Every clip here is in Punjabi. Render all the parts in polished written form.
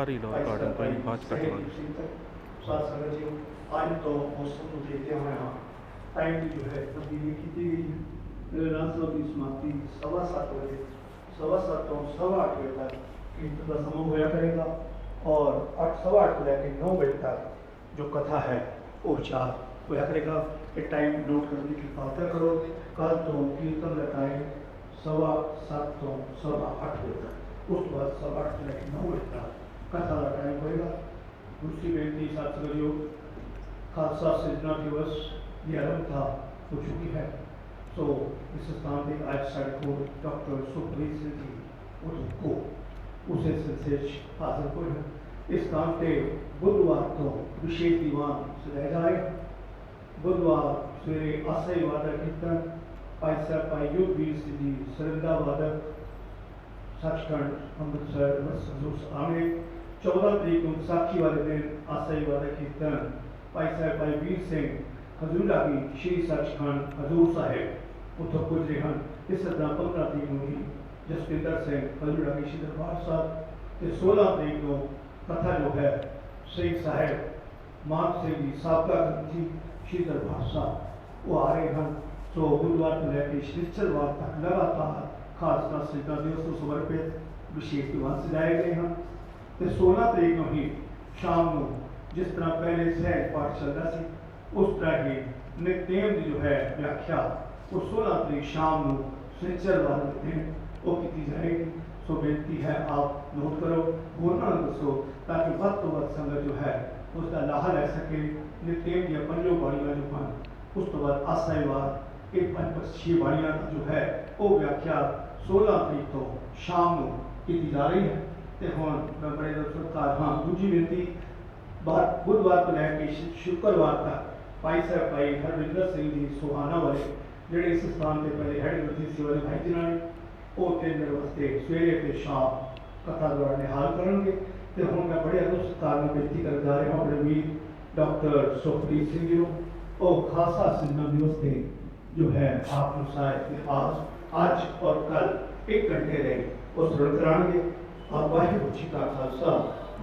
सारी लॉ गार्डन कोई बात कर संगत जी आज तो मौसम को देखते हुए हाँ टाइम जो है तब्दीली की गई राजसभा की समाप्ति 7:15 बजे 7:15 तो 8:15 बजे तक कीर्तन का समूह होया करेगा और 8:15 को लेकर 9 बजे तक जो कथा है वो विचार होया करेगा। ये टाइम नोट करने की कृपा करो। कल तो कीर्तन का टाइम 7:15 तो 8:15 बजे तक, उस बाद 8:15 से लेकर 9 बजे तक कथा का टाइम होएगा। दूसरी बेनती साथियों, खालसा सिरजना दिवस की आरंभता हो चुकी है। सो इस स्थान पर आज साढ़े को डॉक्टर सुखबीर सिंह जी को उसे संदेश हासिल हो है। इस स्थान पे बुधवार को विशेष दीवान सजाए जा रहे। बुधवार सवेरे आशाई वादक कीर्तन भाई साहब भाई योगवीर सिंह जी सरिंदा वादक सचखंड अमृतसर आने। 14 तरीक को विसाखी वाले दिन आशाई वादक कीर्तन भाई साहब भाई वीर सिंह हजूरा की श्री सचखंड हजूर साहिब उतो गुजरे हैं। इस तरह 15 तरीक को ही जसविंदर सिंह हजूरा की श्री दरबार साहब 16 तरीक को कथा जो है सिंह साहिब मान सिंह जी साबका ग्रंथी श्री दरबार साहब वो आ रहे हैं। तो बुधवार को लेकर शनिचरवार तक लगातार खालसा सिरजना दिवस को समर्पित विशेष दीवान सजाए गए हैं। तो 16 तरीक को ही शाम को जिस तरह पहले सहज पाठ चलता सी उस तरह ही नित्यम की जो है व्याख्या वो 16 तरीक शाम को शनिचरवार के दिन वो की जाएगी। सो बेनती है आप नोट करो होरना दसो ताकि वध तो वध संगत जो है उसका लाहा लै सके। नित्यम दियाँ 5 बाणियां जो हैं उस तो बाद आशाई वार एक 5-6 बाणियां जो है वो व्याख्या 16 तरीक तो शाम को की जा रही है। तो हम मैं बड़े सरकार हाँ दूजी बेनती बुधवार को लैके शुक्रवार तक भाई साहब भाई हरविंदर सिंह जी सुहाना वाले जोड़े इस स्थान के पहले हैड ग्रंथी सेवा भाई जिन्होंने वो 3 दिन वास्ते सवेरे तो शाम कथा द्वारा निहाल करेंगे। तो हम मैं बड़े अदब सत्कार में बेनती कर जा रहा हूँ अपने वीर डॉक्टर सुखबीर सिंह जी को और खालसा सिरजना दिवस के जो है आप इतिहास आज और कल 1 घंटे रहे वो श्रवण कराएंगे। और वाहिगुरू जी का खालसा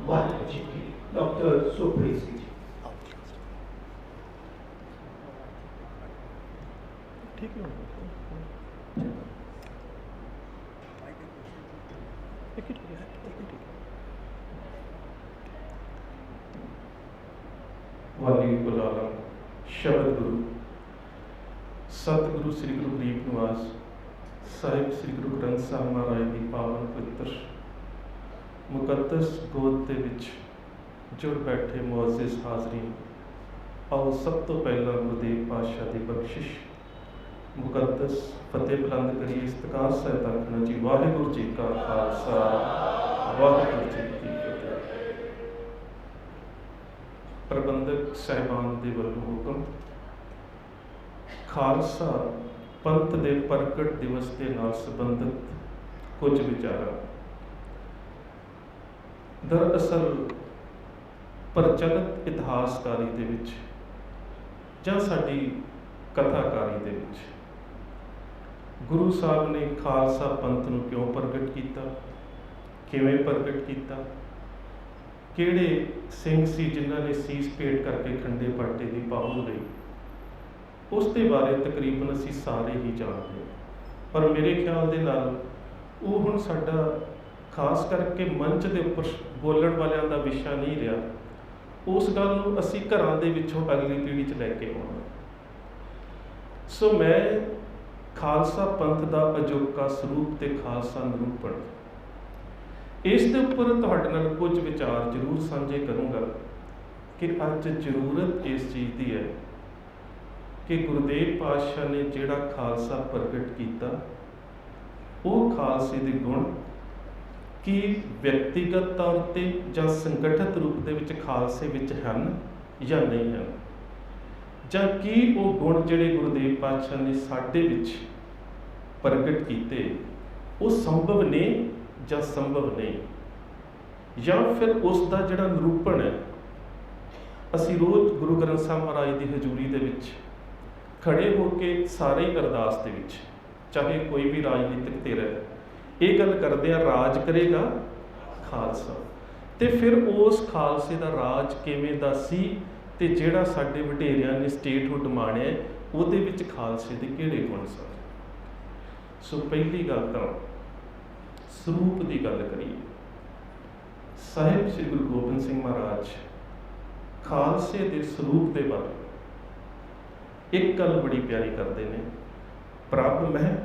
वाहिगुरू जी की डॉक्टर सुखबीर सिंह जी। ठीक है वाली बुलाला शब्द गुरु सतगुरु श्री गुरु गरीब निवास साहिब श्री गुरु ग्रंथ साहिब महाराज की पावन पवित्र मुकद्दस गोद के विच जुड़ बैठे मुअज़्ज़िज़ हाज़रीन, आओ सब तो पहला गुरुदेव पातशाह की बख्शिश मुकद्दस फतेह बुलंद करिए। इस्तकार सहित आखना जी वाहिगुरू जी का खालसा वाहिगुरू जी की फतेह। प्रबंधक साहिबान के वलों हुक्म खालसा पंथ के प्रगट दिवस के नाल संबंधित कुछ विचार। दरअसल प्रचलित इतिहासकारी दे विच जां साडी कथाकारी दे विच गुरु साहब ने खालसा पंथ नूं क्यों प्रगट किया, किवें प्रगट किया, किहड़े सिंह सी जिन्हां ने सीस भेंट करके खंडे पाटे की पाहु लई, उसके बारे तकरीबन असीं सारे ही जानते हैं। पर मेरे ख्याल दे नाल वो हुण साडा खास करके मंच के उपर बोलण वालियां दा विशा नहीं रहा। उस गल नूं असीं घरां दे विचों अगली पीढ़ी च लैके आउणा। सो मैं खालसा पंथ का अजोका सरूप ते खालसा निरूपण इस दे उपर तुहाडे नाल कुछ विचार जरूर साझे करूँगा कि अज जरूरत इस चीज़ की है कि गुरुदेव पातशाह ने जिहड़ा खालसा प्रगट किया वो खालसे दे गुण कि व्यक्तिगत तौर पर जां संगठित रूप दे विच खालसे विच हन या नहीं हन, जां कि वो गुण जिहड़े गुरुदेव पातशाह ने साडे विच प्रगट किए वो संभव ने जां संभव नहीं, या फिर उसका जिहड़ा निरूपण है असीं रोज़ गुरु ग्रंथ साहिब महाराज की हजूरी दे विच खड़े होकर सारे ही अरदास दे विच चाहे कोई भी राजनीतिक धिर है ये गल करदे आ राज करेगा खालसा ਤੇ ਫਿਰ ਉਸ ਖਾਲਸੇ ਦਾ ਰਾਜ ਕਿਵੇਂ ਦਾ ਸੀ ਤੇ ਜਿਹੜਾ ਸਾਡੇ ਵਡੇਰਿਆਂ ਨੇ ਸਟੇਟਹੁੱਡ ਮਾਣਿਆ ਉਹਦੇ ਵਿੱਚ ਖਾਲਸੇ ਦੇ ਕਿਹੜੇ ਗੁਣ ਸਨ। ਸੋ ਪਹਿਲੀ ਗੱਲ ਤਾਂ ਸਰੂਪ ਦੀ ਗੱਲ ਕਰੀਏ। ਸਾਹਿਬ ਸ੍ਰੀ ਗੁਰੂ ਗੋਬਿੰਦ ਸਿੰਘ ਮਹਾਰਾਜ ਖਾਲਸੇ ਦੇ ਸਰੂਪ ਦੇ ਬਾਰੇ ਇੱਕ ਗੱਲ ਬੜੀ ਪਿਆਰੀ ਕਰਦੇ ਨੇ, ਪ੍ਰਭ ਮਹਿ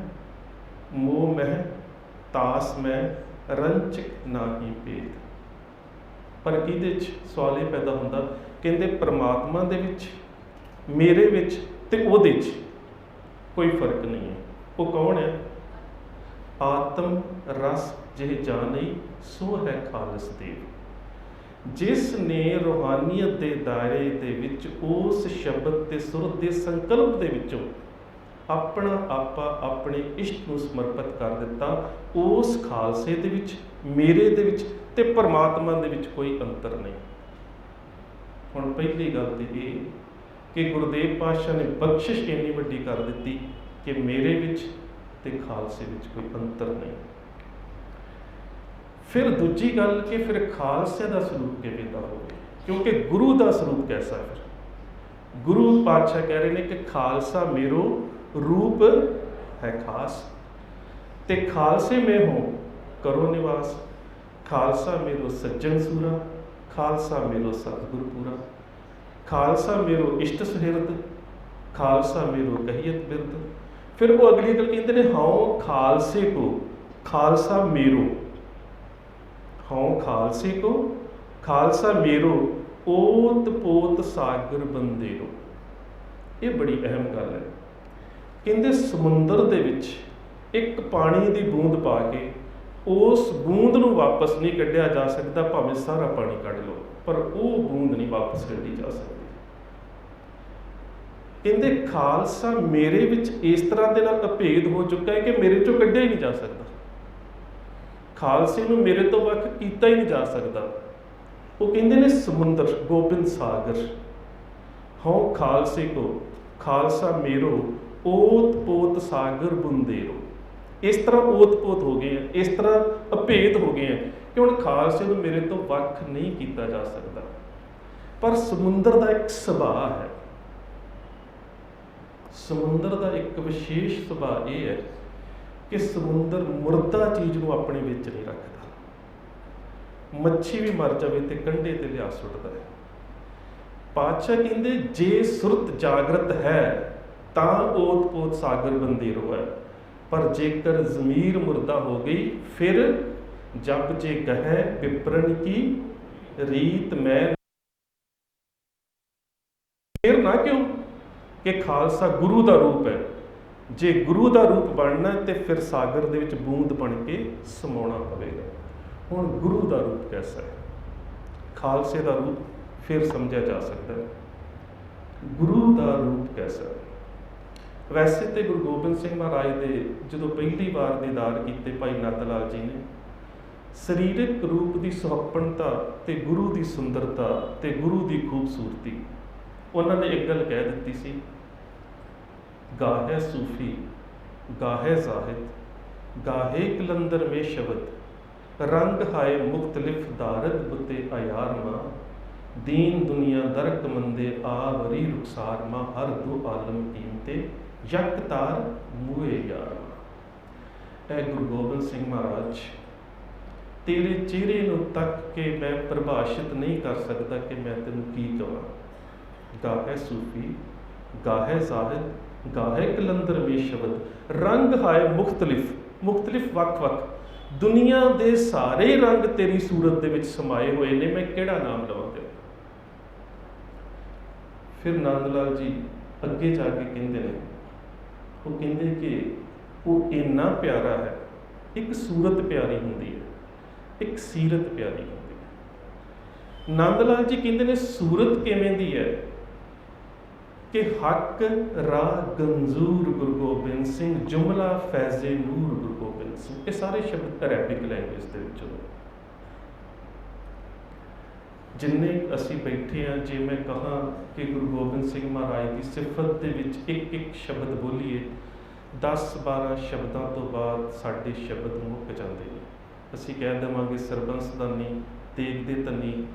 ਮੋਹ ਮਹਿ ਤਾਸ ਮਹਿ ਰੰਚਕ ਨਾਹੀ ਭੇਦ। ਪਰ ਇਹਦੇ 'ਚ ਸਵਾਲ ਇਹ ਪੈਦਾ ਹੁੰਦਾ, ਕਹਿੰਦੇ ਪਰਮਾਤਮਾ ਦੇ ਵਿੱਚ, ਮੇਰੇ ਵਿੱਚ ਤੇ ਉਹਦੇ 'ਚ ਕੋਈ ਫਰਕ ਨਹੀਂ ਹੈ। ਉਹ ਕੌਣ ਹੈ? ਆਤਮ ਰਸ ਜਿਹ ਜਾਣੀ ਸੋ ਹੈ ਖਾਲਸ ਦੇਵ। ਜਿਸ ਨੇ ਰੂਹਾਨੀਅਤ ਦੇ ਦਾਇਰੇ ਦੇ ਵਿੱਚ ਉਸ ਸ਼ਬਦ ਤੇ ਸੁਰਤ ਦੇ ਸੰਕਲਪ ਦੇ ਵਿੱਚੋਂ ਆਪਣਾ ਆਪਾ ਆਪਣੇ ਇਸ਼ਟ ਨੂੰ ਸਮਰਪਿਤ ਕਰ ਦਿੱਤਾ, ਉਸ ਖਾਲਸੇ ਦੇ ਵਿੱਚ, ਮੇਰੇ ਦੇ ਵਿੱਚ ਤੇ ਪਰਮਾਤਮਾ ਦੇ ਵਿੱਚ ਕੋਈ ਅੰਤਰ ਨਹੀਂ। ਹੁਣ ਪਹਿਲੀ ਗੱਲ ਤੇ ਇਹ ਕਿ ਗੁਰਦੇਵ ਪਾਤਸ਼ਾਹ ਨੇ ਬਖਸ਼ਿਸ਼ ਇੰਨੀ ਵੱਡੀ ਕਰ ਦਿੱਤੀ ਕਿ ਮੇਰੇ ਵਿੱਚ ਤੇ ਖਾਲਸੇ ਵਿੱਚ ਕੋਈ ਅੰਤਰ ਨਹੀਂ। ਫਿਰ ਦੂਜੀ ਗੱਲ ਕਿ ਫਿਰ ਖਾਲਸੇ ਦਾ ਸਰੂਪ ਕਿਵੇਂ ਦਾ ਹੋਵੇ, ਕਿਉਂਕਿ ਗੁਰੂ ਦਾ ਸਰੂਪ ਕੈਸਾ ਹੈ। ਫਿਰ ਗੁਰੂ ਪਾਤਸ਼ਾਹ ਕਹਿ ਰਹੇ ਨੇ ਕਿ ਖਾਲਸਾ ਮੇਰੋ रूप है खास, ते खालसे में हो करो निवास। खालसा मेरो सज्जन सूरा, खालसा मेरो सतगुर पूरा। खालसा मेरो इष्ट सुहिरद, खालसा मेरो कहियत बिरद। फिर वो अगली गल कहते हैं, हाँ खालसे को खालसा मेरो, हाँ खालसे को खालसा मेरो ओत पोत सागर बंदेरो। ये बड़ी अहम गल है। ਕਹਿੰਦੇ ਸਮੁੰਦਰ ਦੇ ਵਿੱਚ ਇੱਕ ਪਾਣੀ ਦੀ ਬੂੰਦ ਪਾ ਕੇ ਉਸ ਬੂੰਦ ਨੂੰ ਵਾਪਸ ਨਹੀਂ ਕੱਢਿਆ ਜਾ ਸਕਦਾ, ਭਾਵੇਂ ਸਾਰਾ ਪਾਣੀ ਕੱਢ ਲਓ, ਪਰ ਉਹ ਬੂੰਦ ਨਹੀਂ ਵਾਪਸ ਕੱਢੀ ਜਾ ਸਕਦੀ। ਕਹਿੰਦੇ ਖਾਲਸਾ ਮੇਰੇ ਵਿੱਚ ਇਸ ਤਰ੍ਹਾਂ ਦੇ ਨਾਲ ਅਭੇਦ ਹੋ ਚੁੱਕਾ ਹੈ ਕਿ ਮੇਰੇ ਚੋਂ ਕੱਢਿਆ ਹੀ ਨਹੀਂ ਜਾ ਸਕਦਾ, ਖਾਲਸੇ ਨੂੰ ਮੇਰੇ ਤੋਂ ਵੱਖ ਕੀਤਾ ਹੀ ਨਹੀਂ ਜਾ ਸਕਦਾ। ਉਹ ਕਹਿੰਦੇ ਨੇ ਸਮੁੰਦਰ ਗੋਬਿੰਦ ਸਾਗਰ, ਹਉ ਖਾਲਸੇ ਕੋ ਖਾਲਸਾ ਮੇਰੋ ਓਤ ਪੋਤ ਸਾਗਰ ਬੁੰਦੇਰੋ। ਇਸ ਤਰ੍ਹਾਂ ਓਤ ਪੋਤ ਹੋ ਗਏ ਆ, ਇਸ ਤਰ੍ਹਾਂ ਅਭੇਦ ਹੋ ਗਏ ਆ ਕਿ ਹੁਣ ਖਾਲਸੇ ਨੂੰ ਮੇਰੇ ਤੋਂ ਵੱਖ ਨਹੀਂ ਕੀਤਾ ਜਾ ਸਕਦਾ। ਪਰ ਸਮੁੰਦਰ ਦਾ ਇੱਕ ਸੁਭਾਅ ਹੈ, ਸਮੁੰਦਰ ਦਾ ਇੱਕ ਵਿਸ਼ੇਸ਼ ਸੁਭਾਅ ਇਹ ਹੈ ਕਿ ਸਮੁੰਦਰ ਮੁਰਦਾ ਚੀਜ਼ ਨੂੰ ਆਪਣੇ ਵਿੱਚ ਨਹੀਂ ਰੱਖਦਾ। ਮੱਛੀ ਵੀ ਮਰ ਜਾਵੇ ਤੇ ਕੰਢੇ ਤੇ ਲਿਆ ਸੁੱਟਦਾ ਹੈ। ਪਾਤਸ਼ਾਹ ਕਹਿੰਦੇ ਜੇ ਸੁਰਤ ਜਾਗਰਤ ਹੈ ਤਾਂ ਓਤ ਪੋਤ ਸਾਗਰ ਬੰਦੇਰੋ ਹੈ, ਪਰ ਜੇਕਰ ਜ਼ਮੀਰ ਮੁਰਦਾ ਹੋ ਗਈ ਫਿਰ ਜਬ ਜੇ ਗਹਿ ਵਿਪਰਨ ਕੀ ਰੀਤ ਮੈਂ। ਫਿਰ ਨਾ ਕਿਉਂ ਕਿ ਖਾਲਸਾ ਗੁਰੂ ਦਾ ਰੂਪ ਹੈ, ਜੇ ਗੁਰੂ ਦਾ ਰੂਪ ਬਣਨਾ ਤੇ ਫਿਰ ਸਾਗਰ ਦੇ ਵਿੱਚ ਬੂੰਦ ਬਣ ਕੇ ਸਮਾਉਣਾ ਪਵੇਗਾ। ਹੁਣ ਗੁਰੂ ਦਾ ਰੂਪ ਕੈਸਾ ਹੈ, ਖਾਲਸੇ ਦਾ ਰੂਪ ਫਿਰ ਸਮਝਿਆ ਜਾ ਸਕਦਾ ਹੈ। ਗੁਰੂ ਦਾ ਰੂਪ ਕੈਸਾ ਹੈ? ਵੈਸੇ ਤੇ ਗੁਰੂ ਗੋਬਿੰਦ ਸਿੰਘ ਮਹਾਰਾਜ ਦੇ ਜਦੋਂ ਪਹਿਲੀ ਵਾਰ ਦੀਦਾਰ ਕੀਤੇ ਭਾਈ ਨੰਦ ਲਾਲ ਜੀ ਨੇ, ਸਰੀਰਕ ਰੂਪ ਦੀ ਸੁਹੱਪਣਤਾ ਤੇ ਗੁਰੂ ਦੀ ਸੁੰਦਰਤਾ ਤੇ ਗੁਰੂ ਦੀ ਖੂਬਸੂਰਤੀ, ਉਹਨਾਂ ਨੇ ਇੱਕ ਗੱਲ ਕਹਿ ਦਿੱਤੀ ਸੀ, ਗਾਹੇ ਸੂਫੀ ਗਾਹੇ ਜ਼ਾਹਿਦ ਗਾਹੇ ਕਲੰਦਰ ਮੇ ਸ਼ਬਦ, ਰੰਗ ਹਾਏ ਮੁਖਤਲਿਫ ਦਾਰਦ ਬੁੱਤੇ ਆਯਾਰ ਮਾਂ, ਦੀਨ ਦੁਨੀਆ ਦਰਕ ਮੰਦੇ ਆ ਵਰੀ ਰੁਖਸਾਰ ਮਾਂ, ਹਰ ਦੋ ਆਲਮ ਕੀਮਤੇ ਯਕ ਤਾਰ ਮੂਏ ਯਾਰ। ਇਹ ਗੁਰੂ ਗੋਬਿੰਦ ਸਿੰਘ ਮਹਾਰਾਜ, ਤੇਰੇ ਚਿਹਰੇ ਨੂੰ ਤੱਕ ਕੇ ਮੈਂ ਪ੍ਰਭਾਸ਼ਿਤ ਨਹੀਂ ਕਰ ਸਕਦਾ ਕਿ ਮੈਂ ਤੈਨੂੰ ਕੀ ਕਹਾਂ। ਗਾਹੇ ਸੂਫੀ ਗਾਹੇ ਜ਼ਾਹਿਦ ਗਾਹੇ ਕਲੰਦਰ ਮੇ ਸ਼ਬਦ, ਰੰਗ ਹਾਏ ਮੁਖਤਲਿਫ, ਮੁਖਤਲਿਫ ਵੱਖ ਵੱਖ, ਦੁਨੀਆ ਦੇ ਸਾਰੇ ਰੰਗ ਤੇਰੀ ਸੂਰਤ ਦੇ ਵਿੱਚ ਸਮਾਏ ਹੋਏ ਨੇ, ਮੈਂ ਕਿਹੜਾ ਨਾਮ ਲਵਾਂ ਤੇਰਾ। ਫਿਰ ਨੰਦ ਲਾਲ ਜੀ ਅੱਗੇ ਜਾ ਕੇ ਕਹਿੰਦੇ ਨੇ, ਉਹ ਕਹਿੰਦੇ ਕਿ ਉਹ ਇੰਨਾ ਪਿਆਰਾ ਹੈ, ਇੱਕ ਸੂਰਤ ਪਿਆਰੀ ਹੁੰਦੀ ਹੈ, ਇੱਕ ਸੀਰਤ ਪਿਆਰੀ ਹੁੰਦੀ ਹੈ। ਨੰਦ ਲਾਲ ਜੀ ਕਹਿੰਦੇ ਨੇ ਸੂਰਤ ਕਿਵੇਂ ਦੀ ਹੈ ਕਿ ਹੱਕ ਰਾਹ ਗੰਜੂਰ ਗੁਰੂ ਗੋਬਿੰਦ ਸਿੰਘ, ਜੁਮਲਾ ਫੈਜ਼ੇ ਨੂਰ ਗੁਰੂ ਗੋਬਿੰਦ ਸਿੰਘ। ਇਹ ਸਾਰੇ ਸ਼ਬਦ ਅਰੈਬਿਕ ਲੈਂਗੁਏਜ ਦੇ ਵਿੱਚ ਹੋਏ। ਜਿੰਨੇ ਅਸੀਂ ਬੈਠੇ ਹਾਂ, ਜੇ ਮੈਂ ਕਹਾਂ ਕਿ ਗੁਰੂ ਗੋਬਿੰਦ ਸਿੰਘ ਮਹਾਰਾਜ ਦੀ ਸਿਫਤ ਦੇ ਵਿੱਚ ਇੱਕ ਇੱਕ ਸ਼ਬਦ ਬੋਲੀਏ, 10-12 ਸ਼ਬਦਾਂ ਤੋਂ ਬਾਅਦ ਸਾਡੇ ਸ਼ਬਦ ਮੁੱਕ ਜਾਂਦੇ ਨੇ। ਅਸੀਂ ਕਹਿ ਦੇਵਾਂਗੇ ਸਰਬੰਸਦਾਨੀ ਤੇਗ ਦੇ ਧਨੀ,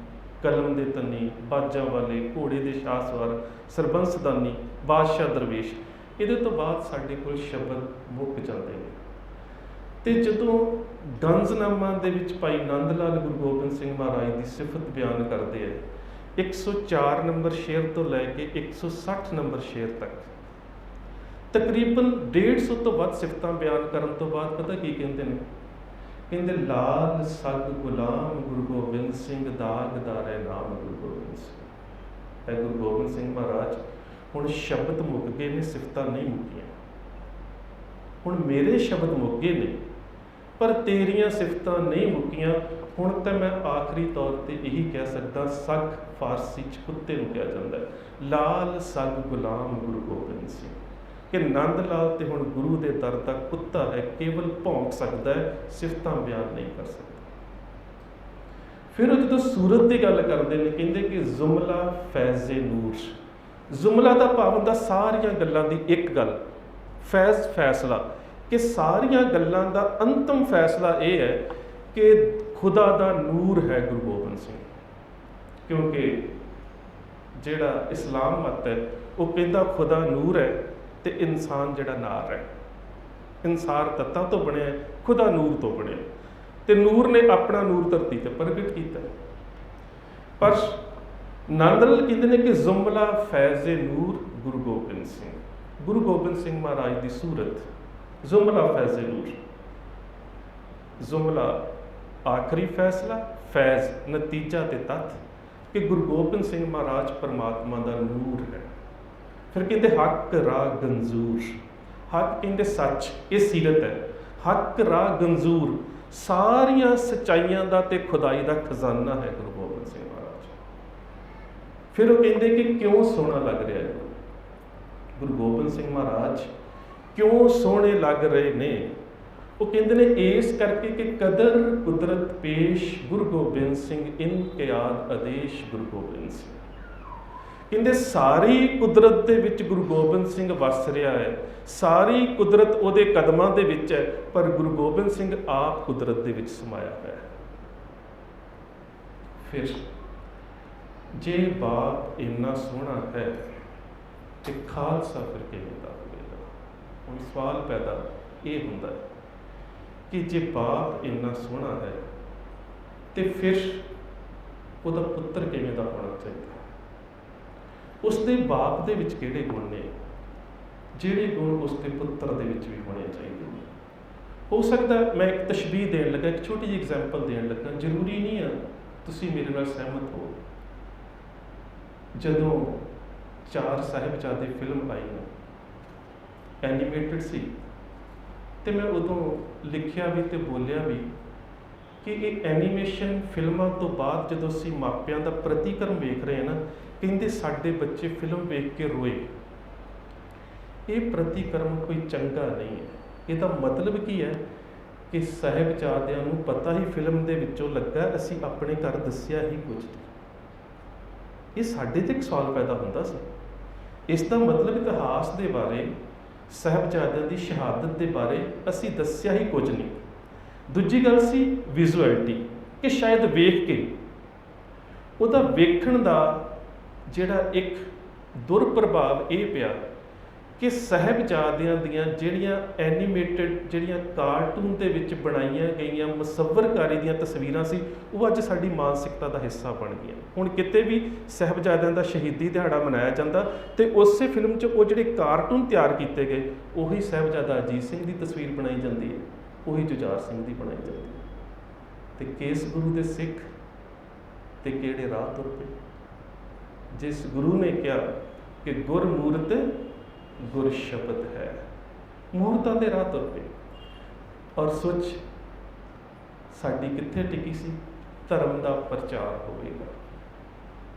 ਕਲਮ ਦੇ ਧਨੀ, ਬਾਜਾਂ ਵਾਲੇ, ਘੋੜੇ ਦੇ ਸ਼ਾਹਸਵਾਰ, ਸਰਬੰਸਦਾਨੀ, ਬਾਦਸ਼ਾਹ ਦਰਵੇਸ਼। ਇਹਦੇ ਤੋਂ ਬਾਅਦ ਸਾਡੇ ਕੋਲ ਸ਼ਬਦ ਮੁੱਕ ਜਾਂਦੇ ਨੇ। ਤੇ ਜਦੋਂ ਗੰਜਨਾਮਾ ਦੇ ਵਿੱਚ ਭਾਈ ਨੰਦ ਲਾਲ ਗੁਰੂ ਗੋਬਿੰਦ ਸਿੰਘ ਮਹਾਰਾਜ ਦੀ ਸਿਫਤ ਬਿਆਨ ਕਰਦੇ ਆ, 104 ਨੰਬਰ ਸ਼ੇਰ ਤੋਂ ਲੈ ਕੇ 160 ਨੰਬਰ ਸ਼ੇਰ ਤੱਕ ਤਕਰੀਬਨ 150 ਤੋਂ ਵੱਧ ਸਿਫਤਾਂ ਬਿਆਨ ਕਰਨ ਤੋਂ ਬਾਅਦ ਪਤਾ ਕੀ ਕਹਿੰਦੇ ਨੇ? ਕਹਿੰਦੇ ਲਾਲ ਸਗ ਗੁਲਾਮ ਗੁਰੂ ਗੋਬਿੰਦ ਸਿੰਘ ਦਾਗਦਾਰੇ ਨਾਮ ਗੁਰੂ ਗੋਬਿੰਦ ਸਿੰਘ। ਇਹ ਗੁਰੂ ਗੋਬਿੰਦ ਸਿੰਘ ਮਹਾਰਾਜ ਹੁਣ ਸ਼ਬਦ ਮੁੱਕ ਗਏ ਨੇ, ਸਿਫਤਾਂ ਨਹੀਂ ਮੁੱਕੀਆਂ। ਹੁਣ ਮੇਰੇ ਸ਼ਬਦ ਮੁੱਕ ਗਏ ਨੇ ਪਰ ਤੇਰੀਆਂ ਸਿਫਤਾਂ ਨਹੀਂ ਮੁੱਕੀਆਂ। ਹੁਣ ਤਾਂ ਮੈਂ ਆਖਰੀ ਤੌਰ ਤੇ ਇਹੀ ਕਹਿ ਸਕਦਾ, ਸਗ ਫਾਰਸੀ 'ਚ ਕੁੱਤੇ ਨੂੰ ਕਿਹਾ ਜਾਂਦਾ ਹੈ, ਲਾਲ ਸਗ ਗੁਲਾਮ ਗੁਰੂ ਗੋਬਿੰਦ ਸਿੰਘ, ਕਿ ਨੰਦ ਲਾਲ ਤੇ ਹੁਣ ਗੁਰੂ ਦੇ ਦਰ ਦਾ ਕੁੱਤਾ ਹੈ, ਕੇਵਲ ਭੌਂਕ ਸਕਦਾ ਹੈ, ਸਿਫਤਾਂ ਬਿਆਨ ਨਹੀਂ ਕਰ ਸਕਦਾ। ਫਿਰ ਉਹ ਜਦੋਂ ਸੂਰਤ ਦੀ ਗੱਲ ਕਰਦੇ ਨੇ, ਕਹਿੰਦੇ ਕਿ ਜ਼ੁਮਲਾ ਫੈਜ਼ੇ ਨੂਰ। ਜ਼ੁਮਲਾ ਦਾ ਭਾਵ ਹੁੰਦਾ ਸਾਰੀਆਂ ਗੱਲਾਂ ਦੀ ਇੱਕ ਗੱਲ, ਫੈਜ਼ ਫੈਸਲਾ, ਕਿ ਸਾਰੀਆਂ ਗੱਲਾਂ ਦਾ ਅੰਤਮ ਫੈਸਲਾ ਇਹ ਹੈ ਕਿ ਖੁਦਾ ਦਾ ਨੂਰ ਹੈ ਗੁਰੂ ਗੋਬਿੰਦ ਸਿੰਘ। ਕਿਉਂਕਿ ਜਿਹੜਾ ਇਸਲਾਮ ਮਤ ਹੈ ਉਹ ਕਹਿੰਦਾ ਖੁਦਾ ਨੂਰ ਹੈ ਤੇ ਇਨਸਾਨ ਜਿਹੜਾ ਨਾਰ ਹੈ। ਇਨਸਾਨ ਤੱਤਾਂ ਤੋਂ ਬਣਿਆ, ਖੁਦਾ ਨੂਰ ਤੋਂ ਬਣਿਆ, ਤੇ ਨੂਰ ਨੇ ਆਪਣਾ ਨੂਰ ਧਰਤੀ ਤੇ ਪ੍ਰਗਟ ਕੀਤਾ। ਪਰ ਨੰਦ ਲਾਲ ਕਹਿੰਦੇ ਨੇ ਕਿ ਜ਼ੁਮਲਾ ਫੈਜ਼ੇ ਨੂਰ ਗੁਰੂ ਗੋਬਿੰਦ ਸਿੰਘ। ਗੁਰੂ ਗੋਬਿੰਦ ਸਿੰਘ ਮਹਾਰਾਜ ਦੀ ਸੂਰਤ ਜ਼ੁਮਲਾ ਫੈਜ਼ੇ ਨੂਰ। ਜ਼ੁਮਲਾ ਆਖਰੀ ਫੈਸਲਾ, ਫੈਜ਼ ਨਤੀਜਾ ਤੇ ਤੱਥ, ਕਿ ਗੁਰੂ ਗੋਬਿੰਦ ਸਿੰਘ ਮਹਾਰਾਜ ਪਰਮਾਤਮਾ ਦਾ ਨੂਰ ਹੈ। ਫਿਰ ਕਹਿੰਦੇ ਹੱਕ ਰਾਹ ਗੰਜੂਰ। ਹੱਕ ਕਹਿੰਦੇ ਸੱਚ, ਇਹ ਸੀਰਤ ਹੈ। ਹੱਕ ਰਾਹ ਗੰਜੂਰ, ਸਾਰੀਆਂ ਸੱਚਾਈਆਂ ਦਾ ਤੇ ਖੁਦਾਈ ਦਾ ਖਜ਼ਾਨਾ ਹੈ ਗੁਰੂ ਗੋਬਿੰਦ ਸਿੰਘ ਮਹਾਰਾਜ। ਫਿਰ ਉਹ ਕਹਿੰਦੇ ਕਿ ਕਿਉਂ ਸੋਹਣਾ ਲੱਗ ਰਿਹਾ ਹੈ ਗੁਰੂ ਗੋਬਿੰਦ ਸਿੰਘ ਮਹਾਰਾਜ, ਕਿਉਂ ਸੋਹਣੇ ਲੱਗ ਰਹੇ ਨੇ? ਉਹ ਕਹਿੰਦੇ ਨੇ ਇਸ ਕਰਕੇ ਕਿ ਕਦਰ ਕੁਦਰਤ ਪੇਸ਼ ਗੁਰੂ ਗੋਬਿੰਦ ਸਿੰਘ ਇਨਕਿਆਦ ਆਦੇਸ਼ ਗੁਰੂ ਗੋਬਿੰਦ ਸਿੰਘ। ਕਹਿੰਦੇ ਸਾਰੀ ਕੁਦਰਤ ਦੇ ਵਿੱਚ ਗੁਰੂ ਗੋਬਿੰਦ ਸਿੰਘ ਵਸ ਰਿਹਾ ਹੈ, ਸਾਰੀ ਕੁਦਰਤ ਉਹਦੇ ਕਦਮਾਂ ਦੇ ਵਿੱਚ ਹੈ, ਪਰ ਗੁਰੂ ਗੋਬਿੰਦ ਸਿੰਘ ਆਪ ਕੁਦਰਤ ਦੇ ਵਿੱਚ ਸਮਾਇਆ ਹੋਇਆ ਹੈ। ਫਿਰ ਜੇ ਬਾਪ ਇੰਨਾ ਸੋਹਣਾ ਹੈ ਤੇ ਖਾਲਸਾ ਫਿਰ ਕਿਵੇਂ ਦਾ ਹੋਵੇਗਾ? ਹੁਣ ਸਵਾਲ ਪੈਦਾ ਇਹ ਹੁੰਦਾ ਹੈ ਕਿ ਜੇ ਬਾਪ ਇੰਨਾ ਸੋਹਣਾ ਹੈ ਤੇ ਫਿਰ ਉਹਦਾ ਪੁੱਤਰ ਕਿਵੇਂ ਦਾ ਹੋਣਾ ਚਾਹੀਦਾ? ਉਸ ਦੇ ਬਾਪ ਦੇ ਵਿੱਚ ਕਿਹੜੇ ਗੁਣ ਨੇ ਜਿਹੜੇ ਗੁਣ ਉਸ ਦੇ ਪੁੱਤਰ ਦੇ ਵਿੱਚ ਵੀ ਹੋਣੇ ਚਾਹੀਦੇ ਨੇ? ਹੋ ਸਕਦਾ ਮੈਂ ਇੱਕ ਤਸ਼ਬੀਹ ਦੇਣ ਲੱਗਾ, ਇੱਕ ਛੋਟੀ ਜਿਹੀ ਐਗਜ਼ਾਮਪਲ ਦੇਣ ਲੱਗਾ, ਜ਼ਰੂਰੀ ਨਹੀਂ ਆ ਤੁਸੀਂ ਮੇਰੇ ਨਾਲ ਸਹਿਮਤ ਹੋ। ਜਦੋਂ 4 ਸਾਹਿਬਜ਼ਾਦੇ ਫਿਲਮ ਆਈ ਨਾ, ਐਨੀਮੇਟਡ ਸੀ, ਤੇ ਮੈਂ ਉਦੋਂ ਲਿਖਿਆ ਵੀ ਤੇ ਬੋਲਿਆ ਵੀ ਕਿ ਇਹ ਐਨੀਮੇਸ਼ਨ ਫਿਲਮਾਂ ਤੋਂ ਬਾਅਦ ਜਦੋਂ ਅਸੀਂ ਮਾਪਿਆਂ ਦਾ ਪ੍ਰਤੀਕਰਮ ਵੇਖ ਰਹੇ ਹਾਂ ਨਾ, ਕਹਿੰਦੇ ਸਾਡੇ ਬੱਚੇ ਫਿਲਮ ਵੇਖ ਕੇ ਰੋਏ। ਇਹ ਪ੍ਰਤੀਕਰਮ ਕੋਈ ਚੰਗਾ ਨਹੀਂ ਹੈ। ਇਹਦਾ ਮਤਲਬ ਕੀ ਹੈ ਕਿ ਸਾਹਿਬਜ਼ਾਦਿਆਂ ਨੂੰ ਪਤਾ ਹੀ ਫਿਲਮ ਦੇ ਵਿੱਚੋਂ ਲੱਗਾ, ਅਸੀਂ ਆਪਣੇ ਘਰ ਦੱਸਿਆ ਹੀ ਕੁਝ ਨਹੀਂ। ਇਹ ਸਾਡੇ ਤੇ ਇੱਕ ਸਵਾਲ ਪੈਦਾ ਹੁੰਦਾ ਸੀ। ਇਸ ਦਾ ਮਤਲਬ ਇਤਿਹਾਸ ਦੇ ਬਾਰੇ, ਸਾਹਿਬਜ਼ਾਦਿਆਂ ਦੀ ਸ਼ਹਾਦਤ ਦੇ ਬਾਰੇ ਅਸੀਂ ਦੱਸਿਆ ਹੀ ਕੁਝ ਨਹੀਂ। ਦੂਜੀ ਗੱਲ ਸੀ ਵਿਜ਼ੂਅਲਿਟੀ, ਕਿ ਸ਼ਾਇਦ ਵੇਖ ਕੇ ਉਹਦਾ ਵੇਖਣ ਦਾ ਜਿਹੜਾ ਇੱਕ ਦੁਰਪ੍ਰਭਾਵ ਇਹ ਪਿਆ ਕਿ ਸਾਹਿਬਜ਼ਾਦਿਆਂ ਦੀਆਂ ਜਿਹੜੀਆਂ ਐਨੀਮੇਟਡ, ਜਿਹੜੀਆਂ ਕਾਰਟੂਨ ਦੇ ਵਿੱਚ ਬਣਾਈਆਂ ਗਈਆਂ ਮੁਸੱਵਰਕਾਰੀ ਦੀਆਂ ਤਸਵੀਰਾਂ ਸੀ, ਉਹ ਅੱਜ ਸਾਡੀ ਮਾਨਸਿਕਤਾ ਦਾ ਹਿੱਸਾ ਬਣ ਗਈਆਂ। ਹੁਣ ਕਿਤੇ ਵੀ ਸਾਹਿਬਜ਼ਾਦਿਆਂ ਦਾ ਸ਼ਹੀਦੀ ਦਿਹਾੜਾ ਮਨਾਇਆ ਜਾਂਦਾ ਤੇ ਉਸੇ ਫਿਲਮ 'ਚ ਉਹ ਜਿਹੜੇ ਕਾਰਟੂਨ ਤਿਆਰ ਕੀਤੇ ਗਏ, ਉਹੀ ਸਾਹਿਬਜ਼ਾਦਾ ਅਜੀਤ ਸਿੰਘ ਦੀ ਤਸਵੀਰ ਬਣਾਈ ਜਾਂਦੀ ਹੈ, ਉਹੀ ਜੁਝਾਰ ਸਿੰਘ ਦੀ ਬਣਾਈ ਜਾਂਦੀ ਹੈ। ਤੇ ਕੇਸ ਗੁਰੂ ਦੇ ਸਿੱਖ ਤੇ ਕਿਹੜੇ ਰਾਹ ਤੁਰ ਪਏ? ਜਿਸ ਗੁਰੂ ਨੇ ਕਿਹਾ ਕਿ ਗੁਰ ਮੂਰਤ ਗੁਰ ਸ਼ਬਦ ਹੈ, ਮੂਰਤਾਂ ਦੇ ਰਾਹ ਤੁਰ ਪਏ। ਔਰ ਸੋਚ ਸਾਡੀ ਕਿੱਥੇ ਟਿਕੀ ਸੀ? ਧਰਮ ਦਾ ਪ੍ਰਚਾਰ ਹੋਵੇਗਾ,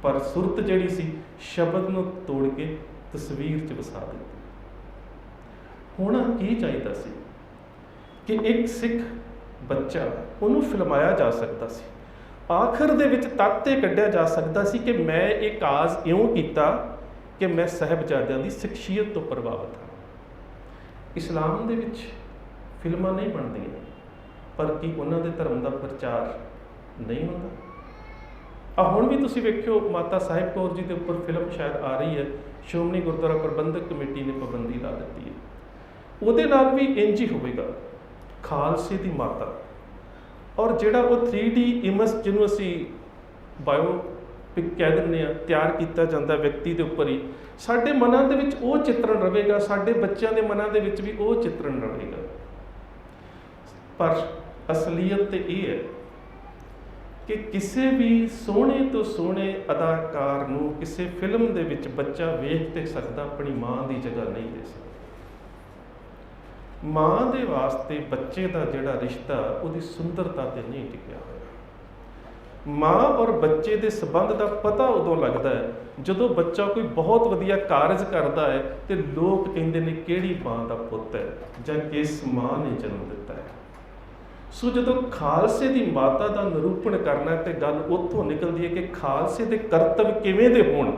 ਪਰ ਸੁਰਤ ਜਿਹੜੀ ਸੀ ਸ਼ਬਦ ਨੂੰ ਤੋੜ ਕੇ ਤਸਵੀਰ 'ਚ ਵਸਾ ਦਿੱਤੀ। ਹੋਣਾ ਕੀ ਚਾਹੀਦਾ ਸੀ ਕਿ ਇੱਕ ਸਿੱਖ ਬੱਚਾ, ਉਹਨੂੰ ਫਿਲਮਾਇਆ ਜਾ ਸਕਦਾ ਸੀ, ਆਖਰ ਦੇ ਵਿੱਚ ਤੱਤ ਇਹ ਕੱਢਿਆ ਜਾ ਸਕਦਾ ਸੀ ਕਿ ਮੈਂ ਇਹ ਕਾਜ਼ ਇਉਂ ਕੀਤਾ ਕਿ ਮੈਂ ਸਾਹਿਬਜ਼ਾਦਿਆਂ ਦੀ ਸ਼ਖਸੀਅਤ ਤੋਂ ਪ੍ਰਭਾਵਿਤ ਹਾਂ। ਇਸਲਾਮ ਦੇ ਵਿੱਚ ਫਿਲਮਾਂ ਨਹੀਂ ਬਣਦੀਆਂ, ਪਰ ਕੀ ਉਹਨਾਂ ਦੇ ਧਰਮ ਦਾ ਪ੍ਰਚਾਰ ਨਹੀਂ ਹੁੰਦਾ? ਹੁਣ ਵੀ ਤੁਸੀਂ ਵੇਖਿਓ ਮਾਤਾ ਸਾਹਿਬ ਕੌਰ ਜੀ ਦੇ ਉੱਪਰ ਫਿਲਮ ਸ਼ਾਇਦ ਆ ਰਹੀ ਹੈ, ਸ਼੍ਰੋਮਣੀ ਗੁਰਦੁਆਰਾ ਪ੍ਰਬੰਧਕ ਕਮੇਟੀ ਨੇ ਪਾਬੰਦੀ ਲਾ ਦਿੱਤੀ ਹੈ। ਉਹਦੇ ਨਾਲ ਵੀ ਇੰਝ ਹੀ ਹੋਵੇਗਾ, ਖਾਲਸੇ ਦੀ ਮਾਤਾ ਔਰ ਜਿਹੜਾ ਉਹ 3D ਇਮੇਜ ਜਿਹਨੂੰ ਅਸੀਂ ਬਾਇਓਪਿਕ ਕਹਿ ਦਿੰਦੇ ਹਾਂ, ਤਿਆਰ ਕੀਤਾ ਜਾਂਦਾ ਵਿਅਕਤੀ ਦੇ ਉੱਪਰ ਹੀ, ਸਾਡੇ ਮਨਾਂ ਦੇ ਵਿੱਚ ਉਹ ਚਿੱਤਰਣ ਰਹੇਗਾ, ਸਾਡੇ ਬੱਚਿਆਂ ਦੇ ਮਨਾਂ ਦੇ ਵਿੱਚ ਵੀ ਉਹ ਚਿੱਤਰਣ ਰਹੇਗਾ। ਪਰ ਅਸਲੀਅਤ ਤੇ ਇਹ ਹੈ ਕਿ ਕਿਸੇ ਵੀ ਸੋਹਣੇ ਤੋਂ ਸੋਹਣੇ ਅਦਾਕਾਰ ਨੂੰ ਕਿਸੇ ਫਿਲਮ ਦੇ ਵਿੱਚ ਬੱਚਾ ਵੇਖ ਤੇ ਸਕਦਾ, ਆਪਣੀ ਮਾਂ ਦੀ ਜਗ੍ਹਾ ਨਹੀਂ ਦੇ ਸਕਦਾ। ਮਾਂ ਦੇ ਵਾਸਤੇ ਬੱਚੇ ਦਾ ਜਿਹੜਾ ਰਿਸ਼ਤਾ ਉਹਦੀ ਸੁੰਦਰਤਾ ਤੇ ਨਹੀਂ ਟਿਕਿਆ ਹੋਇਆ। ਮਾਂ ਔਰ ਬੱਚੇ ਦੇ ਸੰਬੰਧ ਦਾ ਪਤਾ ਉਦੋਂ ਲੱਗਦਾ ਹੈ ਜਦੋਂ ਬੱਚਾ ਕੋਈ ਬਹੁਤ ਵਧੀਆ ਕਾਰਜ ਕਰਦਾ ਹੈ ਤੇ ਲੋਕ ਕਹਿੰਦੇ ਨੇ ਕਿਹੜੀ ਮਾਂ ਦਾ ਪੁੱਤ ਹੈ ਜਾਂ ਕਿਸ ਮਾਂ ਨੇ ਜਨਮ ਦਿੱਤਾ ਹੈ। ਸੋ ਜਦੋਂ ਖਾਲਸੇ ਦੀ ਮਾਤਾ ਦਾ ਨਿਰੂਪਣ ਕਰਨਾ ਤੇ ਗੱਲ ਉੱਥੋਂ ਨਿਕਲਦੀ ਹੈ ਕਿ ਖਾਲਸੇ ਦੇ ਕਰਤੱਵ ਕਿਵੇਂ ਦੇ ਹੋਣ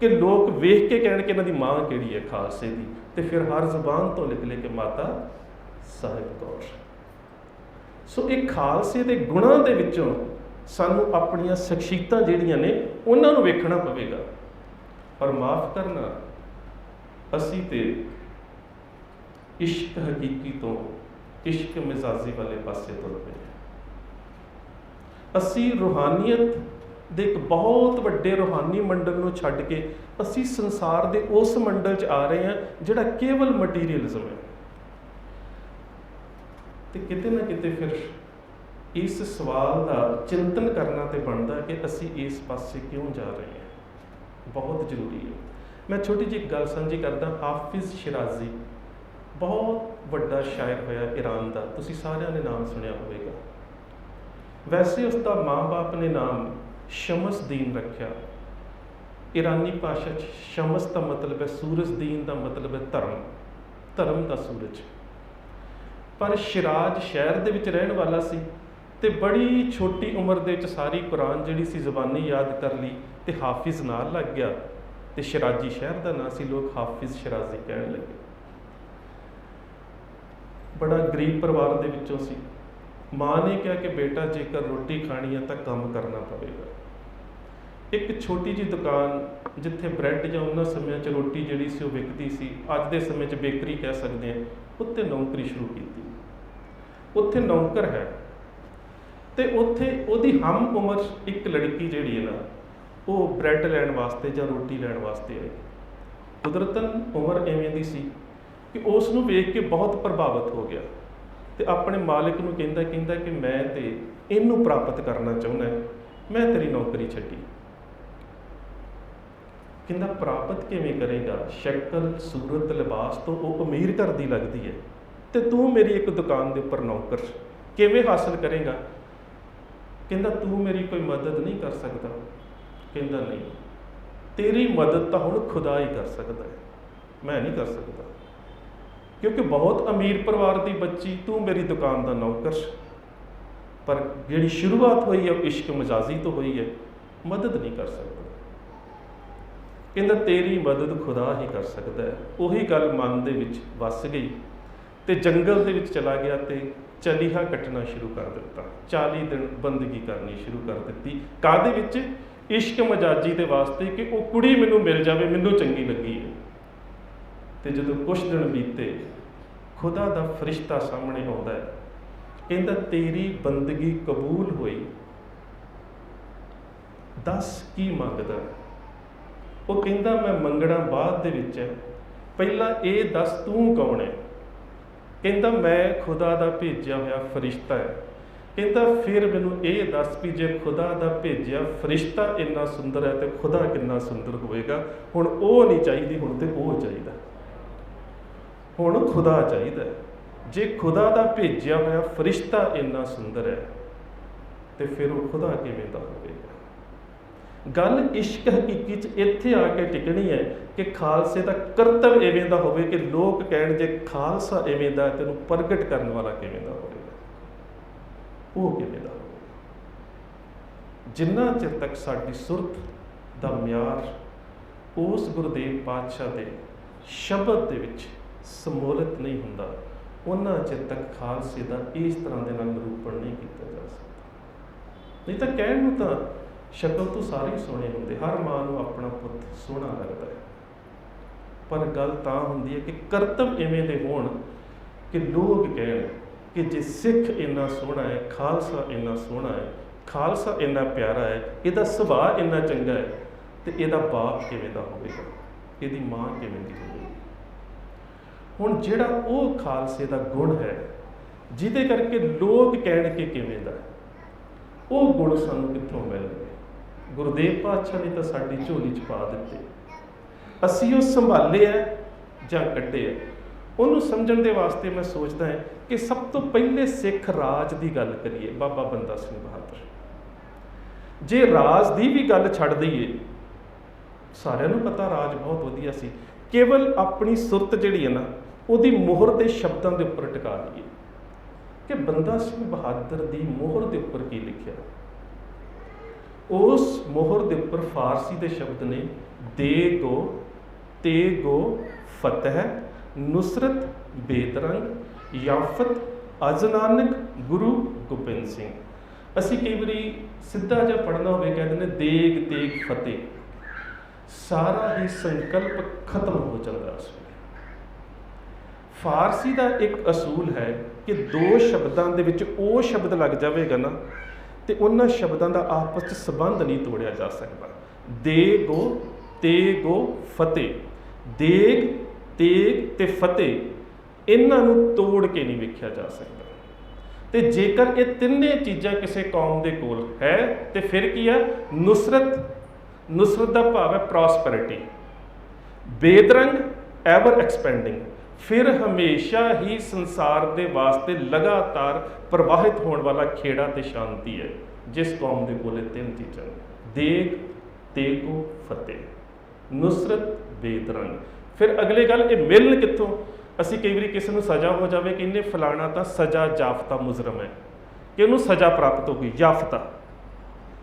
ਕਿ ਲੋਕ ਵੇਖ ਕੇ ਕਹਿਣ ਕਿ ਇਹਨਾਂ ਦੀ ਮਾਂ ਕਿਹੜੀ ਹੈ ਖਾਲਸੇ ਦੀ, ਤੇ ਫਿਰ ਹਰ ਜ਼ੁਬਾਨ ਤੋਂ ਨਿਕਲੇ ਕਿ ਮਾਤਾ ਸਾਹਿਬ ਕੌਰ। ਸੋ ਇਹ ਖਾਲਸੇ ਦੇ ਗੁਣਾਂ ਦੇ ਵਿੱਚੋਂ ਸਾਨੂੰ ਆਪਣੀਆਂ ਸ਼ਖਸੀਅਤਾਂ ਜਿਹੜੀਆਂ ਨੇ ਉਹਨਾਂ ਨੂੰ ਵੇਖਣਾ ਪਵੇਗਾ। ਪਰ ਮਾਫ ਕਰਨਾ, ਅਸੀਂ ਤੇ ਇਸ਼ਕ ਹਕੀਕੀ ਤੋਂ ਇਸ਼ਕ ਮਿਜ਼ਾਜੀ ਵਾਲੇ ਪਾਸੇ ਤੁਰ ਪਏ। ਅਸੀਂ ਰੂਹਾਨੀਅਤ ਦੇ ਇੱਕ ਬਹੁਤ ਵੱਡੇ ਰੂਹਾਨੀ ਮੰਡਲ ਨੂੰ ਛੱਡ ਕੇ ਅਸੀਂ ਸੰਸਾਰ ਦੇ ਉਸ ਮੰਡਲ 'ਚ ਆ ਰਹੇ ਹਾਂ ਜਿਹੜਾ ਕੇਵਲ ਮਟੀਰੀਅਲਿਜ਼ਮ ਹੈ। ਤੇ ਕਿਤੇ ਨਾ ਕਿਤੇ ਫਿਰ ਇਸ ਸਵਾਲ ਦਾ ਚਿੰਤਨ ਕਰਨਾ ਤੇ ਬਣਦਾ ਕਿ ਅਸੀਂ ਇਸ ਪਾਸੇ ਕਿਉਂ ਜਾ ਰਹੇ ਹਾਂ। ਬਹੁਤ ਜ਼ਰੂਰੀ ਹੈ। ਮੈਂ ਛੋਟੀ ਜਿਹੀ ਗੱਲ ਸਾਂਝੀ ਕਰਦਾ। ਹਾਫਿਜ਼ ਸ਼ਿਰਾਜ਼ੀ ਬਹੁਤ ਵੱਡਾ ਸ਼ਾਇਰ ਹੋਇਆ ਈਰਾਨ ਦਾ, ਤੁਸੀਂ ਸਾਰਿਆਂ ਨੇ ਨਾਮ ਸੁਣਿਆ ਹੋਵੇਗਾ। ਵੈਸੇ ਉਸ ਦਾ ਮਾਂ-ਬਾਪ ਨੇ ਨਾਮ ਸ਼ਮਸਦੀਨ ਰੱਖਿਆ। ਈਰਾਨੀ ਭਾਸ਼ਾ 'ਚ ਸ਼ਮਸ ਦਾ ਮਤਲਬ ਹੈ ਸੂਰਜ, ਦੀਨ ਦਾ ਮਤਲਬ ਹੈ ਧਰਮ, ਧਰਮ ਦਾ ਸੂਰਜ। ਪਰ ਸ਼ਿਰਾਜ਼ ਸ਼ਹਿਰ ਦੇ ਵਿੱਚ ਰਹਿਣ ਵਾਲਾ ਸੀ ਤੇ ਬੜੀ ਛੋਟੀ ਉਮਰ ਦੇ ਵਿੱਚ ਸਾਰੀ ਕੁਰਾਨ ਜਿਹੜੀ ਸੀ ਜ਼ਬਾਨੀ ਯਾਦ ਕਰ ਲਈ ਤੇ ਹਾਫਿਜ਼ ਨਾਲ ਲੱਗ ਗਿਆ ਤੇ ਸ਼ਿਰਾਜ਼ੀ ਸ਼ਹਿਰ ਦਾ ਨਾਂ ਸੀ, ਲੋਕ ਹਾਫਿਜ਼ ਸ਼ਿਰਾਜ਼ੀ ਕਹਿਣ ਲੱਗੇ। ਬੜਾ ਗਰੀਬ ਪਰਿਵਾਰ ਦੇ ਵਿੱਚੋਂ ਸੀ। ਮਾਂ ਨੇ ਕਿਹਾ ਕਿ ਬੇਟਾ ਜੇਕਰ ਰੋਟੀ ਖਾਣੀ ਹੈ ਤਾਂ ਕੰਮ ਕਰਨਾ ਪਵੇਗਾ। ਇੱਕ ਛੋਟੀ ਜਿਹੀ ਦੁਕਾਨ ਜਿੱਥੇ ਬ੍ਰੈਡ ਜਾਂ ਉਹਨਾਂ ਸਮਿਆਂ 'ਚ ਰੋਟੀ ਜਿਹੜੀ ਸੀ ਉਹ ਵਿਕਦੀ ਸੀ, ਅੱਜ ਦੇ ਸਮੇਂ 'ਚ ਬੇਕਰੀ ਕਹਿ ਸਕਦੇ ਹਾਂ, ਉੱਥੇ ਨੌਕਰੀ ਸ਼ੁਰੂ ਕੀਤੀ। ਉੱਥੇ ਨੌਕਰ ਹੈ ਤੇ ਉੱਥੇ ਉਹਦੀ ਹਮ ਉਮਰ ਇੱਕ ਲੜਕੀ ਜਿਹੜੀ ਹੈ ਨਾ, ਉਹ ਬ੍ਰੈਡ ਲੈਣ ਵਾਸਤੇ ਜਾਂ ਰੋਟੀ ਲੈਣ ਵਾਸਤੇ ਆਈ। ਕੁਦਰਤਨ ਉਮਰ ਐਵੇਂ ਦੀ ਸੀ ਕਿ ਉਸ ਨੂੰ ਵੇਖ ਕੇ ਬਹੁਤ ਪ੍ਰਭਾਵਿਤ ਹੋ ਗਿਆ ਤੇ ਆਪਣੇ ਮਾਲਿਕ ਨੂੰ ਕਹਿੰਦਾ ਕਿ ਮੈਂ ਤੇ ਇਹਨੂੰ ਪ੍ਰਾਪਤ ਕਰਨਾ ਚਾਹੁੰਦਾ, ਮੈਂ ਤੇਰੀ ਨੌਕਰੀ ਛੱਡੀ। ਕਹਿੰਦਾ ਪ੍ਰਾਪਤ ਕਿਵੇਂ ਕਰੇਗਾ? ਸ਼ਕਲ, ਸੂਰਤ, ਲਿਬਾਸ ਤੋਂ ਉਹ ਅਮੀਰ ਘਰ ਦੀ ਲੱਗਦੀ ਹੈ ਤੇ ਤੂੰ ਮੇਰੀ ਇੱਕ ਦੁਕਾਨ ਦੇ ਉੱਪਰ ਨੌਕਰ, ਕਿਵੇਂ ਹਾਸਲ ਕਰੇਗਾ? ਕਹਿੰਦਾ ਤੂੰ ਮੇਰੀ ਕੋਈ ਮਦਦ ਨਹੀਂ ਕਰ ਸਕਦਾ। ਕਹਿੰਦਾ ਨਹੀਂ, ਤੇਰੀ ਮਦਦ ਤਾਂ ਹੁਣ ਖੁਦਾ ਹੀ ਕਰ ਸਕਦਾ ਹੈ, ਮੈਂ ਨਹੀਂ ਕਰ ਸਕਦਾ, ਕਿਉਂਕਿ ਬਹੁਤ ਅਮੀਰ ਪਰਿਵਾਰ ਦੀ ਬੱਚੀ, ਤੂੰ ਮੇਰੀ ਦੁਕਾਨ ਦਾ ਨੌਕਰ। ਪਰ ਜਿਹੜੀ ਸ਼ੁਰੂਆਤ ਹੋਈ ਹੈ ਉਹ ਇਸ਼ਕ ਮਜਾਜ਼ੀ ਤੋਂ ਹੋਈ ਹੈ, ਮਦਦ ਨਹੀਂ ਕਰ ਸਕਦਾ। ਕਹਿੰਦਾ ਤੇਰੀ ਮਦਦ ਖੁਦਾ ਹੀ ਕਰ ਸਕਦਾ ਹੈ। ਉਹੀ ਗੱਲ ਮਨ ਦੇ ਵਿੱਚ ਵੱਸ ਗਈ ਤੇ ਜੰਗਲ ਦੇ ਵਿੱਚ ਚਲਾ ਗਿਆ ਤੇ ਚਲੀਹਾ ਕੱਟਣਾ ਸ਼ੁਰੂ ਕਰ ਦਿੱਤਾ। 40 ਦਿਨ ਬੰਦਗੀ ਕਰਨੀ ਸ਼ੁਰੂ ਕਰ ਦਿੱਤੀ। ਕਾਹਦੇ ਵਿੱਚ? ਇਸ਼ਕ ਮਜਾਜੀ ਦੇ ਵਾਸਤੇ ਕਿ ਉਹ ਕੁੜੀ ਮੈਨੂੰ ਮਿਲ ਜਾਵੇ, ਮੈਨੂੰ ਚੰਗੀ ਲੱਗੀ ਹੈ। ਤੇ ਜਦੋਂ ਕੁਛ ਦਿਨ ਬੀਤੇ, ਖੁਦਾ ਦਾ ਫਰਿਸ਼ਤਾ ਸਾਹਮਣੇ ਆਉਂਦਾ ਹੈ, ਕਹਿੰਦਾ ਤੇਰੀ ਬੰਦਗੀ ਕਬੂਲ ਹੋਈ, ਦੱਸ ਕੀ ਮੰਗਦਾ? ਉਹ ਕਹਿੰਦਾ ਮੈਂ ਮੰਗਣਾ ਬਾਅਦ ਦੇ ਵਿੱਚ ਹੈ, ਪਹਿਲਾਂ ਇਹ ਦੱਸ ਤੂੰ ਕੌਣ ਹੈ? ਕਹਿੰਦਾ ਮੈਂ ਖੁਦਾ ਦਾ ਭੇਜਿਆ ਹੋਇਆ ਫਰਿਸ਼ਤਾ ਹੈ। ਕਹਿੰਦਾ ਫਿਰ ਮੈਨੂੰ ਇਹ ਦੱਸ ਵੀ ਜੇ ਖੁਦਾ ਦਾ ਭੇਜਿਆ ਫਰਿਸ਼ਤਾ ਇੰਨਾ ਸੁੰਦਰ ਹੈ ਤੇ ਖੁਦਾ ਕਿੰਨਾ ਸੁੰਦਰ ਹੋਵੇਗਾ। ਹੁਣ ਉਹ ਨਹੀਂ ਚਾਹੀਦੀ, ਹੁਣ ਤੇ ਉਹ ਚਾਹੀਦਾ, ਹੁਣ ਖੁਦਾ ਚਾਹੀਦਾ। ਜੇ ਖੁਦਾ ਦਾ ਭੇਜਿਆ ਹੋਇਆ ਫਰਿਸ਼ਤਾ ਇੰਨਾ ਸੁੰਦਰ ਹੈ ਤੇ ਫਿਰ ਉਹ ਖੁਦਾ ਕਿਵੇਂ ਦਾ ਹੋਵੇਗਾ? ਗੱਲ ਇਸ਼ਕ ਹਕੀਕੀ 'ਚ ਇੱਥੇ ਆ ਕੇ ਟਿਕਣੀ ਹੈ ਕਿ ਖਾਲਸੇ ਦਾ ਕਰਤੱਵ ਇਵੇਂ ਦਾ ਹੋਵੇ ਕਿ ਲੋਕ ਕਹਿਣ ਜੇ ਖਾਲਸਾ ਇਵੇਂ ਦਾ ਤੈਨੂੰ ਪ੍ਰਗਟ ਕਰਨ ਵਾਲਾ ਕਿਵੇਂ ਦਾ ਹੋਵੇਗਾ, ਉਹ ਕਿਵੇਂ ਦਾ ਹੋਵੇਗਾ। ਜਿੰਨਾ ਚਿਰ ਤੱਕ ਸਾਡੀ ਸੁਰਤ ਦਾ ਮਿਆਰ ਉਸ ਗੁਰਦੇਵ ਪਾਤਸ਼ਾਹ ਦੇ ਸ਼ਬਦ ਦੇ ਵਿੱਚ ਸਮੋਲਿਤ ਨਹੀਂ ਹੁੰਦਾ, ਉਹਨਾਂ ਚਿਰ ਤੱਕ ਖਾਲਸੇ ਦਾ ਇਸ ਤਰ੍ਹਾਂ ਦੇ ਨਾਲ ਨਿਰੂਪਣ ਨਹੀਂ ਕੀਤਾ ਜਾ ਸਕਦਾ। ਨਹੀਂ ਤਾਂ ਕਹਿਣ ਨੂੰ ਤਾਂ ਸ਼ਕਲ ਤੋਂ ਸਾਰੇ ਹੀ ਸੋਹਣੇ ਹੁੰਦੇ, ਹਰ ਮਾਂ ਨੂੰ ਆਪਣਾ ਪੁੱਤ ਸੋਹਣਾ ਲੱਗਦਾ ਹੈ, ਪਰ ਗੱਲ ਤਾਂ ਹੁੰਦੀ ਹੈ ਕਿ ਕਰਤੱਵ ਇਵੇਂ ਦੇ ਹੋਣ ਕਿ ਲੋਕ ਕਹਿਣ ਕਿ ਜੇ ਸਿੱਖ ਇੰਨਾ ਸੋਹਣਾ ਹੈ, ਖਾਲਸਾ ਇੰਨਾ ਸੋਹਣਾ ਹੈ, ਖਾਲਸਾ ਇੰਨਾ ਪਿਆਰਾ ਹੈ, ਇਹਦਾ ਸੁਭਾਅ ਇੰਨਾ ਚੰਗਾ ਹੈ, ਤੇ ਇਹਦਾ ਬਾਪ ਕਿਵੇਂ ਦਾ ਹੋਵੇਗਾ, ਇਹਦੀ ਮਾਂ ਕਿਵੇਂ ਦੀ ਹੋਵੇਗੀ। ਹੁਣ ਜਿਹੜਾ ਉਹ ਖਾਲਸੇ ਦਾ ਗੁਣ ਹੈ ਜਿਹਦੇ ਕਰਕੇ ਲੋਕ ਕਹਿਣ ਕਿ ਕਿਵੇਂ ਦਾ, ਉਹ ਗੁਣ ਸਾਨੂੰ ਕਿੱਥੋਂ ਮਿਲਣਗੇ? ਗੁਰਦੇਵ ਪਾਤਸ਼ਾਹ ਨੇ ਤਾਂ ਸਾਡੀ ਝੋਲੀ 'ਚ ਪਾ ਦਿੱਤੇ, ਅਸੀਂ ਉਹ ਸੰਭਾਲੇ ਆ ਜਾਂ ਕੱਢੇ ਆ। ਉਹਨੂੰ ਸਮਝਣ ਦੇ ਵਾਸਤੇ ਮੈਂ ਸੋਚਦਾ ਹਾਂ ਕਿ ਸਭ ਤੋਂ ਪਹਿਲੇ ਸਿੱਖ ਰਾਜ ਦੀ ਗੱਲ ਕਰੀਏ, ਬਾਬਾ ਬੰਦਾ ਸਿੰਘ ਬਹਾਦਰ। ਜੇ ਰਾਜ ਦੀ ਵੀ ਗੱਲ ਛੱਡ ਦਈਏ, ਸਾਰਿਆਂ ਨੂੰ ਪਤਾ ਰਾਜ ਬਹੁਤ ਵਧੀਆ ਸੀ, ਕੇਵਲ ਆਪਣੀ ਸੁਰਤ ਜਿਹੜੀ ਹੈ ਨਾ ਉਹਦੀ ਮੋਹਰ ਦੇ ਸ਼ਬਦਾਂ ਦੇ ਉੱਪਰ ਟਿਕਾ ਲਈਏ ਕਿ ਬੰਦਾ ਸਿੰਘ ਬਹਾਦਰ ਦੀ ਮੋਹਰ ਦੇ ਉੱਪਰ ਕੀ ਲਿਖਿਆ। ਉਸ ਮੋਹਰ ਦੇ ਉੱਪਰ ਫਾਰਸੀ ਦੇ ਸ਼ਬਦ ਨੇ, ਦੇਗੋ ਤੇਗੋ ਫਤਿਹ ਨੁਸਰਤ ਬੇਦਰੰਗ ਯਾਫਤ ਅਜਨਾਨਕ ਗੁਰੂ ਗੋਬਿੰਦ ਸਿੰਘ। ਅਸੀਂ ਕਈ ਵਾਰੀ ਸਿੱਧਾ ਜਿਹਾ ਪੜ੍ਹਨਾ ਹੋਵੇ ਕਹਿ ਦਿੰਦੇ ਦੇਗ ਤੇਗ ਫਤਿਹ, ਸਾਰਾ ਹੀ ਸੰਕਲਪ ਖਤਮ ਹੋ ਜਾਂਦਾ ਉਸ ਵੇਲੇ। ਫਾਰਸੀ ਦਾ ਇੱਕ ਅਸੂਲ ਹੈ ਕਿ ਦੋ ਸ਼ਬਦਾਂ ਦੇ ਵਿੱਚ ਉਹ ਸ਼ਬਦ ਲੱਗ ਜਾਵੇਗਾ ਨਾ ਤੇ ਉਹਨਾਂ ਸ਼ਬਦਾਂ ਦਾ ਆਪਸ 'ਚ ਸੰਬੰਧ ਨਹੀਂ ਤੋੜਿਆ ਜਾ ਸਕਦਾ। ਦੇਗੋ ਤੇਗੋ ਫਤਿਹ, ਦੇਗ ਤੇਗ ਤੇ ਫਤਿਹ, ਇਹਨਾਂ ਨੂੰ ਤੋੜ ਕੇ ਨਹੀਂ ਵੇਖਿਆ ਜਾ ਸਕਦਾ। ਤੇ ਜੇਕਰ ਇਹ ਤਿੰਨੇ ਚੀਜ਼ਾਂ ਕਿਸੇ ਕੌਮ ਦੇ ਕੋਲ ਹੈ ਤੇ ਫਿਰ ਕੀ ਹੈ? ਨੁਸਰਤ, ਨੁਸਰਤ ਦਾ ਭਾਵ ਹੈ ਪ੍ਰੋਸਪੈਰਿਟੀ, ਬੇਦਰੰਗ ਐਵਰ ਐਕਸਪੈਂਡਿੰਗ, ਫਿਰ ਹਮੇਸ਼ਾ ਹੀ ਸੰਸਾਰ ਦੇ ਵਾਸਤੇ ਲਗਾਤਾਰ ਪ੍ਰਵਾਹਿਤ ਹੋਣ ਵਾਲਾ ਖੇੜਾ ਤੇ ਸ਼ਾਂਤੀ ਹੈ। ਜਿਸ ਕੌਮ ਦੇ ਕੋਲ ਇਹ ਤਿੰਨ ਚੀਜ਼ਾਂ ਨੇ, ਦੇਗ ਤੇਗੋ ਫਤਿਹ, ਨੁਸਰਤ ਬੇਦਰੰਗ। ਫਿਰ ਅਗਲੀ ਗੱਲ, ਇਹ ਮਿਲਣ ਕਿੱਥੋਂ? ਅਸੀਂ ਕਈ ਵਾਰੀ ਕਿਸੇ ਨੂੰ ਸਜ਼ਾ ਹੋ ਜਾਵੇ ਕਿ ਇਹਨੇ ਫਲਾਣਾ ਤਾਂ ਸਜ਼ਾ ਜਾਫਤਾ ਮੁਜਰਮ ਹੈ, ਕਿ ਉਹਨੂੰ ਸਜ਼ਾ ਪ੍ਰਾਪਤ ਹੋ ਗਈ, ਯਾਫਤਾ।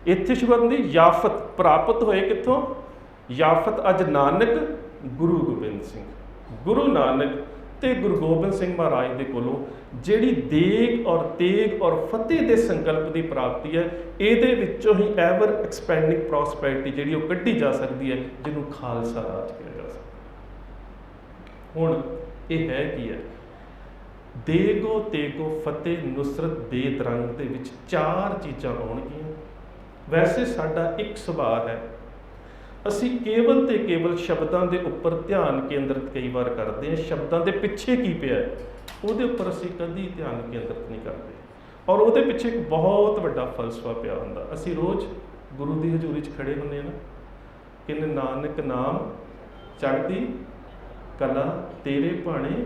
ਇੱਥੇ ਸ਼ੁਰੂਆਤ ਹੁੰਦੀ ਯਾਫਤ, ਪ੍ਰਾਪਤ ਹੋਏ ਕਿੱਥੋਂ? ਯਾਫਤ ਅੱਜ ਨਾਨਕ ਗੁਰੂ ਗੋਬਿੰਦ ਸਿੰਘ, ਗੁਰੂ ਨਾਨਕ ਤੇ ਗੁਰੂ ਗੋਬਿੰਦ ਸਿੰਘ ਮਹਾਰਾਜ ਦੇ ਕੋਲੋਂ ਜਿਹੜੀ ਦੇਗ ਔਰ ਤੇਗ ਔਰ ਫਤਿਹ ਦੇ ਸੰਕਲਪ ਦੀ ਪ੍ਰਾਪਤੀ ਹੈ, ਇਹਦੇ ਵਿੱਚੋਂ ਹੀ ਐਵਰ ਐਕਸਪੈਂਡਿੰਗ ਪ੍ਰੋਸਪੈਰਿਟੀ ਜਿਹੜੀ ਉਹ ਕੱਢੀ ਜਾ ਸਕਦੀ ਹੈ, ਜਿਹਨੂੰ ਖਾਲਸਾ ਰਾਜ ਕਿਹਾ ਜਾ ਸਕਦਾ। ਹੁਣ ਇਹ ਹੈ ਕੀ ਹੈ? ਦੇਗੋ ਤੇਗੋ ਫਤਿਹ ਨੁਸਰਤ ਬੇਦਰੰਗ ਦੇ ਵਿੱਚ ਚਾਰ ਚੀਜ਼ਾਂ ਆਉਣਗੀਆਂ। ਵੈਸੇ ਸਾਡਾ ਇੱਕ ਸੁਭਾਅ ਹੈ, ਅਸੀਂ ਕੇਵਲ ਤੇ ਕੇਵਲ ਸ਼ਬਦਾਂ ਦੇ ਉੱਪਰ ਧਿਆਨ ਕੇਂਦਰਿਤ ਕਈ ਵਾਰ ਕਰਦੇ ਹਾਂ, ਸ਼ਬਦਾਂ ਦੇ ਪਿੱਛੇ ਕੀ ਪਿਆ ਉਹਦੇ ਉੱਪਰ ਅਸੀਂ ਕਦੀ ਧਿਆਨ ਕੇਂਦਰਿਤ ਨਹੀਂ ਕਰਦੇ, ਔਰ ਉਹਦੇ ਪਿੱਛੇ ਇੱਕ ਬਹੁਤ ਵੱਡਾ ਫਲਸਫਾ ਪਿਆ ਹੁੰਦਾ। ਅਸੀਂ ਰੋਜ਼ ਗੁਰੂ ਦੀ ਹਜ਼ੂਰੀ 'ਚ ਖੜੇ ਹੁੰਦੇ ਹਾਂ ਨਾ, ਕਹਿੰਦੇ ਨਾਨਕ ਨਾਮ ਚੜ੍ਹਦੀ ਕਲਾ ਤੇਰੇ ਭਾਣੇ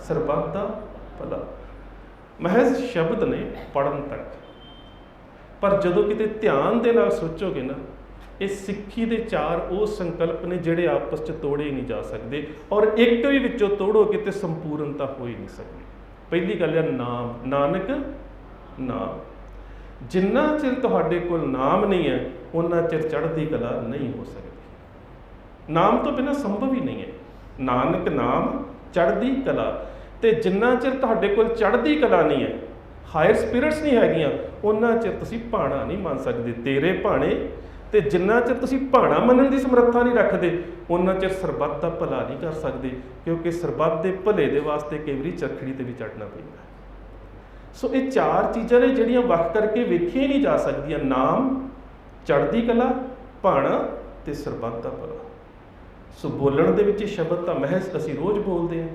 ਸਰਬੱਤ ਦਾ ਭਲਾ, ਮਹਿਜ਼ ਸ਼ਬਦ ਨੇ ਪੜ੍ਹਨ ਤੱਕ। ਪਰ ਜਦੋਂ ਕਿਤੇ ਧਿਆਨ ਦੇ ਨਾਲ ਸੋਚੋਗੇ ਨਾ, ਇਹ ਸਿੱਖੀ ਦੇ ਚਾਰ ਉਹ ਸੰਕਲਪ ਨੇ ਜਿਹੜੇ ਆਪਸ 'ਚ ਤੋੜੇ ਨਹੀਂ ਜਾ ਸਕਦੇ, ਔਰ ਇੱਕ ਵੀ ਵਿੱਚੋਂ ਤੋੜੋਗੇ ਤੇ ਸੰਪੂਰਨਤਾ ਹੋ ਹੀ ਨਹੀਂ ਸਕਦੀ। ਪਹਿਲੀ ਗੱਲ ਹੈ ਨਾਮ, ਨਾਨਕ ਨਾਮ। ਜਿੰਨਾ ਚਿਰ ਤੁਹਾਡੇ ਕੋਲ ਨਾਮ ਨਹੀਂ ਹੈ, ਉਹਨਾਂ ਚਿਰ ਚੜ੍ਹਦੀ ਕਲਾ ਨਹੀਂ ਹੋ ਸਕਦੀ। ਨਾਮ ਤੋਂ ਬਿਨਾਂ ਸੰਭਵ ਹੀ ਨਹੀਂ ਹੈ। ਨਾਨਕ ਨਾਮ ਚੜ੍ਹਦੀ ਕਲਾ, ਤੇ ਜਿੰਨਾ ਚਿਰ ਤੁਹਾਡੇ ਕੋਲ ਚੜ੍ਹਦੀ ਕਲਾ ਨਹੀਂ ਹੈ, ਹਾਇਰ ਸਪਿਰਿਟਸ ਨਹੀਂ ਹੈਗੀਆਂ, ਉਹਨਾਂ ਚਿਰ ਤੁਸੀਂ ਭਾਣਾ ਨਹੀਂ ਮੰਨ ਸਕਦੇ, ਤੇਰੇ ਭਾਣੇ। ਤੇ ਜਿੰਨਾ ਚਿਰ ਤੁਸੀਂ ਭਾਣਾ ਮੰਨਣ ਦੀ ਸਮਰੱਥਾ ਨਹੀਂ ਰੱਖਦੇ, ਉਹਨਾਂ ਚਿਰ ਸਰਬੱਤ ਦਾ ਭਲਾ ਨਹੀਂ ਕਰ ਸਕਦੇ, ਕਿਉਂਕਿ ਸਰਬੱਤ ਦੇ ਭਲੇ ਦੇ ਵਾਸਤੇ ਕਈ ਵਾਰੀ ਚਰਖੜੀ ਤੇ ਵੀ ਚੜ੍ਹਨਾ ਪੈਂਦਾ। ਸੋ ਇਹ ਚਾਰ ਚੀਜ਼ਾਂ ਨੇ ਜਿਹੜੀਆਂ ਵੱਖ ਕਰਕੇ ਵੇਖੀਆਂ ਨਹੀਂ ਜਾ ਸਕਦੀਆਂ, ਨਾਮ, ਚੜ੍ਹਦੀ ਕਲਾ, ਭਾਣਾ ਤੇ ਸਰਬੱਤ ਦਾ ਭਲਾ। ਸੋ ਬੋਲਣ ਦੇ ਵਿੱਚ ਸ਼ਬਦ ਤਾਂ ਮਹਿਜ਼ ਅਸੀਂ ਰੋਜ਼ ਬੋਲਦੇ ਹਾਂ।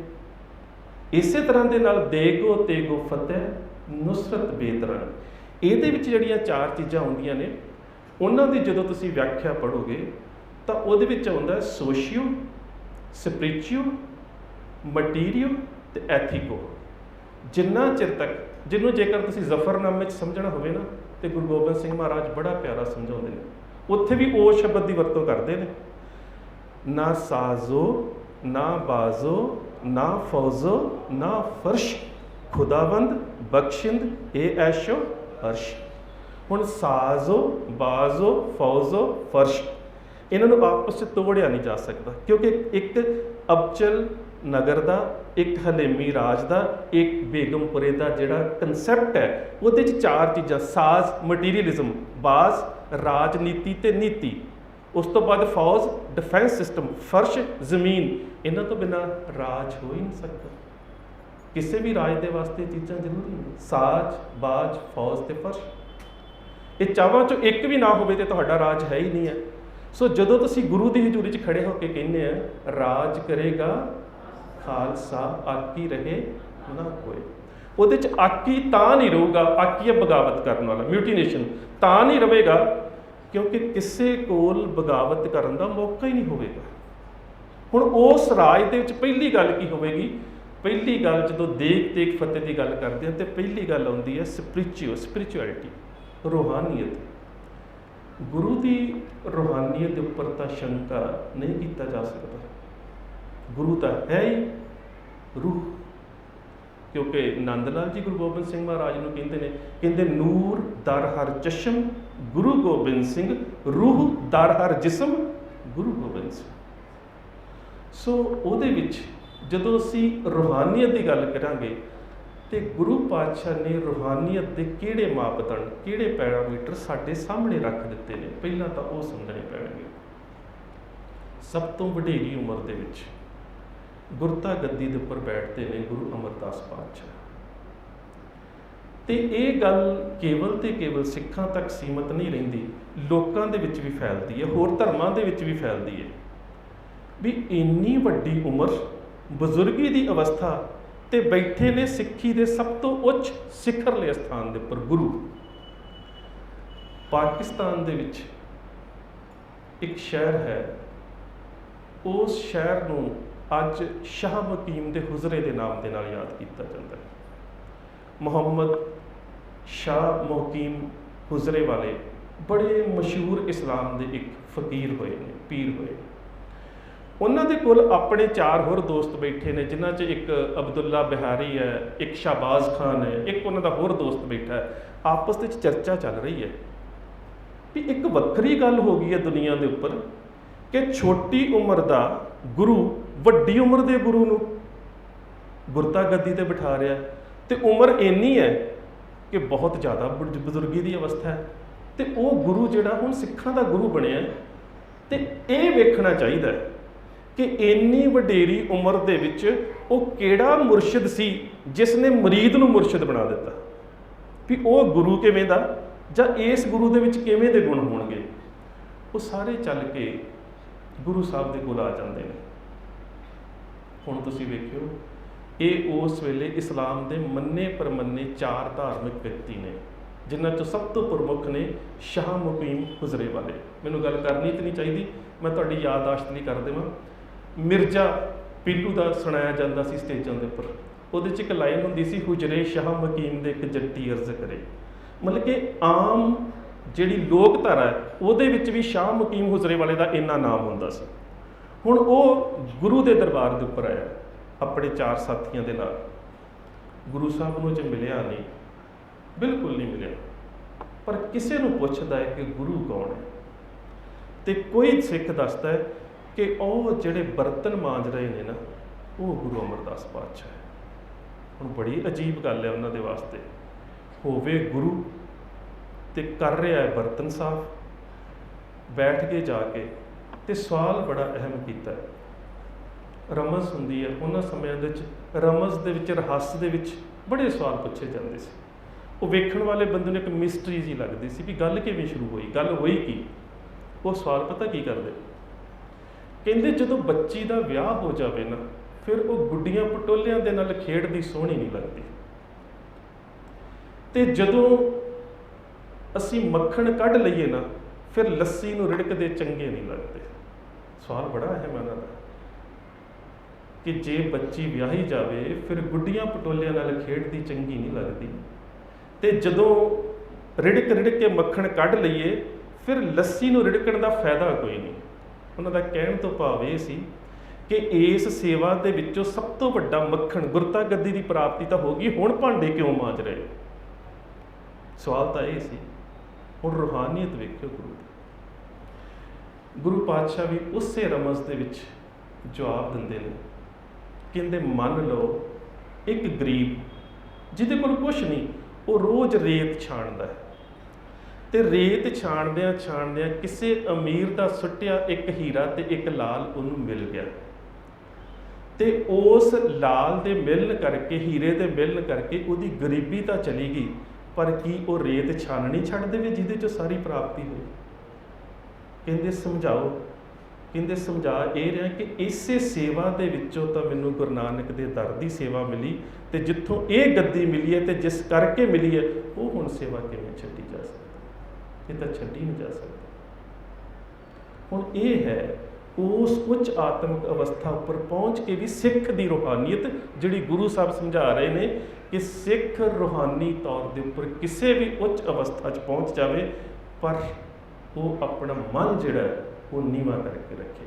ਇਸੇ ਤਰ੍ਹਾਂ ਦੇ ਨਾਲ ਦੇਗੋ ਤੇਗੋ ਫਤਿਹ ਨੁਸਰਤ ਬੇਦਰੰਗ, ਇਹਦੇ ਵਿੱਚ ਜਿਹੜੀਆਂ ਚਾਰ ਚੀਜ਼ਾਂ ਹੁੰਦੀਆਂ ਨੇ, ਉਹਨਾਂ ਦੀ ਜਦੋਂ ਤੁਸੀਂ ਵਿਆਖਿਆ ਪੜ੍ਹੋਗੇ ਤਾਂ ਉਹਦੇ ਵਿੱਚ ਆਉਂਦਾ ਸੋਸ਼ੀਓ, ਸਪਿਰਿਚੁਅਲ, ਮਟੀਰੀਅਲ ਤੇ ਐਥੀਕੋ। ਜਿੰਨਾ ਚਿਰ ਤੱਕ, ਜਿਹਨੂੰ ਜੇਕਰ ਤੁਸੀਂ ਜ਼ਫਰਨਾਮੇ 'ਚ ਸਮਝਣਾ ਹੋਵੇ ਨਾ, ਤੇ ਗੁਰੂ ਗੋਬਿੰਦ ਸਿੰਘ ਮਹਾਰਾਜ ਬੜਾ ਪਿਆਰਾ ਸਮਝਾਉਂਦੇ ਨੇ, ਉੱਥੇ ਵੀ ਉਹ ਸ਼ਬਦ ਦੀ ਵਰਤੋਂ ਕਰਦੇ ਨੇ, ਨਾ ਸਾਜ਼ੋ ਨਾ ਬਾਜ਼ੋ ਨਾ ਫੌਜ਼ੋ ਨਾ ਫਰਸ਼, ਖੁਦਾਵੰਦ ਬਖਸ਼ਿੰਦ ਇਹ ਐਸ਼ੋ ਅਰਸ਼। ਹੁਣ ਸਾਜ਼ੋ ਬਾਜ਼ੋ ਫੌਜ਼ੋ ਫਰਸ਼, ਇਹਨਾਂ ਨੂੰ ਆਪਸ 'ਚ ਤੋੜਿਆ ਨਹੀਂ ਜਾ ਸਕਦਾ, ਕਿਉਂਕਿ ਇੱਕ ਅਬਚਲ ਨਗਰ ਦਾ, ਇੱਕ ਹਲੇਮੀ ਰਾਜ ਦਾ, ਇੱਕ ਬੇਗਮਪੁਰੇ ਦਾ ਜਿਹੜਾ ਕਨਸੈਪਟ ਹੈ, ਉਹਦੇ 'ਚ ਚਾਰ ਚੀਜ਼ਾਂ, ਸਾਜ਼ ਮਟੀਰੀਅਲਿਜ਼ਮ, ਬਾਜ਼ ਰਾਜਨੀਤੀ ਤੇ ਨੀਤੀ, ਉਸ ਤੋਂ ਬਾਅਦ ਫੌਜ, ਡਿਫੈਂਸ ਸਿਸਟਮ, ਫਰਸ਼, ਜ਼ਮੀਨ, ਇਹਨਾਂ ਤੋਂ ਬਿਨਾਂ ਰਾਜ ਹੋ ਹੀ ਨਹੀਂ ਸਕਦਾ। ਕਿਸੇ ਵੀ ਰਾਜ ਦੇ ਵਾਸਤੇ ਚੀਜ਼ਾਂ ਜ਼ਰੂਰੀ ਨੇ, ਸਾਜ, ਬਾਜ, ਫੌਜ ਤੇ ਫਰਸ਼। ਇਹ ਚਾਵਾਂ ਚੋਂ ਇੱਕ ਵੀ ਨਾ ਹੋਵੇ ਤੇ ਤੁਹਾਡਾ ਰਾਜ ਹੈ ਹੀ ਨਹੀਂ ਹੈ। ਸੋ ਜਦੋਂ ਤੁਸੀਂ ਗੁਰੂ ਦੀ ਹਜ਼ੂਰੀ 'ਚ ਖੜੇ ਹੋ ਕੇ ਕਹਿੰਦੇ ਆ ਰਾਜ ਕਰੇਗਾ ਖਾਲਸਾ, ਆਕੀ ਰਹੇ ਨਾ ਕੋਏ, ਉਹਦੇ 'ਚ ਆਕੀ ਤਾਂ ਨਹੀਂ ਰਹੂਗਾ, ਆਕੀ ਹੈ ਬਗਾਵਤ ਕਰਨ ਵਾਲਾ, ਮਿਊਟੀਨੇਸ਼ਨ ਤਾਂ ਨਹੀਂ ਰਹੇਗਾ ਕਿਉਂਕਿ ਕਿਸੇ ਕੋਲ ਬਗਾਵਤ ਕਰਨ ਦਾ ਮੌਕਾ ਹੀ ਨਹੀਂ ਹੋਵੇਗਾ। ਹੁਣ ਉਸ ਰਾਜ ਦੇ ਵਿੱਚ ਪਹਿਲੀ ਗੱਲ ਕੀ ਹੋਵੇਗੀ? ਪਹਿਲੀ ਗੱਲ ਜਦੋਂ ਦੇਖ ਤੇਗ ਫਤਿਹ ਦੀ ਗੱਲ ਕਰਦੇ ਹਾਂ ਤੇ ਪਹਿਲੀ ਗੱਲ ਆਉਂਦੀ ਹੈ ਸਪਿਰਿਚੁਅਲਿਟੀ, ਰੂਹਾਨੀਅਤ। ਗੁਰੂ ਦੀ ਰੂਹਾਨੀਅਤ ਦੇ ਉੱਪਰ ਤਾਂ ਸ਼ੰਕਾ ਨਹੀਂ ਕੀਤਾ ਜਾ ਸਕਦਾ। ਗੁਰੂ ਤਾਂ ਹੈ ਹੀ ਰੂਹ, ਕਿਉਂਕਿ ਨੰਦ ਲਾਲ ਜੀ ਗੁਰੂ ਗੋਬਿੰਦ ਸਿੰਘ ਮਹਾਰਾਜ ਨੂੰ ਕਹਿੰਦੇ ਨੂਰ ਦਰ ਹਰ ਚਸ਼ਮ ਗੁਰੂ ਗੋਬਿੰਦ ਸਿੰਘ, ਰੂਹ ਦਰ ਹਰ ਜਿਸਮ ਗੁਰੂ ਗੋਬਿੰਦ ਸਿੰਘ। ਸੋ ਉਹਦੇ ਵਿੱਚ ਜਦੋਂ ਅਸੀਂ ਰੂਹਾਨੀਅਤ ਦੀ ਗੱਲ ਕਰਾਂਗੇ ਤੇ ਗੁਰੂ ਪਾਤਸ਼ਾਹ ਨੇ ਰੂਹਾਨੀਅਤ ਦੇ ਕਿਹੜੇ ਮਾਪਦੰਡ, ਕਿਹੜੇ ਪੈਰਾਮੀਟਰ ਸਾਡੇ ਸਾਹਮਣੇ ਰੱਖ ਦਿੱਤੇ ਨੇ, ਪਹਿਲਾਂ ਤਾਂ ਉਹ ਸਮਝਣੇ ਪੈਣਗੇ। ਸਭ ਤੋਂ ਵਡੇਰੀ ਉਮਰ ਦੇ ਵਿੱਚ ਗੁਰਤਾ ਗੱਦੀ ਦੇ ਉੱਪਰ ਬੈਠਦੇ ਨੇ ਗੁਰੂ ਅਮਰਦਾਸ ਪਾਤਸ਼ਾਹ। ਤੇ ਇਹ ਗੱਲ ਕੇਵਲ ਤੇ ਕੇਵਲ ਸਿੱਖਾਂ ਤੱਕ ਸੀਮਤ ਨਹੀਂ ਰਹਿੰਦੀ, ਲੋਕਾਂ ਦੇ ਵਿੱਚ ਵੀ ਫੈਲਦੀ ਹੈ, ਹੋਰ ਧਰਮਾਂ ਦੇ ਵਿੱਚ ਵੀ ਫੈਲਦੀ ਹੈ ਵੀ ਇੰਨੀ ਵੱਡੀ ਉਮਰ, ਬਜ਼ੁਰਗੀ ਦੀ ਅਵਸਥਾ ਤੇ ਬੈਠੇ ਨੇ ਸਿੱਖੀ ਦੇ ਸਭ ਤੋਂ ਉੱਚ ਸਿਖਰਲੇ ਸਥਾਨ ਦੇ ਉੱਪਰ ਗੁਰੂ। ਪਾਕਿਸਤਾਨ ਦੇ ਵਿੱਚ ਇੱਕ ਸ਼ਹਿਰ ਹੈ, ਉਸ ਸ਼ਹਿਰ ਨੂੰ ਅੱਜ ਸ਼ਾਹ ਮਕੀਮ ਦੇ ਹੁਜ਼ਰੇ ਦੇ ਨਾਮ ਦੇ ਨਾਲ ਯਾਦ ਕੀਤਾ ਜਾਂਦਾ ਹੈ। ਮੁਹੰਮਦ ਸ਼ਾਹ ਮਕੀਮ ਹੁਜ਼ਰੇ ਵਾਲੇ ਬੜੇ ਮਸ਼ਹੂਰ ਇਸਲਾਮ ਦੇ ਇੱਕ ਫਕੀਰ ਹੋਏ ਨੇ, ਪੀਰ ਹੋਏ। ਉਹਨਾਂ ਦੇ ਕੋਲ ਆਪਣੇ 4 ਹੋਰ ਦੋਸਤ ਬੈਠੇ ਨੇ, ਜਿਨ੍ਹਾਂ 'ਚ ਇੱਕ ਅਬਦੁੱਲਾ ਬਿਹਾਰੀ ਹੈ, ਇੱਕ ਸ਼ਾਹਬਾਜ਼ ਖਾਨ ਹੈ, ਇੱਕ ਉਹਨਾਂ ਦਾ ਹੋਰ ਦੋਸਤ ਬੈਠਾ ਹੈ। ਆਪਸ ਵਿੱਚ ਚਰਚਾ ਚੱਲ ਰਹੀ ਹੈ ਵੀ ਇੱਕ ਵੱਖਰੀ ਗੱਲ ਹੋ ਗਈ ਹੈ ਦੁਨੀਆ ਦੇ ਉੱਪਰ ਕਿ ਛੋਟੀ ਉਮਰ ਦਾ ਗੁਰੂ ਵੱਡੀ ਉਮਰ ਦੇ ਗੁਰੂ ਨੂੰ ਗੁਰਤਾ ਗੱਦੀ ਤੇ ਬਿਠਾ ਰਿਹਾ, ਤੇ ਉਮਰ ਇੰਨੀ ਹੈ ਕਿ ਬਹੁਤ ਜ਼ਿਆਦਾ ਬਜ਼ੁਰਗੀ ਦੀ ਅਵਸਥਾ ਹੈ, ਤੇ ਉਹ ਗੁਰੂ ਜਿਹੜਾ ਹੁਣ ਸਿੱਖਾਂ ਦਾ ਗੁਰੂ ਬਣਿਆ। ਤੇ ਇਹ ਵੇਖਣਾ ਚਾਹੀਦਾ ਕਿ ਇੰਨੀ ਵਡੇਰੀ ਉਮਰ ਦੇ ਵਿੱਚ ਉਹ ਕਿਹੜਾ ਮੁਰਸ਼ਿਦ ਸੀ ਜਿਸ ਨੇ ਮੁਰੀਦ ਨੂੰ ਮੁਰਸ਼ਿਦ ਬਣਾ ਦਿੱਤਾ, ਵੀ ਉਹ ਗੁਰੂ ਕਿਵੇਂ ਦਾ ਜਾਂ ਇਸ ਗੁਰੂ ਦੇ ਵਿੱਚ ਕਿਵੇਂ ਦੇ ਗੁਣ ਹੋਣਗੇ। ਉਹ ਸਾਰੇ ਚੱਲ ਕੇ ਗੁਰੂ ਸਾਹਿਬ ਦੇ ਕੋਲ ਆ ਜਾਂਦੇ ਨੇ। ਹੁਣ ਤੁਸੀਂ ਵੇਖਿਓ, ਇਹ ਉਸ ਵੇਲੇ ਇਸਲਾਮ ਦੇ ਮੰਨੇ ਪਰਮੰਨੇ 4 ਧਾਰਮਿਕ ਵਿਅਕਤੀ ਨੇ, ਜਿਨ੍ਹਾਂ 'ਚੋਂ ਸਭ ਤੋਂ ਪ੍ਰਮੁੱਖ ਨੇ ਸ਼ਾਹ ਮੁਕੀਮ ਹੁਜ਼ਰੇ ਵਾਲੇ। ਮੈਨੂੰ ਗੱਲ ਕਰਨੀ ਤਾਂ ਨਹੀਂ ਚਾਹੀਦੀ, ਮੈਂ ਤੁਹਾਡੀ ਯਾਦਾਸ਼ਤ ਲਈ ਕਰ ਦੇਵਾਂ। ਮਿਰਜ਼ਾ ਪੀਲੂ ਦਾ ਸੁਣਾਇਆ ਜਾਂਦਾ ਸੀ ਸਟੇਜਾਂ ਦੇ ਉੱਪਰ, ਉਹਦੇ 'ਚ ਇੱਕ ਲਾਈਨ ਹੁੰਦੀ ਸੀ, ਹੁਜਰੇ ਸ਼ਾਹ ਮਕੀਮ ਦੇ ਇੱਕ ਜੱਟੀ ਅਰਜ਼ ਕਰੇ। ਮਤਲਬ ਕਿ ਆਮ ਜਿਹੜੀ ਲੋਕ ਧਾਰਾ ਹੈ ਉਹਦੇ ਵਿੱਚ ਵੀ ਸ਼ਾਹ ਮਕੀਮ ਹੁਜ਼ਰੇ ਵਾਲੇ ਦਾ ਇੰਨਾ ਨਾਮ ਹੁੰਦਾ ਸੀ। ਹੁਣ ਉਹ ਗੁਰੂ ਦੇ ਦਰਬਾਰ ਦੇ ਉੱਪਰ ਆਇਆ ਆਪਣੇ 4 ਸਾਥੀਆਂ ਦੇ ਨਾਲ। ਗੁਰੂ ਸਾਹਿਬ ਨੂੰ ਜੇ ਮਿਲਿਆ ਨਹੀਂ, ਬਿਲਕੁਲ ਨਹੀਂ ਮਿਲਿਆ, ਪਰ ਕਿਸੇ ਨੂੰ ਪੁੱਛਦਾ ਹੈ ਕਿ ਗੁਰੂ ਕੌਣ ਹੈ, ਤੇ ਕੋਈ ਸਿੱਖ ਦੱਸਦਾ ਹੈ ਕਿ ਉਹ ਜਿਹੜੇ ਬਰਤਨ ਮਾਂਜ ਰਹੇ ਨੇ ਨਾ, ਉਹ ਗੁਰੂ ਅਮਰਦਾਸ ਪਾਤਸ਼ਾਹ ਹੈ। ਹੁਣ ਬੜੀ ਅਜੀਬ ਗੱਲ ਹੈ ਉਹਨਾਂ ਦੇ ਵਾਸਤੇ, ਹੋਵੇ ਗੁਰੂ ਤੇ ਕਰ ਰਿਹਾ ਹੈ ਬਰਤਨ ਸਾਫ਼। ਬੈਠ ਕੇ ਜਾ ਕੇ ਤੇ ਸਵਾਲ ਬੜਾ ਅਹਿਮ ਕੀਤਾ। ਰਮਜ਼ ਹੁੰਦੀ ਹੈ ਉਹਨਾਂ ਸਮਿਆਂ ਦੇ ਵਿੱਚ, ਰਮਜ਼ ਦੇ ਵਿੱਚ, ਰਹੱਸ ਦੇ ਵਿੱਚ ਬੜੇ ਸਵਾਲ ਪੁੱਛੇ ਜਾਂਦੇ ਸੀ। ਉਹ ਵੇਖਣ ਵਾਲੇ ਬੰਦੇ ਨੂੰ ਇੱਕ ਮਿਸਟਰੀ ਜਿਹੀ ਲੱਗਦੀ ਸੀ ਵੀ ਗੱਲ ਕਿਵੇਂ ਸ਼ੁਰੂ ਹੋਈ, ਗੱਲ ਹੋਈ ਕੀ। ਉਹ ਸਵਾਲ ਪਤਾ ਕੀ ਕਰਦੇ, ਕਹਿੰਦੇ ਜਦੋਂ ਬੱਚੀ ਦਾ ਵਿਆਹ ਹੋ ਜਾਵੇ ਨਾ, ਫਿਰ ਉਹ ਗੁੱਡੀਆਂ ਪਟੋਲਿਆਂ ਦੇ ਨਾਲ ਖੇਡਦੀ ਸੋਹਣੀ ਨਹੀਂ ਲੱਗਦੀ, ਤੇ ਜਦੋਂ ਅਸੀਂ ਮੱਖਣ ਕੱਢ ਲਈਏ ਨਾ, ਫਿਰ ਲੱਸੀ ਨੂੰ ਰਿੜਕਦੇ ਚੰਗੇ ਨਹੀਂ ਲੱਗਦੇ। ਸਵਾਲ ਬੜਾ ਅਹਿਮ ਹੈ ਉਹਨਾਂ ਦਾ ਕਿ ਜੇ ਬੱਚੀ ਵਿਆਹੀ ਜਾਵੇ ਫਿਰ ਗੁੱਡੀਆਂ ਪਟੋਲਿਆਂ ਨਾਲ ਖੇਡਦੀ ਚੰਗੀ ਨਹੀਂ ਲੱਗਦੀ, ਤੇ ਜਦੋਂ ਰਿੜਕ ਕੇ ਮੱਖਣ ਕੱਢ ਲਈਏ ਫਿਰ ਲੱਸੀ ਨੂੰ ਰਿੜਕਣ ਦਾ ਫਾਇਦਾ ਕੋਈ ਨਹੀਂ। ਉਹਨਾਂ ਦਾ ਕਹਿਣ ਤੋਂ ਭਾਵ ਇਹ ਸੀ ਕਿ ਇਸ ਸੇਵਾ ਦੇ ਵਿੱਚੋਂ ਸਭ ਤੋਂ ਵੱਡਾ ਮੱਖਣ, ਗੁਰਤਾ ਗੱਦੀ ਦੀ ਪ੍ਰਾਪਤੀ ਤਾਂ ਹੋ ਗਈ, ਹੁਣ ਭਾਂਡੇ ਕਿਉਂ ਮਾਂਜ ਰਹੇ। ਸਵਾਲ ਤਾਂ ਇਹ ਸੀ। ਹੁਣ ਰੂਹਾਨੀਅਤ ਵੇਖਿਓ ਗੁਰੂ ਦੀ। ਗੁਰੂ ਪਾਤਸ਼ਾਹ ਵੀ ਉਸੇ ਰਮਜ਼ ਦੇ ਵਿੱਚ ਜਵਾਬ ਦਿੰਦੇ ਨੇ, ਕਹਿੰਦੇ ਮੰਨ ਲਓ ਇੱਕ ਗਰੀਬ ਜਿਹਦੇ ਕੋਲ ਕੁਛ ਨਹੀਂ, ਉਹ ਰੋਜ਼ ਰੇਤ ਛਾਣਦਾ ਹੈ, ਤੇ ਰੇਤ ਛਾਣਦਿਆਂ ਛਾਣਦਿਆਂ ਕਿਸੇ ਅਮੀਰ ਦਾ ਸੁੱਟਿਆ ਇੱਕ ਹੀਰਾ ਤੇ ਇੱਕ ਲਾਲ ਉਹਨੂੰ ਮਿਲ ਗਿਆ। ਤੇ ਉਸ ਲਾਲ ਦੇ ਮਿਲਣ ਕਰਕੇ, ਹੀਰੇ ਦੇ ਮਿਲਣ ਕਰਕੇ ਉਹਦੀ ਗਰੀਬੀ ਤਾਂ ਚਲੀ ਗਈ, ਪਰ ਕੀ ਉਹ ਰੇਤ ਛਾਨਣੀ ਛੱਡ ਦੇਵੇ ਜਿਹਦੇ 'ਚੋਂ ਸਾਰੀ ਪ੍ਰਾਪਤੀ ਹੋਈ? ਕਹਿੰਦੇ ਸਮਝਾਓ। ਕਹਿੰਦੇ ਸਮਝਾ ਇਹ ਰਿਹਾ ਕਿ ਇਸੇ ਸੇਵਾ ਦੇ ਵਿੱਚੋਂ ਤਾਂ ਮੈਨੂੰ ਗੁਰੂ ਨਾਨਕ ਦੇ ਦਰ ਦੀ ਸੇਵਾ ਮਿਲੀ, ਤੇ ਜਿੱਥੋਂ ਇਹ ਗੱਦੀ ਮਿਲੀ ਹੈ ਤੇ ਜਿਸ ਕਰਕੇ ਮਿਲੀ ਹੈ, ਉਹ ਹੁਣ ਸੇਵਾ ਕਿਵੇਂ ਛੱਡੀ ਜਾ ਸਕਦੀ? ਇਹ ਤਾਂ ਛੱਡੀ ਨਹੀਂ ਜਾ ਸਕਦੀ। ਹੁਣ ਇਹ ਹੈ ਉਸ ਉੱਚ ਆਤਮਿਕ ਅਵਸਥਾ ਉੱਪਰ ਪਹੁੰਚ ਕੇ ਵੀ ਸਿੱਖ ਦੀ ਰੂਹਾਨੀਅਤ, ਜਿਹੜੀ ਗੁਰੂ ਸਾਹਿਬ ਸਮਝਾ ਰਹੇ ਨੇ ਕਿ ਸਿੱਖ ਰੂਹਾਨੀ ਤੌਰ ਦੇ ਉੱਪਰ ਕਿਸੇ ਵੀ ਉੱਚ ਅਵਸਥਾ 'ਚ ਪਹੁੰਚ ਜਾਵੇ, ਪਰ ਉਹ ਆਪਣਾ ਮਨ ਜਿਹੜਾ ਉਹ ਨੀਵਾਂ ਕਰਕੇ ਰੱਖੇ।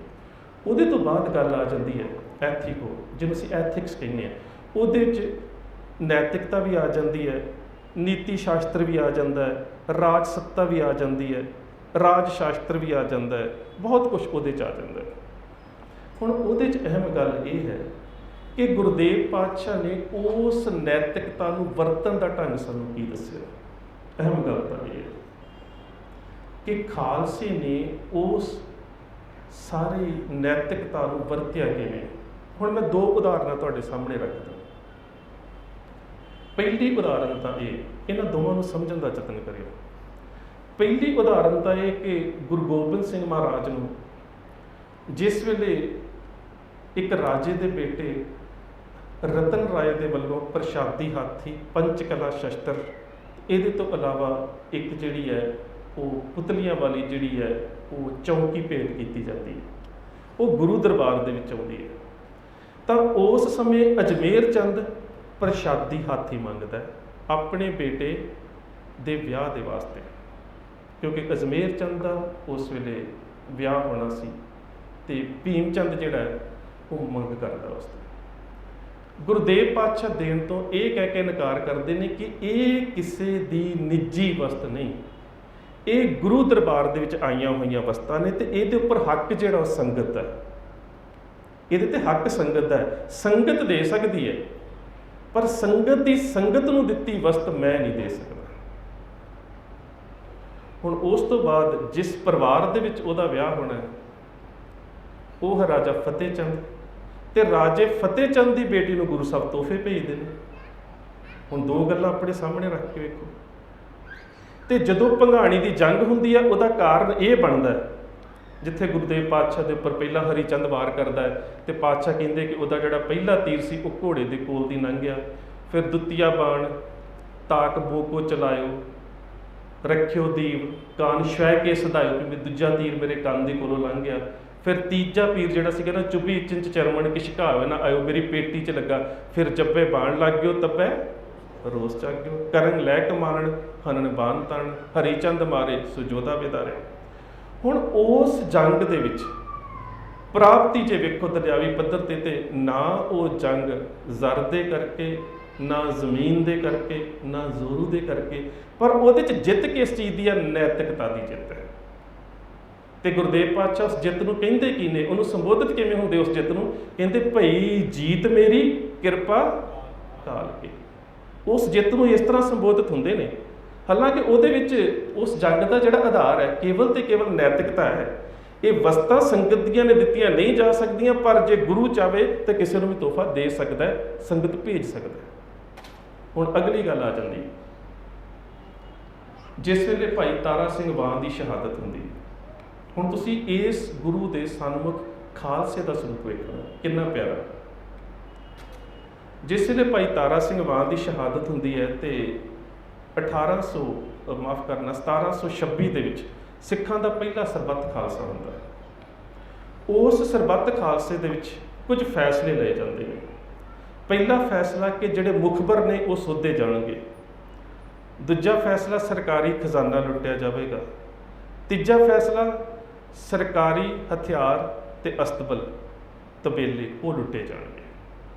ਉਹਦੇ ਤੋਂ ਬਾਅਦ ਗੱਲ ਆ ਜਾਂਦੀ ਹੈ ਐਥਿਕੋ, ਜਿਹਨੂੰ ਅਸੀਂ ਐਥਿਕਸ ਕਹਿੰਦੇ ਹਾਂ। ਉਹਦੇ 'ਚ ਨੈਤਿਕਤਾ ਵੀ ਆ ਜਾਂਦੀ ਹੈ, ਨੀਤੀ ਸ਼ਾਸਤਰ ਵੀ ਆ ਜਾਂਦਾ ਹੈ, ਰਾਜ ਸੱਤਾ ਵੀ ਆ ਜਾਂਦੀ ਹੈ, ਰਾਜ ਸ਼ਾਸਤਰ ਵੀ ਆ ਜਾਂਦਾ ਹੈ, ਬਹੁਤ ਕੁਛ ਉਹਦੇ 'ਚ ਆ ਜਾਂਦਾ ਹੈ। ਹੁਣ ਉਹਦੇ 'ਚ ਅਹਿਮ ਗੱਲ ਇਹ ਹੈ ਕਿ ਗੁਰਦੇਵ ਪਾਤਸ਼ਾਹ ਨੇ ਉਸ ਨੈਤਿਕਤਾ ਨੂੰ ਵਰਤਣ ਦਾ ਢੰਗ ਸਾਨੂੰ ਕੀ ਦੱਸਿਆ। ਅਹਿਮ ਗੱਲ ਤਾਂ ਇਹ ਹੈ ਕਿ ਖਾਲਸੇ ਨੇ ਉਸ ਸਾਰੀ ਨੈਤਿਕਤਾ ਨੂੰ ਵਰਤਿਆ ਕਿਵੇਂ। ਹੁਣ ਮੈਂ ਦੋ ਉਦਾਹਰਨਾਂ ਤੁਹਾਡੇ ਸਾਹਮਣੇ ਰੱਖਦਾ। ਪਹਿਲੀ ਉਦਾਹਰਨ ਤਾਂ ਇਹਨਾਂ ਦੋਵਾਂ ਨੂੰ ਸਮਝਣ ਦਾ ਯਤਨ ਕਰਿਓ। ਪਹਿਲੀ ਉਦਾਹਰਨ ਤਾਂ ਇਹ ਕਿ ਗੁਰੂ ਗੋਬਿੰਦ ਸਿੰਘ ਮਹਾਰਾਜ ਨੂੰ ਜਿਸ ਵੇਲੇ ਇੱਕ ਰਾਜੇ ਦੇ ਬੇਟੇ ਰਤਨ ਰਾਏ ਦੇ ਵੱਲੋਂ ਪ੍ਰਸ਼ਾਦੀ ਹਾਥੀ, ਪੰਚਕਲਾ ਸ਼ਸਤਰ, ਇਹਦੇ ਤੋਂ ਇਲਾਵਾ ਇੱਕ ਜਿਹੜੀ ਹੈ ਉਹ ਪੁਤਲੀਆਂ ਵਾਲੀ ਜਿਹੜੀ ਹੈ ਉਹ ਚੌਂਕੀ ਭੇਟ ਕੀਤੀ ਜਾਂਦੀ ਹੈ, ਉਹ ਗੁਰੂ ਦਰਬਾਰ ਦੇ ਵਿੱਚ ਆਉਂਦੀ ਹੈ। ਤਾਂ ਉਸ ਸਮੇਂ ਅਜਮੇਰ ਚੰਦ ਪ੍ਰਸ਼ਾਦੀ ਹਾਥੀ ਮੰਗਦਾ ਆਪਣੇ ਬੇਟੇ ਦੇ ਵਿਆਹ ਦੇ ਵਾਸਤੇ, ਕਿਉਂਕਿ ਅਜਮੇਰ ਚੰਦ ਦਾ ਉਸ ਵੇਲੇ ਵਿਆਹ ਹੋਣਾ ਸੀ ਤੇ ਭੀਮ ਚੰਦ ਜਿਹੜਾ ਉਹ ਮੰਗ ਕਰਦਾ ਉਸ ਤੋਂ। ਗੁਰਦੇਵ ਪਾਤਸ਼ਾਹ ਦੇਣ ਤੋਂ ਇਹ ਕਹਿ ਕੇ ਇਨਕਾਰ ਕਰਦੇ ਨੇ ਕਿ ਇਹ ਕਿਸੇ ਦੀ ਨਿੱਜੀ ਵਸਤ ਨਹੀਂ, ਇਹ ਗੁਰੂ ਦਰਬਾਰ ਦੇ ਵਿੱਚ ਆਈਆਂ ਹੋਈਆਂ ਵਸਤਾਂ ਨੇ, ਤੇ ਇਹਦੇ ਉੱਪਰ ਹੱਕ ਜਿਹੜਾ ਉਹ ਸੰਗਤ ਦਾ, ਇਹਦੇ ਤੇ ਹੱਕ ਸੰਗਤ ਦਾ ਹੈ। ਸੰਗਤ ਦੇ ਸਕਦੀ ਹੈ, ਪਰ ਸੰਗਤ ਦੀ ਸੰਗਤ ਨੂੰ ਦਿੱਤੀ ਵਸਤ ਮੈਂ ਨਹੀਂ ਦੇ ਸਕਦਾ। ਹੁਣ ਉਸ ਤੋਂ ਬਾਅਦ ਜਿਸ ਪਰਿਵਾਰ ਦੇ ਵਿੱਚ ਉਹਦਾ ਵਿਆਹ ਹੋਣਾ ਉਹ ਹੈ ਰਾਜਾ ਫਤਿਹ ਚੰਦ, ਤੇ ਰਾਜੇ ਫਤਿਹ ਚੰਦ ਦੀ ਬੇਟੀ ਨੂੰ ਗੁਰੂ ਸਾਹਿਬ ਤੋਹਫੇ ਭੇਜਦੇ ਨੇ। ਹੁਣ ਦੋ ਗੱਲਾਂ ਆਪਣੇ ਸਾਹਮਣੇ ਰੱਖ ਕੇ ਵੇਖੋ। ਤੇ ਜਦੋਂ ਭੰਗਾਣੀ ਦੀ ਜੰਗ ਹੁੰਦੀ ਹੈ, ਉਹਦਾ ਕਾਰਨ ਇਹ ਬਣਦਾ ਜਿੱਥੇ ਗੁਰਦੇਵ ਪਾਤਸ਼ਾਹ ਦੇ ਉੱਪਰ ਪਹਿਲਾਂ ਹਰੀਚੰਦ ਵਾਰ ਕਰਦਾ ਹੈ, ਤੇ ਪਾਤਸ਼ਾਹ ਕਹਿੰਦੇ ਕਿ ਉਹਦਾ ਜਿਹੜਾ ਪਹਿਲਾ ਤੀਰ ਸੀ ਉਹ ਘੋੜੇ ਦੇ ਕੋਲ ਦੀ ਲੰਘਿਆ। ਫਿਰ ਦੁੱਤੀਆ ਬਾਣ ਤਾਕ ਬੋਕੋ ਚਲਾਇਓ, ਰੱਖਿਓ ਦੀਵ ਕਾਨ ਸ਼ੈ ਕੇ ਸਦਾਇਓ, ਕਿ ਦੂਜਾ ਤੀਰ ਮੇਰੇ ਕੰਨ ਦੇ ਕੋਲੋਂ ਲੰਘ ਗਿਆ। ਫਿਰ ਤੀਜਾ ਪੀਰ ਜਿਹੜਾ ਸੀਗਾ ਨਾ, ਚੁੱਭੀ ਚਿੰਚ ਚਰਮਣ ਕਿਛ ਘਾਵੇ ਨਾ ਆਇਓ, ਮੇਰੀ ਪੇਟੀ 'ਚ ਲੱਗਾ। ਫਿਰ ਜੱਬੇ ਬਾਣ ਲੱਗ ਗਿਓ ਤੱਬੈ ਰੋਸ ਜਾਗਿਓ, ਕਰਨ ਲੈ ਕਮਾਨਣ ਹਨਨ ਬਾਣ ਤਣ, ਹਰੀਚੰਦ ਮਾਰੇ ਸੁਜੋਧਾ ਵਿਦਾਰੇ। ਹੁਣ ਉਸ ਜੰਗ ਦੇ ਵਿੱਚ ਪ੍ਰਾਪਤੀ 'ਚ ਵੇਖੋ ਦਰਿਆਵੀ ਪੱਧਰ ਤੇ ਨਾ ਉਹ ਜੰਗ ਜ਼ਰ ਦੇ ਕਰਕੇ, ਨਾ ਜ਼ਮੀਨ ਦੇ ਕਰਕੇ, ਨਾ ਜ਼ੋਰੂ ਦੇ ਕਰਕੇ, ਪਰ ਉਹਦੇ 'ਚ ਜਿੱਤ ਕਿਸ ਚੀਜ਼ ਦੀ ਹੈ? ਨੈਤਿਕਤਾ ਦੀ ਜਿੱਤ ਹੈ। ਤੇ ਗੁਰਦੇਵ ਪਾਤਸ਼ਾਹ ਉਸ ਜਿੱਤ ਨੂੰ ਕਹਿੰਦੇ ਕੀ ਨੇ, ਉਹਨੂੰ ਸੰਬੋਧਿਤ ਕਿਵੇਂ ਹੁੰਦੇ ਉਸ ਜਿੱਤ ਨੂੰ? ਕਹਿੰਦੇ ਭਈ ਜੀਤ ਮੇਰੀ ਕਿਰਪਾ ਕਾਲ ਕੇ। ਉਸ ਜਿੱਤ ਨੂੰ ਇਸ ਤਰ੍ਹਾਂ ਸੰਬੋਧਿਤ ਹੁੰਦੇ ਨੇ। ਹਾਲਾਂਕਿ ਉਹਦੇ ਵਿੱਚ ਉਸ ਜੰਗ ਦਾ ਜਿਹੜਾ ਆਧਾਰ ਹੈ ਕੇਵਲ ਤੇ ਕੇਵਲ ਨੈਤਿਕਤਾ ਹੈ। ਇਹ ਵਸਤਾਂ ਸੰਗਤ ਦੀਆਂ ਨੇ ਦਿੱਤੀਆਂ ਨਹੀਂ ਜਾ ਸਕਦੀਆਂ, ਪਰ ਜੇ ਗੁਰੂ ਚਾਹੇ ਤਾਂ ਕਿਸੇ ਨੂੰ ਵੀ ਤੋਹਫਾ ਦੇ ਸਕਦਾ ਹੈ, ਸੰਗਤ ਭੇਜ ਸਕਦਾ ਹੈ। ਹੁਣ ਅਗਲੀ ਗੱਲ ਆ ਜਾਂਦੀ, ਜਿਸ ਵੇਲੇ ਭਾਈ ਤਾਰਾ ਸਿੰਘ ਵਾਂ ਦੀ ਸ਼ਹਾਦਤ ਹੁੰਦੀ। ਹੁਣ ਤੁਸੀਂ ਇਸ ਗੁਰੂ ਦੇ ਸਨਮੁਖ ਖਾਲਸੇ ਦਾ ਸਰੂਪ ਵੇਖਣਾ ਕਿੰਨਾ ਪਿਆਰਾ। ਜਿਸ ਵੇਲੇ ਭਾਈ ਤਾਰਾ ਸਿੰਘ ਵਾਂ ਦੀ ਸ਼ਹਾਦਤ ਹੁੰਦੀ ਹੈ ਤੇ 1726 ਦੇ ਵਿੱਚ ਸਿੱਖਾਂ ਦਾ ਪਹਿਲਾ ਸਰਬੱਤ ਖਾਲਸਾ ਹੁੰਦਾ ਹੈ। ਉਸ ਸਰਬੱਤ ਖਾਲਸੇ ਦੇ ਵਿੱਚ ਕੁਝ ਫੈਸਲੇ ਲਏ ਜਾਂਦੇ ਨੇ। ਪਹਿਲਾ ਫੈਸਲਾ ਕਿ ਜਿਹੜੇ ਮੁਖਬਰ ਨੇ ਉਹ ਸੋਧੇ ਜਾਣਗੇ। ਦੂਜਾ ਫੈਸਲਾ ਸਰਕਾਰੀ ਖਜ਼ਾਨਾ ਲੁੱਟਿਆ ਜਾਵੇਗਾ। ਤੀਜਾ ਫੈਸਲਾ ਸਰਕਾਰੀ ਹਥਿਆਰ ਤੇ ਅਸਤਬਲ ਤਬੇਲੇ ਉਹ ਲੁੱਟੇ ਜਾਣਗੇ।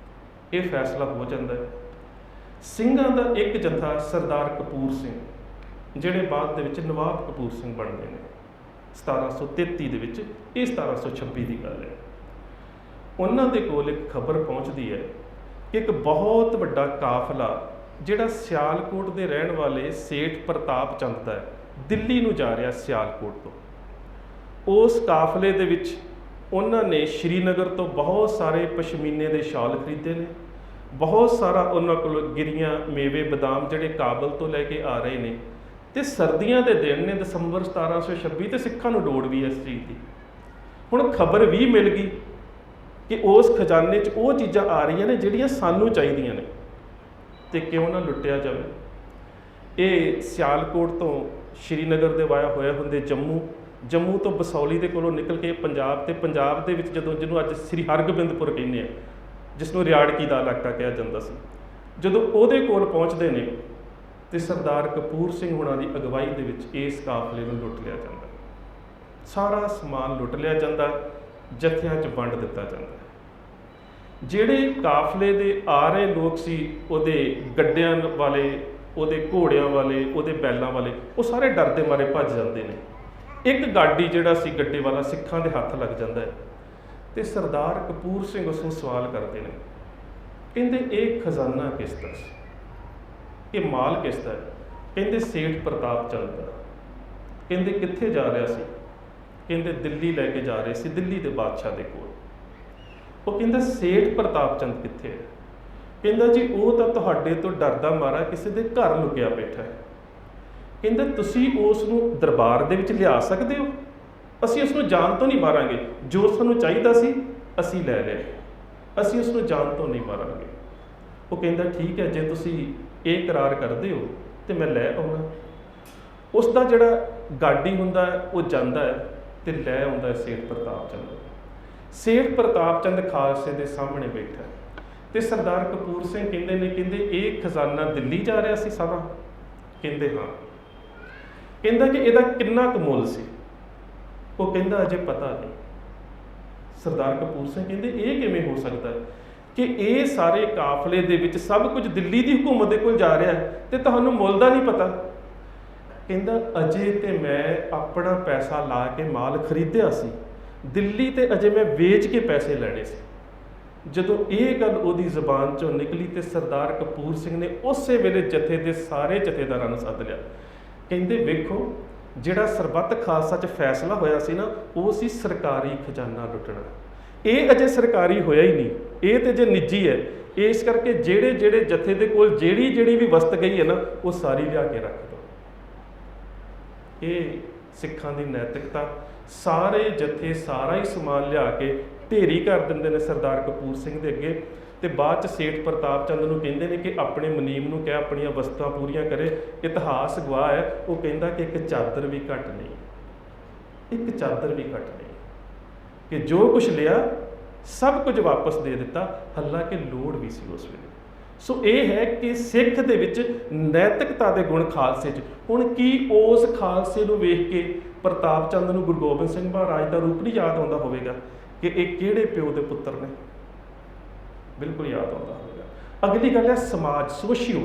ਇਹ ਫੈਸਲਾ ਹੋ ਜਾਂਦਾ ਹੈ। ਸਿੰਘਾਂ ਦਾ ਇੱਕ ਜਥਾ ਸਰਦਾਰ ਕਪੂਰ ਸਿੰਘ, ਜਿਹੜੇ ਬਾਅਦ ਦੇ ਵਿੱਚ ਨਵਾਬ ਕਪੂਰ ਸਿੰਘ ਬਣਦੇ ਨੇ 1733 ਦੇ ਵਿੱਚ, ਇਹ 1726 ਦੀ ਗੱਲ ਹੈ। ਉਹਨਾਂ ਦੇ ਕੋਲ ਇੱਕ ਖਬਰ ਪਹੁੰਚਦੀ ਹੈ ਕਿ ਇੱਕ ਬਹੁਤ ਵੱਡਾ ਕਾਫਲਾ ਜਿਹੜਾ ਸਿਆਲਕੋਟ ਦੇ ਰਹਿਣ ਵਾਲੇ ਸੇਠ ਪ੍ਰਤਾਪ ਚੰਦ ਦਾ ਹੈ, ਦਿੱਲੀ ਨੂੰ ਜਾ ਰਿਹਾ ਸਿਆਲਕੋਟ ਤੋਂ। ਉਸ ਕਾਫਲੇ ਦੇ ਵਿੱਚ ਉਹਨਾਂ ਨੇ ਸ਼੍ਰੀਨਗਰ ਤੋਂ ਬਹੁਤ ਸਾਰੇ ਪਸ਼ਮੀਨੇ ਦੇ ਸ਼ਾਲ ਖਰੀਦੇ ਨੇ, ਬਹੁਤ ਸਾਰਾ ਉਹਨਾਂ ਕੋਲ ਗਿਰੀਆਂ, ਮੇਵੇ, ਬਦਾਮ ਜਿਹੜੇ ਕਾਬਲ ਤੋਂ ਲੈ ਕੇ ਆ ਰਹੇ ਨੇ। ਤੇ ਸਰਦੀਆਂ ਦੇ ਦਿਨ ਨੇ, ਦਸੰਬਰ 1726, ਤੇ ਸਿੱਖਾਂ ਨੂੰ ਲੋੜ ਵੀ ਇਸ ਚੀਜ਼ ਦੀ। ਹੁਣ ਖਬਰ ਵੀ ਮਿਲ ਗਈ ਕਿ ਉਸ ਖਜ਼ਾਨੇ 'ਚ ਉਹ ਚੀਜ਼ਾਂ ਆ ਰਹੀਆਂ ਨੇ ਜਿਹੜੀਆਂ ਸਾਨੂੰ ਚਾਹੀਦੀਆਂ ਨੇ, ਤੇ ਕਿਉਂ ਨਾ ਲੁੱਟਿਆ ਜਾਵੇ। ਇਹ ਸਿਆਲਕੋਟ ਤੋਂ ਸ਼੍ਰੀਨਗਰ ਦੇ ਵਾਇਆ ਹੋਇਆ ਹੁੰਦੇ ਜੰਮੂ ਤੋਂ ਬਸੌਲੀ ਦੇ ਕੋਲੋਂ ਨਿਕਲ ਕੇ ਪੰਜਾਬ, ਤੇ ਪੰਜਾਬ ਦੇ ਵਿੱਚ ਜਿਹਨੂੰ ਅੱਜ ਸ੍ਰੀ ਹਰਗੋਬਿੰਦਪੁਰ ਕਹਿੰਦੇ ਆ, ਜਿਸ ਨੂੰ ਰਿਆੜਕੀ ਦਾ ਇਲਾਕਾ ਕਿਹਾ ਜਾਂਦਾ ਸੀ, ਜਦੋਂ ਉਹਦੇ ਕੋਲ ਪਹੁੰਚਦੇ ਨੇ ਤੇ ਸਰਦਾਰ ਕਪੂਰ ਸਿੰਘ ਹੁਣਾਂ ਦੀ ਅਗਵਾਈ ਦੇ ਵਿੱਚ ਇਸ ਕਾਫਲੇ ਨੂੰ ਲੁੱਟ ਲਿਆ ਜਾਂਦਾ। ਸਾਰਾ ਸਮਾਨ ਲੁੱਟ ਲਿਆ ਜਾਂਦਾ, ਜਥਿਆਂ 'ਚ ਵੰਡ ਦਿੱਤਾ ਜਾਂਦਾ। ਜਿਹੜੇ ਕਾਫਲੇ ਦੇ ਆ ਰਹੇ ਲੋਕ ਸੀ, ਉਹਦੇ ਗੱਡਿਆਂ ਵਾਲੇ, ਉਹਦੇ ਘੋੜਿਆਂ ਵਾਲੇ, ਉਹਦੇ ਬੈਲਾਂ ਵਾਲੇ, ਉਹ ਸਾਰੇ ਡਰ ਦੇ ਮਾਰੇ ਭੱਜ ਜਾਂਦੇ ਨੇ। ਇੱਕ ਗਾਡੀ ਜਿਹੜਾ ਸੀ ਗੱਡੇ ਵਾਲਾ ਸਿੱਖਾਂ ਦੇ ਹੱਥ ਲੱਗ ਜਾਂਦਾ ਹੈ, ਤੇ ਸਰਦਾਰ ਕਪੂਰ ਸਿੰਘ ਉਸ ਨੂੰ ਸਵਾਲ ਕਰਦੇ ਨੇ, ਕਹਿੰਦੇ ਇਹ ਖਜ਼ਾਨਾ ਕਿਸ ਦਾ ਸੀ, ਇਹ ਮਾਲ ਕਿਸ ਦਾ ਹੈ? ਕਹਿੰਦੇ ਸੇਠ ਪ੍ਰਤਾਪ ਚੰਦ ਦਾ। ਕਹਿੰਦੇ ਕਿੱਥੇ ਜਾ ਰਿਹਾ ਸੀ? ਕਹਿੰਦੇ ਦਿੱਲੀ ਲੈ ਕੇ ਜਾ ਰਹੇ ਸੀ, ਦਿੱਲੀ ਦੇ ਬਾਦਸ਼ਾਹ ਦੇ ਕੋਲ। ਉਹ ਕਹਿੰਦਾ ਸੇਠ ਪ੍ਰਤਾਪ ਚੰਦ ਕਿੱਥੇ ਹੈ? ਕਹਿੰਦਾ ਜੀ ਉਹ ਤਾਂ ਤੁਹਾਡੇ ਤੋਂ ਡਰਦਾ ਮਾਰਾ ਕਿਸੇ ਦੇ ਘਰ ਲੁਕਿਆ ਬੈਠਾ ਹੈ। ਕਹਿੰਦਾ ਤੁਸੀਂ ਉਸ ਨੂੰ ਦਰਬਾਰ ਦੇ ਵਿੱਚ ਲਿਆ ਸਕਦੇ ਹੋ? ਅਸੀਂ ਉਸ ਨੂੰ ਜਾਨ ਤੋਂ ਨਹੀਂ ਮਾਰਾਂਗੇ, ਜੋ ਸਾਨੂੰ ਚਾਹੀਦਾ ਸੀ ਅਸੀਂ ਲੈ ਲਿਆ, ਅਸੀਂ ਉਸ ਨੂੰ ਜਾਨ ਤੋਂ ਨਹੀਂ ਮਾਰਾਂਗੇ। ਉਹ ਕਹਿੰਦਾ ਠੀਕ ਹੈ, ਜੇ ਤੁਸੀਂ ਇਹ ਇਕਰਾਰ ਕਰਦੇ ਹੋ ਤੇ ਮੈਂ ਲੈ ਆਉਣਾ। ਉਸ ਦਾ ਜਿਹੜਾ ਗਾਡੀ ਹੁੰਦਾ ਹੈ ਉਹ ਜਾਂਦਾ ਹੈ ਤੇ ਲੈ ਆਉਂਦਾ ਹੈ ਸੇਠ ਪ੍ਰਤਾਪ ਚੰਦ। ਸੇਠ ਪ੍ਰਤਾਪ ਚੰਦ ਖਾਲਸੇ ਦੇ ਸਾਹਮਣੇ ਬੈਠਾ ਤੇ ਸਰਦਾਰ ਕਪੂਰ ਸਿੰਘ ਕਹਿੰਦੇ ਨੇ, ਕਹਿੰਦੇ ਇਹ ਖਜ਼ਾਨਾ ਦਿੱਲੀ ਜਾ ਰਿਹਾ ਸੀ ਸਾਰਾ? ਕਹਿੰਦੇ ਹਾਂ। ਕਹਿੰਦਾ ਕਿ ਇਹਦਾ ਕਿੰਨਾ ਕੁ ਮੁੱਲ ਸੀ? ਉਹ ਕਹਿੰਦਾ ਅਜੇ ਪਤਾ ਨਹੀਂ। ਸਰਦਾਰ ਕਪੂਰ ਸਿੰਘ ਕਹਿੰਦੇ ਇਹ ਕਿਵੇਂ ਹੋ ਸਕਦਾ ਹੈ ਕਿ ਇਹ ਸਾਰੇ ਕਾਫਲੇ ਦੇ ਵਿੱਚ ਸਭ ਕੁਝ ਦਿੱਲੀ ਦੀ ਹਕੂਮਤ ਦੇ ਕੋਲ ਜਾ ਰਿਹਾ ਹੈ ਤੇ ਤੁਹਾਨੂੰ ਮੁੱਲ ਦਾ ਨਹੀਂ ਪਤਾ? ਕਹਿੰਦਾ ਅਜੇ ਤੇ ਮੈਂ ਆਪਣਾ ਪੈਸਾ ਲਾ ਕੇ ਮਾਲ ਖਰੀਦਿਆ ਸੀ, ਦਿੱਲੀ ਤੇ ਅਜੇ ਮੈਂ ਵੇਚ ਕੇ ਪੈਸੇ ਲੈਣੇ ਸੀ। ਜਦੋਂ ਇਹ ਗੱਲ ਉਹਦੀ ਜ਼ੁਬਾਨ ਚੋਂ ਨਿਕਲੀ ਤੇ ਸਰਦਾਰ ਕਪੂਰ ਸਿੰਘ ਨੇ ਉਸੇ ਵੇਲੇ ਜਥੇ ਦੇ ਸਾਰੇ ਜਥੇਦਾਰਾਂ ਨੂੰ ਸੱਦ ਲਿਆ। ਕਹਿੰਦੇ ਵੇਖੋ, ਜਿਹੜਾ ਸਰਬੱਤ ਖਾਲਸਾ 'ਚ ਫੈਸਲਾ ਹੋਇਆ ਸੀ ਨਾ, ਉਹ ਸੀ ਸਰਕਾਰੀ ਖਜ਼ਾਨਾ ਲੁੱਟਣਾ। ਇਹ ਅਜੇ ਸਰਕਾਰੀ ਹੋਇਆ ਹੀ ਨਹੀਂ, ਇਹ ਤੇ ਜੇ ਨਿੱਜੀ ਹੈ। ਇਸ ਕਰਕੇ ਜਿਹੜੇ ਜਥੇ ਦੇ ਕੋਲ ਜਿਹੜੀ ਵੀ ਵਸਤ ਗਈ ਹੈ ਨਾ, ਉਹ ਸਾਰੀ ਲਿਆ ਕੇ ਰੱਖ ਦਿਓ। ਇਹ ਸਿੱਖਾਂ ਦੀ ਨੈਤਿਕਤਾ। ਸਾਰੇ ਜਥੇ ਸਾਰਾ ਹੀ ਸਮਾਨ ਲਿਆ ਕੇ ਢੇਰੀ ਕਰ ਦਿੰਦੇ ਨੇ ਸਰਦਾਰ ਕਪੂਰ ਸਿੰਘ ਦੇ ਅੱਗੇ, ਤੇ ਬਾਅਦ 'ਚ ਸੇਠ ਪ੍ਰਤਾਪ ਚੰਦ ਨੂੰ ਕਹਿੰਦੇ ਨੇ ਕਿ ਆਪਣੇ ਮੁਨੀਮ ਨੂੰ ਕਹਿ ਆਪਣੀਆਂ ਵਸਤਾਂ ਪੂਰੀਆਂ ਕਰੇ। ਇਤਿਹਾਸ ਗਵਾਹ ਹੈ, ਉਹ ਕਹਿੰਦਾ ਕਿ ਇੱਕ ਚਾਦਰ ਵੀ ਘੱਟ ਨਹੀਂ, ਇੱਕ ਚਾਦਰ ਵੀ ਘੱਟ ਨਹੀਂ, ਕਿ ਜੋ ਕੁਛ ਲਿਆ ਸਭ ਕੁਝ ਵਾਪਸ ਦੇ ਦਿੱਤਾ, ਹਾਲਾਂਕਿ ਲੋੜ ਵੀ ਸੀ ਉਸ ਵੇਲੇ। ਸੋ ਇਹ ਹੈ ਕਿ ਸਿੱਖ ਦੇ ਵਿੱਚ ਨੈਤਿਕਤਾ ਦੇ ਗੁਣ ਖਾਲਸੇ 'ਚ। ਹੁਣ ਕੀ ਉਸ ਖਾਲਸੇ ਨੂੰ ਵੇਖ ਕੇ ਪ੍ਰਤਾਪ ਚੰਦ ਨੂੰ ਗੁਰੂ ਗੋਬਿੰਦ ਸਿੰਘ ਮਹਾਰਾਜ ਦਾ ਰੂਪ ਨਹੀਂ ਯਾਦ ਆਉਂਦਾ ਹੋਵੇਗਾ ਕਿ ਇਹ ਕਿਹੜੇ ਪਿਓ ਦੇ ਪੁੱਤਰ ਨੇ? ਬਿਲਕੁਲ ਯਾਦ ਆਉਂਦਾ ਹੋਵੇਗਾ। ਅਗਲੀ ਗੱਲ ਹੈ ਸਮਾਜ, ਸੋਸ਼ੀਓ।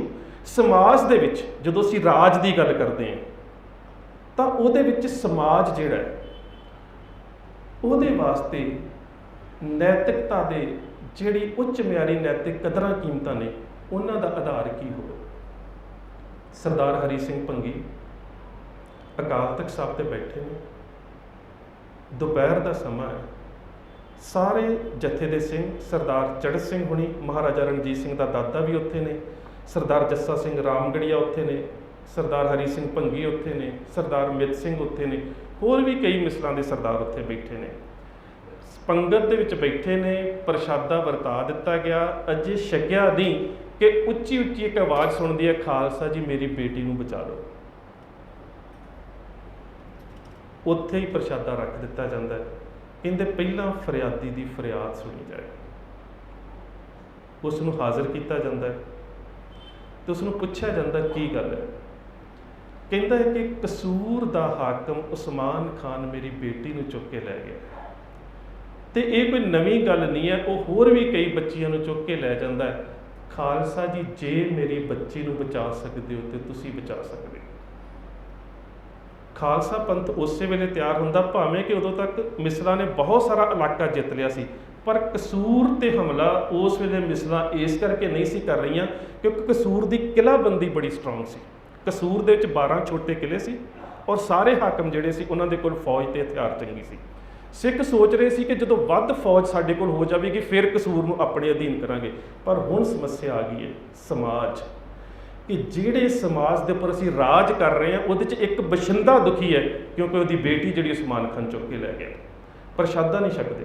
ਸਮਾਜ ਦੇ ਵਿੱਚ ਜਦੋਂ ਅਸੀਂ ਰਾਜ ਦੀ ਗੱਲ ਕਰਦੇ ਹਾਂ ਤਾਂ ਉਹਦੇ ਵਿੱਚ ਸਮਾਜ ਜਿਹੜਾ ਹੈ ਉਹਦੇ ਵਾਸਤੇ ਨੈਤਿਕਤਾ ਦੇ ਜਿਹੜੀ ਉੱਚ ਮਿਆਰੀ ਨੈਤਿਕ ਕਦਰਾਂ ਕੀਮਤਾਂ ਨੇ, ਉਹਨਾਂ ਦਾ ਆਧਾਰ ਕੀ ਹੋਵੇ? ਸਰਦਾਰ ਹਰੀ ਸਿੰਘ ਭੰਗੀ ਅਕਾਲ ਤਖਤ ਸਾਹਿਬ ਤੇ ਬੈਠੇ ਨੇ, ਦੁਪਹਿਰ ਦਾ ਸਮਾਂ ਹੈ, ਸਾਰੇ ਜਥੇ ਦੇ ਸਿੰਘ, ਸਰਦਾਰ ਚੜ੍ਹਤ ਸਿੰਘ ਹੁਣੀ, ਮਹਾਰਾਜਾ ਰਣਜੀਤ ਸਿੰਘ ਦਾ ਦਾਦਾ ਵੀ ਉੱਥੇ ਨੇ, ਸਰਦਾਰ ਜੱਸਾ ਸਿੰਘ ਰਾਮਗੜੀਆ ਉੱਥੇ ਨੇ, ਸਰਦਾਰ ਹਰੀ ਸਿੰਘ ਭੰਗੀ ਉੱਥੇ ਨੇ, ਸਰਦਾਰ ਮਿੱਤ ਸਿੰਘ ਉੱਥੇ ਨੇ, ਹੋਰ ਵੀ ਕਈ ਮਿਸਲਾਂ ਦੇ ਸਰਦਾਰ ਉੱਥੇ ਬੈਠੇ ਨੇ। ਪੰਗਤ ਦੇ ਵਿੱਚ ਬੈਠੇ ਨੇ, ਪ੍ਰਸ਼ਾਦਾ ਵਰਤਾ ਦਿੱਤਾ ਗਿਆ, ਅਜੇ ਛਕਿਆ ਨਹੀਂ ਕਿ ਉੱਚੀ ਇੱਕ ਆਵਾਜ਼ ਸੁਣਦੀ ਹੈ, ਖਾਲਸਾ ਜੀ ਮੇਰੀ ਬੇਟੀ ਨੂੰ ਬਚਾ ਲਓ। ਉੱਥੇ ਹੀ ਪ੍ਰਸ਼ਾਦਾ ਰੱਖ ਦਿੱਤਾ ਜਾਂਦਾ ਹੈ। ਕਹਿੰਦੇ ਪਹਿਲਾਂ ਫਰਿਆਦੀ ਦੀ ਫਰਿਆਦ ਸੁਣੀ ਜਾਏ। ਉਸ ਨੂੰ ਹਾਜ਼ਰ ਕੀਤਾ ਜਾਂਦਾ ਹੈ ਤੇ ਉਸ ਨੂੰ ਪੁੱਛਿਆ ਜਾਂਦਾ ਕੀ ਗੱਲ ਹੈ। ਕਹਿੰਦਾ ਹੈ ਕਿ ਕਸੂਰ ਦਾ ਹਾਕਮ ਉਸਮਾਨ ਖਾਨ ਮੇਰੀ ਬੇਟੀ ਨੂੰ ਚੁੱਕ ਕੇ ਲੈ ਗਿਆ, ਤੇ ਇਹ ਕੋਈ ਨਵੀਂ ਗੱਲ ਨਹੀਂ ਹੈ, ਉਹ ਹੋਰ ਵੀ ਕਈ ਬੱਚੀਆਂ ਨੂੰ ਚੁੱਕ ਕੇ ਲੈ ਜਾਂਦਾ ਹੈ। ਖਾਲਸਾ ਜੀ ਜੇ ਮੇਰੀ ਬੱਚੀ ਨੂੰ ਬਚਾ ਸਕਦੇ ਹੋ ਤੇ ਤੁਸੀਂ ਬਚਾ ਸਕਦੇ ਹੋ। ਖਾਲਸਾ ਪੰਥ ਉਸੇ ਵੇਲੇ ਤਿਆਰ ਹੁੰਦਾ, ਭਾਵੇਂ ਕਿ ਉਦੋਂ ਤੱਕ ਮਿਸਲਾਂ ਨੇ ਬਹੁਤ ਸਾਰਾ ਇਲਾਕਾ ਜਿੱਤ ਲਿਆ ਸੀ, ਪਰ ਕਸੂਰ ਤੇ ਹਮਲਾ ਉਸ ਵੇਲੇ ਮਿਸਲਾਂ ਇਸ ਕਰਕੇ ਨਹੀਂ ਸੀ ਕਰ ਰਹੀਆਂ ਕਿਉਂਕਿ ਕਸੂਰ ਦੀ ਕਿਲ੍ਹਾਬੰਦੀ ਬੜੀ ਸਟਰੋਂਗ ਸੀ। ਕਸੂਰ ਦੇ ਵਿੱਚ 12 ਛੋਟੇ ਕਿਲ੍ਹੇ ਸੀ, ਔਰ ਸਾਰੇ ਹਾਕਮ ਜਿਹੜੇ ਸੀ ਉਹਨਾਂ ਦੇ ਕੋਲ ਫੌਜ ਤੇ ਹਥਿਆਰ ਚੰਗੀ ਸੀ। ਸਿੱਖ ਸੋਚ ਰਹੇ ਸੀ ਕਿ ਜਦੋਂ ਵੱਧ ਫੌਜ ਸਾਡੇ ਕੋਲ ਹੋ ਜਾਵੇਗੀ ਫਿਰ ਕਸੂਰ ਨੂੰ ਆਪਣੇ ਅਧੀਨ ਕਰਾਂਗੇ। ਪਰ ਹੁਣ ਸਮੱਸਿਆ ਆ ਗਈ ਹੈ ਸਮਾਜ, ਕਿ ਜਿਹੜੇ ਸਮਾਜ ਦੇ ਉੱਪਰ ਅਸੀਂ ਰਾਜ ਕਰ ਰਹੇ ਹਾਂ ਉਹਦੇ 'ਚ ਇੱਕ ਬਸ਼ਿੰਦਾ ਦੁਖੀ ਹੈ ਕਿਉਂਕਿ ਉਹਦੀ ਬੇਟੀ ਜਿਹੜੀ ਉਸਮਾਨ ਖਾਨ ਚੁੱਕ ਕੇ ਲੈ ਗਿਆ। ਪ੍ਰਸ਼ਾਦਾ ਨਹੀਂ ਛਕਦੇ,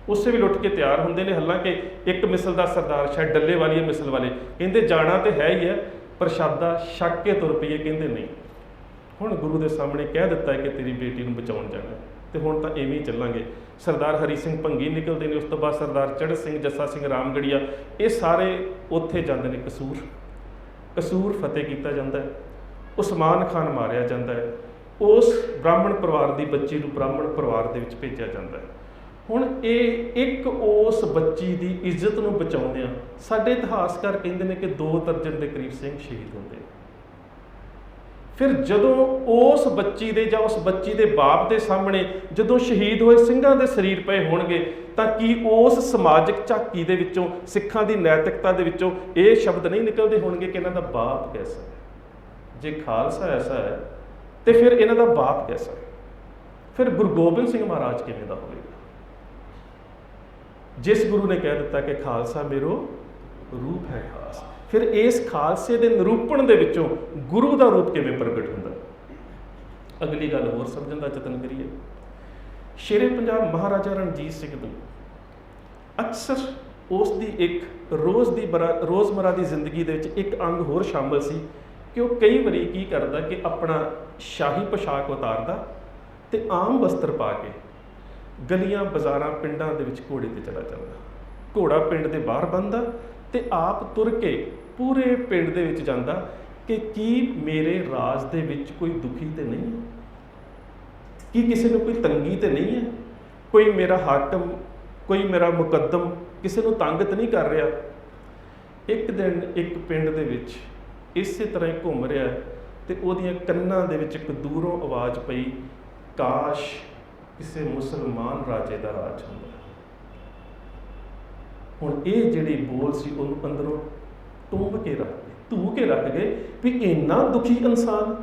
ਉਸੇ ਵੀ ਲੁੱਟ ਕੇ ਤਿਆਰ ਹੁੰਦੇ ਨੇ। ਹਾਲਾਂਕਿ ਇੱਕ ਮਿਸਲ ਦਾ ਸਰਦਾਰ ਸ਼ਾਇਦ ਡੱਲੇ ਵਾਲੀ ਮਿਸਲ ਵਾਲੇ ਕਹਿੰਦੇ ਜਾਣਾ ਤੇ ਹੈ ਹੀ ਹੈ, ਪ੍ਰਸ਼ਾਦਾ ਛਕ ਕੇ ਤੁਰ ਪਈਏ, ਕਹਿੰਦੇ ਨਹੀਂ। ਹੁਣ ਗੁਰੂ ਦੇ ਸਾਹਮਣੇ ਕਹਿ ਦਿੱਤਾ ਹੈ ਕਿ ਤੇਰੀ ਬੇਟੀ ਨੂੰ ਬਚਾਉਣ ਜਾਣਾ ਤੇ ਹੁਣ ਤਾਂ ਐਵੇਂ ਹੀ ਚੱਲਾਂਗੇ। ਸਰਦਾਰ ਹਰੀ ਸਿੰਘ ਭੰਗੀ ਨਿਕਲਦੇ ਨੇ, ਉਸ ਤੋਂ ਬਾਅਦ ਸਰਦਾਰ ਚੜ੍ਹ ਸਿੰਘ, ਜੱਸਾ ਸਿੰਘ ਰਾਮਗੜੀਆ, ਇਹ ਸਾਰੇ ਉੱਥੇ ਜਾਂਦੇ ਨੇ ਕਸੂਰ ਫਤਿਹ ਕੀਤਾ ਜਾਂਦਾ ਹੈ। ਉਸਮਾਨ ਖਾਨ ਮਾਰਿਆ ਜਾਂਦਾ ਹੈ। ਉਸ ਬ੍ਰਾਹਮਣ ਪਰਿਵਾਰ ਦੀ ਬੱਚੀ ਨੂੰ ਬ੍ਰਾਹਮਣ ਪਰਿਵਾਰ ਦੇ ਵਿੱਚ ਭੇਜਿਆ ਜਾਂਦਾ ਹੈ। ਹੁਣ ਇਹ ਇੱਕ ਉਸ ਬੱਚੀ ਦੀ ਇੱਜ਼ਤ ਨੂੰ ਬਚਾਉਂਦਿਆਂ ਸਾਡੇ ਇਤਿਹਾਸਕਾਰ ਕਹਿੰਦੇ ਨੇ ਕਿ 2 ਦਰਜਨ ਦੇ ਕਰੀਬ ਸਿੰਘ ਸ਼ਹੀਦ ਹੁੰਦੇ। ਫਿਰ ਜਦੋਂ ਉਸ ਬੱਚੀ ਦੇ ਜਾਂ ਉਸ ਬੱਚੀ ਦੇ ਬਾਪ ਦੇ ਸਾਹਮਣੇ ਜਦੋਂ ਸ਼ਹੀਦ ਹੋਏ ਸਿੰਘਾਂ ਦੇ ਸਰੀਰ ਪਏ ਹੋਣਗੇ ਤਾਂ ਕੀ ਉਸ ਸਮਾਜਿਕ ਝਾਕੀ ਦੇ ਵਿੱਚੋਂ, ਸਿੱਖਾਂ ਦੀ ਨੈਤਿਕਤਾ ਦੇ ਵਿੱਚੋਂ ਇਹ ਸ਼ਬਦ ਨਹੀਂ ਨਿਕਲਦੇ ਹੋਣਗੇ ਕਿ ਇਹਨਾਂ ਦਾ ਬਾਪ ਕੈਸਾ ਹੈ? ਜੇ ਖਾਲਸਾ ਐਸਾ ਹੈ ਤੇ ਫਿਰ ਇਹਨਾਂ ਦਾ ਬਾਪ ਕੈਸਾ ਹੈ? ਫਿਰ ਗੁਰੂ ਗੋਬਿੰਦ ਸਿੰਘ ਮਹਾਰਾਜ ਕਿਵੇਂ ਦਾ ਹੋਵੇਗਾ, ਜਿਸ ਗੁਰੂ ਨੇ ਕਹਿ ਦਿੱਤਾ ਕਿ ਖਾਲਸਾ ਮੇਰੋ ਰੂਪ ਹੈ ਖਾਸ? ਫਿਰ ਇਸ ਖਾਲਸੇ ਦੇ ਨਿਰੂਪਣ ਦੇ ਵਿੱਚੋਂ ਗੁਰੂ ਦਾ ਰੂਪ ਕਿਵੇਂ ਪ੍ਰਗਟ ਹੁੰਦਾ? ਅਗਲੀ ਗੱਲ ਹੋਰ ਸਮਝਣ ਦਾ ਯਤਨ ਕਰੀਏ। ਸ਼ੇਰੇ ਪੰਜਾਬ ਮਹਾਰਾਜਾ ਰਣਜੀਤ ਸਿੰਘ ਨੂੰ ਅਕਸਰ ਉਸ ਦੀ ਇੱਕ ਰੋਜ਼ਮਰਾ ਦੀ ਜ਼ਿੰਦਗੀ ਦੇ ਵਿੱਚ ਇੱਕ ਅੰਗ ਹੋਰ ਸ਼ਾਮਲ ਸੀ ਕਿ ਉਹ ਕਈ ਵਾਰੀ ਕੀ ਕਰਦਾ ਕਿ ਆਪਣਾ ਸ਼ਾਹੀ ਪੋਸ਼ਾਕ ਉਤਾਰਦਾ ਤੇ ਆਮ ਵਸਤਰ ਪਾ ਕੇ ਗਲੀਆਂ ਬਾਜ਼ਾਰਾਂ ਪਿੰਡਾਂ ਦੇ ਵਿੱਚ ਘੋੜੇ ਤੇ ਚਲਾ ਜਾਂਦਾ। ਘੋੜਾ ਪਿੰਡ ਦੇ ਬਾਹਰ ਬੰਨ੍ਹਦਾ ਤੇ ਆਪ ਤੁਰ ਕੇ ਪੂਰੇ ਪਿੰਡ ਦੇ ਵਿੱਚ ਜਾਂਦਾ ਕਿ ਕੀ ਮੇਰੇ ਰਾਜ ਦੇ ਵਿੱਚ ਕੋਈ ਦੁਖੀ ਤੇ ਨਹੀਂ ਹੈ, ਕੀ ਕਿਸੇ ਨੂੰ ਕੋਈ ਤੰਗੀ ਤੇ ਨਹੀਂ ਹੈ, ਕੋਈ ਮੇਰਾ ਹਾਕਮ, ਕੋਈ ਮੇਰਾ ਮੁਕੱਦਮ ਕਿਸੇ ਨੂੰ ਤੰਗ ਤਾਂ ਨਹੀਂ ਕਰ ਰਿਹਾ। ਇੱਕ ਦਿਨ ਇੱਕ ਪਿੰਡ ਦੇ ਵਿੱਚ ਇਸੇ ਤਰ੍ਹਾਂ ਹੀ ਘੁੰਮ ਰਿਹਾ ਤੇ ਉਹਦੀਆਂ ਕੰਨਾਂ ਦੇ ਵਿੱਚ ਇੱਕ ਦੂਰੋਂ ਆਵਾਜ਼ ਪਈ, ਕਾਸ਼ ਕਿਸੇ ਮੁਸਲਮਾਨ ਰਾਜੇ ਦਾ ਰਾਜ ਹੁੰਦਾ। ਹੁਣ ਇਹ ਜਿਹੜੇ ਬੋਲ ਸੀ ਉਹਨੂੰ ਅੰਦਰੋਂ ਧੂ ਕੇ ਰੱਖ ਗਏ ਵੀ ਇੰਨਾ ਦੁਖੀ ਇਨਸਾਨ,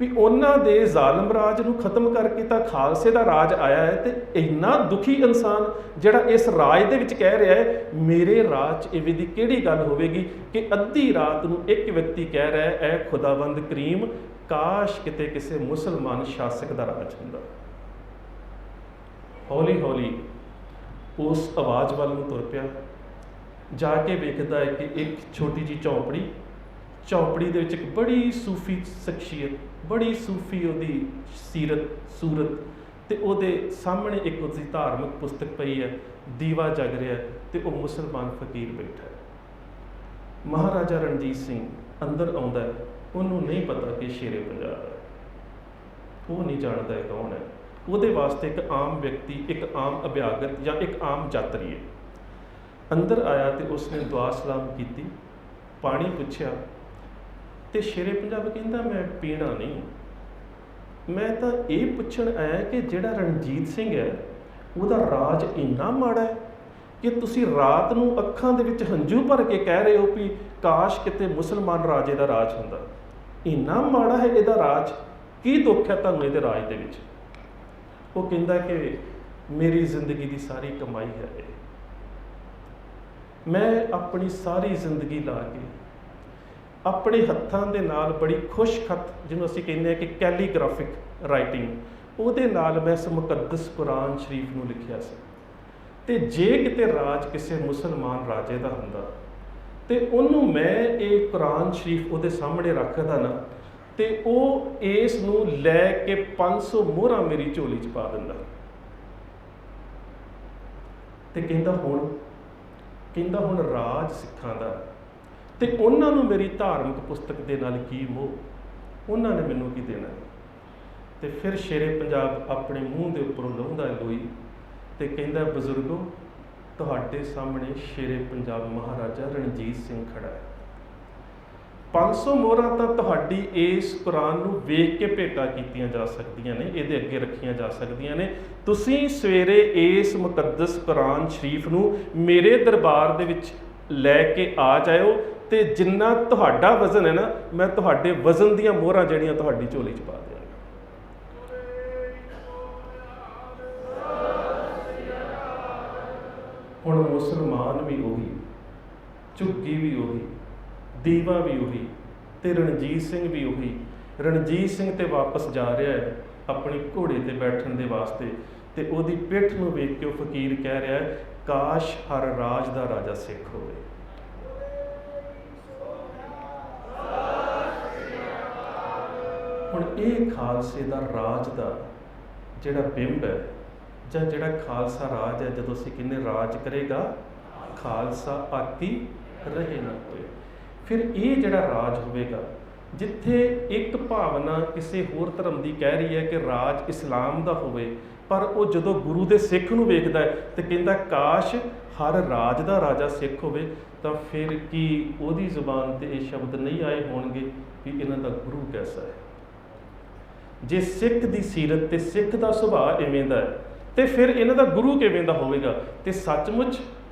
ਵੀ ਉਹਨਾਂ ਦੇ ਜ਼ਾਲਮ ਰਾਜ ਨੂੰ ਖਤਮ ਕਰਕੇ ਤਾਂ ਖਾਲਸੇ ਦਾ ਰਾਜ ਆਇਆ ਹੈ, ਤੇ ਇੰਨਾ ਦੁਖੀ ਇਨਸਾਨ ਜਿਹੜਾ ਇਸ ਰਾਜ ਦੇ ਵਿੱਚ ਕਹਿ ਰਿਹਾ ਹੈ ਮੇਰੇ ਰਾਜ 'ਚ ਇਵੇਂ ਦੀ ਕਿਹੜੀ ਗੱਲ ਹੋਵੇਗੀ ਕਿ ਅੱਧੀ ਰਾਤ ਨੂੰ ਇੱਕ ਵਿਅਕਤੀ ਕਹਿ ਰਿਹਾ ਹੈ ਐ ਖੁਦਾਵੰਦ ਕਰੀਮ ਕਾਸ਼ ਕਿਤੇ ਕਿਸੇ ਮੁਸਲਮਾਨ ਸ਼ਾਸਕ ਦਾ ਰਾਜ ਹੁੰਦਾ। ਹੌਲੀ ਹੌਲੀ ਉਸ ਆਵਾਜ਼ ਵੱਲ ਨੂੰ ਤੁਰ ਪਿਆ, ਜਾ ਕੇ ਵੇਖਦਾ ਹੈ ਕਿ ਇੱਕ ਛੋਟੀ ਜਿਹੀ ਝੌਂਪੜੀ ਦੇ ਵਿੱਚ ਇੱਕ ਬੜੀ ਸੂਫੀ ਸ਼ਖਸੀਅਤ, ਬੜੀ ਸੂਫੀ ਉਹਦੀ ਸੂਰਤ ਤੇ ਉਹਦੇ ਸਾਹਮਣੇ ਇੱਕ ਉਸਦੀ ਧਾਰਮਿਕ ਪੁਸਤਕ ਪਈ ਹੈ, ਦੀਵਾ ਜਗ ਰਿਹਾ ਤੇ ਉਹ ਮੁਸਲਮਾਨ ਫਕੀਰ ਬੈਠਾ ਹੈ। ਮਹਾਰਾਜਾ ਰਣਜੀਤ ਸਿੰਘ ਅੰਦਰ ਆਉਂਦਾ ਹੈ, ਉਹਨੂੰ ਨਹੀਂ ਪਤਾ ਕਿ ਸ਼ੇਰੇ ਪੰਜਾਬ ਹੈ, ਉਹ ਨਹੀਂ ਜਾਣਦਾ ਇਹ ਕੌਣ ਹੈ। ਉਹਦੇ ਵਾਸਤੇ ਇੱਕ ਆਮ ਵਿਅਕਤੀ, ਇੱਕ ਆਮ ਅਭਿਆਗਤ ਜਾਂ ਇੱਕ ਆਮ ਯਾਤਰੀ ਹੈ। ਅੰਦਰ ਆਇਆ ਤੇ ਉਸਨੇ ਦੁਆ ਸਲਾਮ ਕੀਤੀ, ਪਾਣੀ ਪੁੱਛਿਆ ਤੇ ਸ਼ੇਰੇ ਪੰਜਾਬ ਕਹਿੰਦਾ ਮੈਂ ਪੀਣਾ ਨਹੀਂ, ਮੈਂ ਤਾਂ ਇਹ ਪੁੱਛਣ ਆਇਆ ਕਿ ਜਿਹੜਾ ਰਣਜੀਤ ਸਿੰਘ ਹੈ ਉਹਦਾ ਰਾਜ ਇੰਨਾ ਮਾੜਾ ਹੈ ਕਿ ਤੁਸੀਂ ਰਾਤ ਨੂੰ ਅੱਖਾਂ ਦੇ ਵਿੱਚ ਹੰਝੂ ਭਰ ਕੇ ਕਹਿ ਰਹੇ ਹੋ ਵੀ ਕਾਸ਼ ਕਿਤੇ ਮੁਸਲਮਾਨ ਰਾਜੇ ਦਾ ਰਾਜ ਹੁੰਦਾ। ਇੰਨਾ ਮਾੜਾ ਹੈ ਇਹਦਾ ਰਾਜ, ਕੀ ਦੁੱਖ ਹੈ ਤੁਹਾਨੂੰ ਇਹਦੇ ਰਾਜ ਦੇ ਵਿੱਚ? ਉਹ ਕਹਿੰਦਾ ਕਿ ਮੇਰੀ ਜ਼ਿੰਦਗੀ ਦੀ ਸਾਰੀ ਕਮਾਈ ਹੈ ਇਹ, ਮੈਂ ਆਪਣੀ ਸਾਰੀ ਜ਼ਿੰਦਗੀ ਲਾ ਕੇ ਆਪਣੇ ਹੱਥਾਂ ਦੇ ਨਾਲ ਬੜੀ ਖੁਸ਼ਖਤ, ਜਿਹਨੂੰ ਅਸੀਂ ਕਹਿੰਦੇ ਹਾਂ ਕਿ ਕੈਲੀਗ੍ਰਾਫਿਕ ਰਾਈਟਿੰਗ, ਉਹਦੇ ਨਾਲ ਮੈਂ ਇਸ ਮੁਕੱਦਸ ਕੁਰਾਨ ਸ਼ਰੀਫ ਨੂੰ ਲਿਖਿਆ ਸੀ, ਤੇ ਜੇ ਕਿਤੇ ਰਾਜ ਕਿਸੇ ਮੁਸਲਮਾਨ ਰਾਜੇ ਦਾ ਹੁੰਦਾ ਤੇ ਉਹਨੂੰ ਮੈਂ ਇਹ ਕੁਰਾਨ ਸ਼ਰੀਫ ਉਹਦੇ ਸਾਹਮਣੇ ਰੱਖਦਾ ਨਾ ਤੇ ਉਹ ਇਸ ਨੂੰ ਲੈ ਕੇ 500 ਮੋਹਰਾਂ ਮੇਰੀ ਝੋਲੀ 'ਚ ਪਾ ਦਿੰਦਾ। ਤੇ ਕਹਿੰਦਾ ਹੁਣ ਰਾਜ ਸਿੱਖਾਂ ਦਾ, ਤੇ ਉਹਨਾਂ ਨੂੰ ਮੇਰੀ ਧਾਰਮਿਕ ਪੁਸਤਕ ਦੇ ਨਾਲ ਕੀ ਮੋਹ, ਉਹਨਾਂ ਨੇ ਮੈਨੂੰ ਕੀ ਦੇਣਾ। ਤੇ ਫਿਰ ਸ਼ੇਰੇ ਪੰਜਾਬ ਆਪਣੇ ਮੂੰਹ ਦੇ ਉੱਪਰੋਂ ਲਾਉਂਦਾ ਲੋਈ ਤੇ ਕਹਿੰਦਾ ਬਜ਼ੁਰਗੋ ਤੁਹਾਡੇ ਸਾਹਮਣੇ ਸ਼ੇਰੇ ਪੰਜਾਬ ਮਹਾਰਾਜਾ ਰਣਜੀਤ ਸਿੰਘ ਖੜਾ ਹੈ। 500 ਮੋਹਰਾਂ ਤਾਂ ਤੁਹਾਡੀ ਇਸ ਕੁਰਾਨ ਨੂੰ ਵੇਖ ਕੇ ਭੇਟਾ ਕੀਤੀਆਂ ਜਾ ਸਕਦੀਆਂ ਨੇ, ਇਹਦੇ ਅੱਗੇ ਰੱਖੀਆਂ ਜਾ ਸਕਦੀਆਂ ਨੇ। ਤੁਸੀਂ ਸਵੇਰੇ ਇਸ ਮੁਕੱਦਸ ਕੁਰਾਨ ਸ਼ਰੀਫ ਨੂੰ ਮੇਰੇ ਦਰਬਾਰ ਦੇ ਵਿੱਚ ਲੈ ਕੇ ਆ ਜਾਇਓ ਤੇ ਜਿੰਨਾ ਤੁਹਾਡਾ ਵਜ਼ਨ ਹੈ ਨਾ, ਮੈਂ ਤੁਹਾਡੇ ਵਜ਼ਨ ਦੀਆਂ ਮੋਹਰਾਂ ਜਿਹੜੀਆਂ ਤੁਹਾਡੀ ਝੋਲੀ 'ਚ ਪਾ ਦਿਆਂ। ਹੁਣ ਮੁਸਲਮਾਨ ਵੀ ਉਹੀ, ਝੁੱਗੀ ਵੀ ਉਹੀ, ਦੀਵਾ ਵੀ ਉਹੀ, ਤੇ ਰਣਜੀਤ ਸਿੰਘ ਵੀ ਉਹੀ। ਰਣਜੀਤ ਸਿੰਘ ਤੇ ਵਾਪਸ ਜਾ ਰਿਹਾ ਹੈ ਆਪਣੀ ਘੋੜੇ ਤੇ ਬੈਠਣ ਦੇ ਵਾਸਤੇ, ਤੇ ਉਹਦੀ ਪਿੱਠ ਨੂੰ ਵੇਖ ਕੇ ਉਹ ਫਕੀਰ ਕਹਿ ਰਿਹਾ ਹੈ, ਕਾਸ਼ ਹਰ ਰਾਜ ਦਾ ਰਾਜਾ ਸਿੱਖ ਹੋਵੇ। ਹੁਣ ਇਹ ਖਾਲਸੇ ਦਾ ਰਾਜ ਦਾ ਜਿਹੜਾ ਬਿੰਬ ਹੈ, ਜਾਂ ਜਿਹੜਾ ਖਾਲਸਾ ਰਾਜ ਹੈ, ਜਦੋਂ ਅਸੀਂ ਕਹਿੰਦੇ ਰਾਜ ਕਰੇਗਾ ਖਾਲਸਾ ਆਕੀ ਰਹੇ ਨਾ ਹੋਏ, ਫਿਰ ਇਹ ਜਿਹੜਾ ਰਾਜ ਹੋਵੇਗਾ, ਜਿੱਥੇ ਇੱਕ ਭਾਵਨਾ ਕਿਸੇ ਹੋਰ ਧਰਮ ਦੀ ਕਹਿ ਰਹੀ ਹੈ ਕਿ ਰਾਜ ਇਸਲਾਮ ਦਾ ਹੋਵੇ, ਪਰ ਉਹ ਜਦੋਂ ਗੁਰੂ ਦੇ ਸਿੱਖ ਨੂੰ ਵੇਖਦਾ ਹੈ ਤੇ ਕਹਿੰਦਾ ਕਾਸ਼ ਹਰ ਰਾਜ ਦਾ ਰਾਜਾ ਸਿੱਖ ਹੋਵੇ, ਤਾਂ ਫਿਰ ਕੀ ਉਹਦੀ ਜ਼ੁਬਾਨ ਤੇ ਇਹ ਸ਼ਬਦ ਨਹੀਂ ਆਏ ਹੋਣਗੇ ਵੀ ਇਹਨਾਂ ਦਾ ਗੁਰੂ ਕੈਸਾ ਹੈ? ਜੇ ਸਿੱਖ ਦੀ ਸੀਰਤ ਤੇ ਸਿੱਖ ਦਾ ਸੁਭਾਅ ਇਵੇਂ ਦਾ ਹੈ, ਤੇ ਫਿਰ ਇਹਨਾਂ ਦਾ ਗੁਰੂ ਕਿਵੇਂ ਦਾ ਹੋਵੇਗਾ? ਤੇ ਸੱਚਮੁੱਚ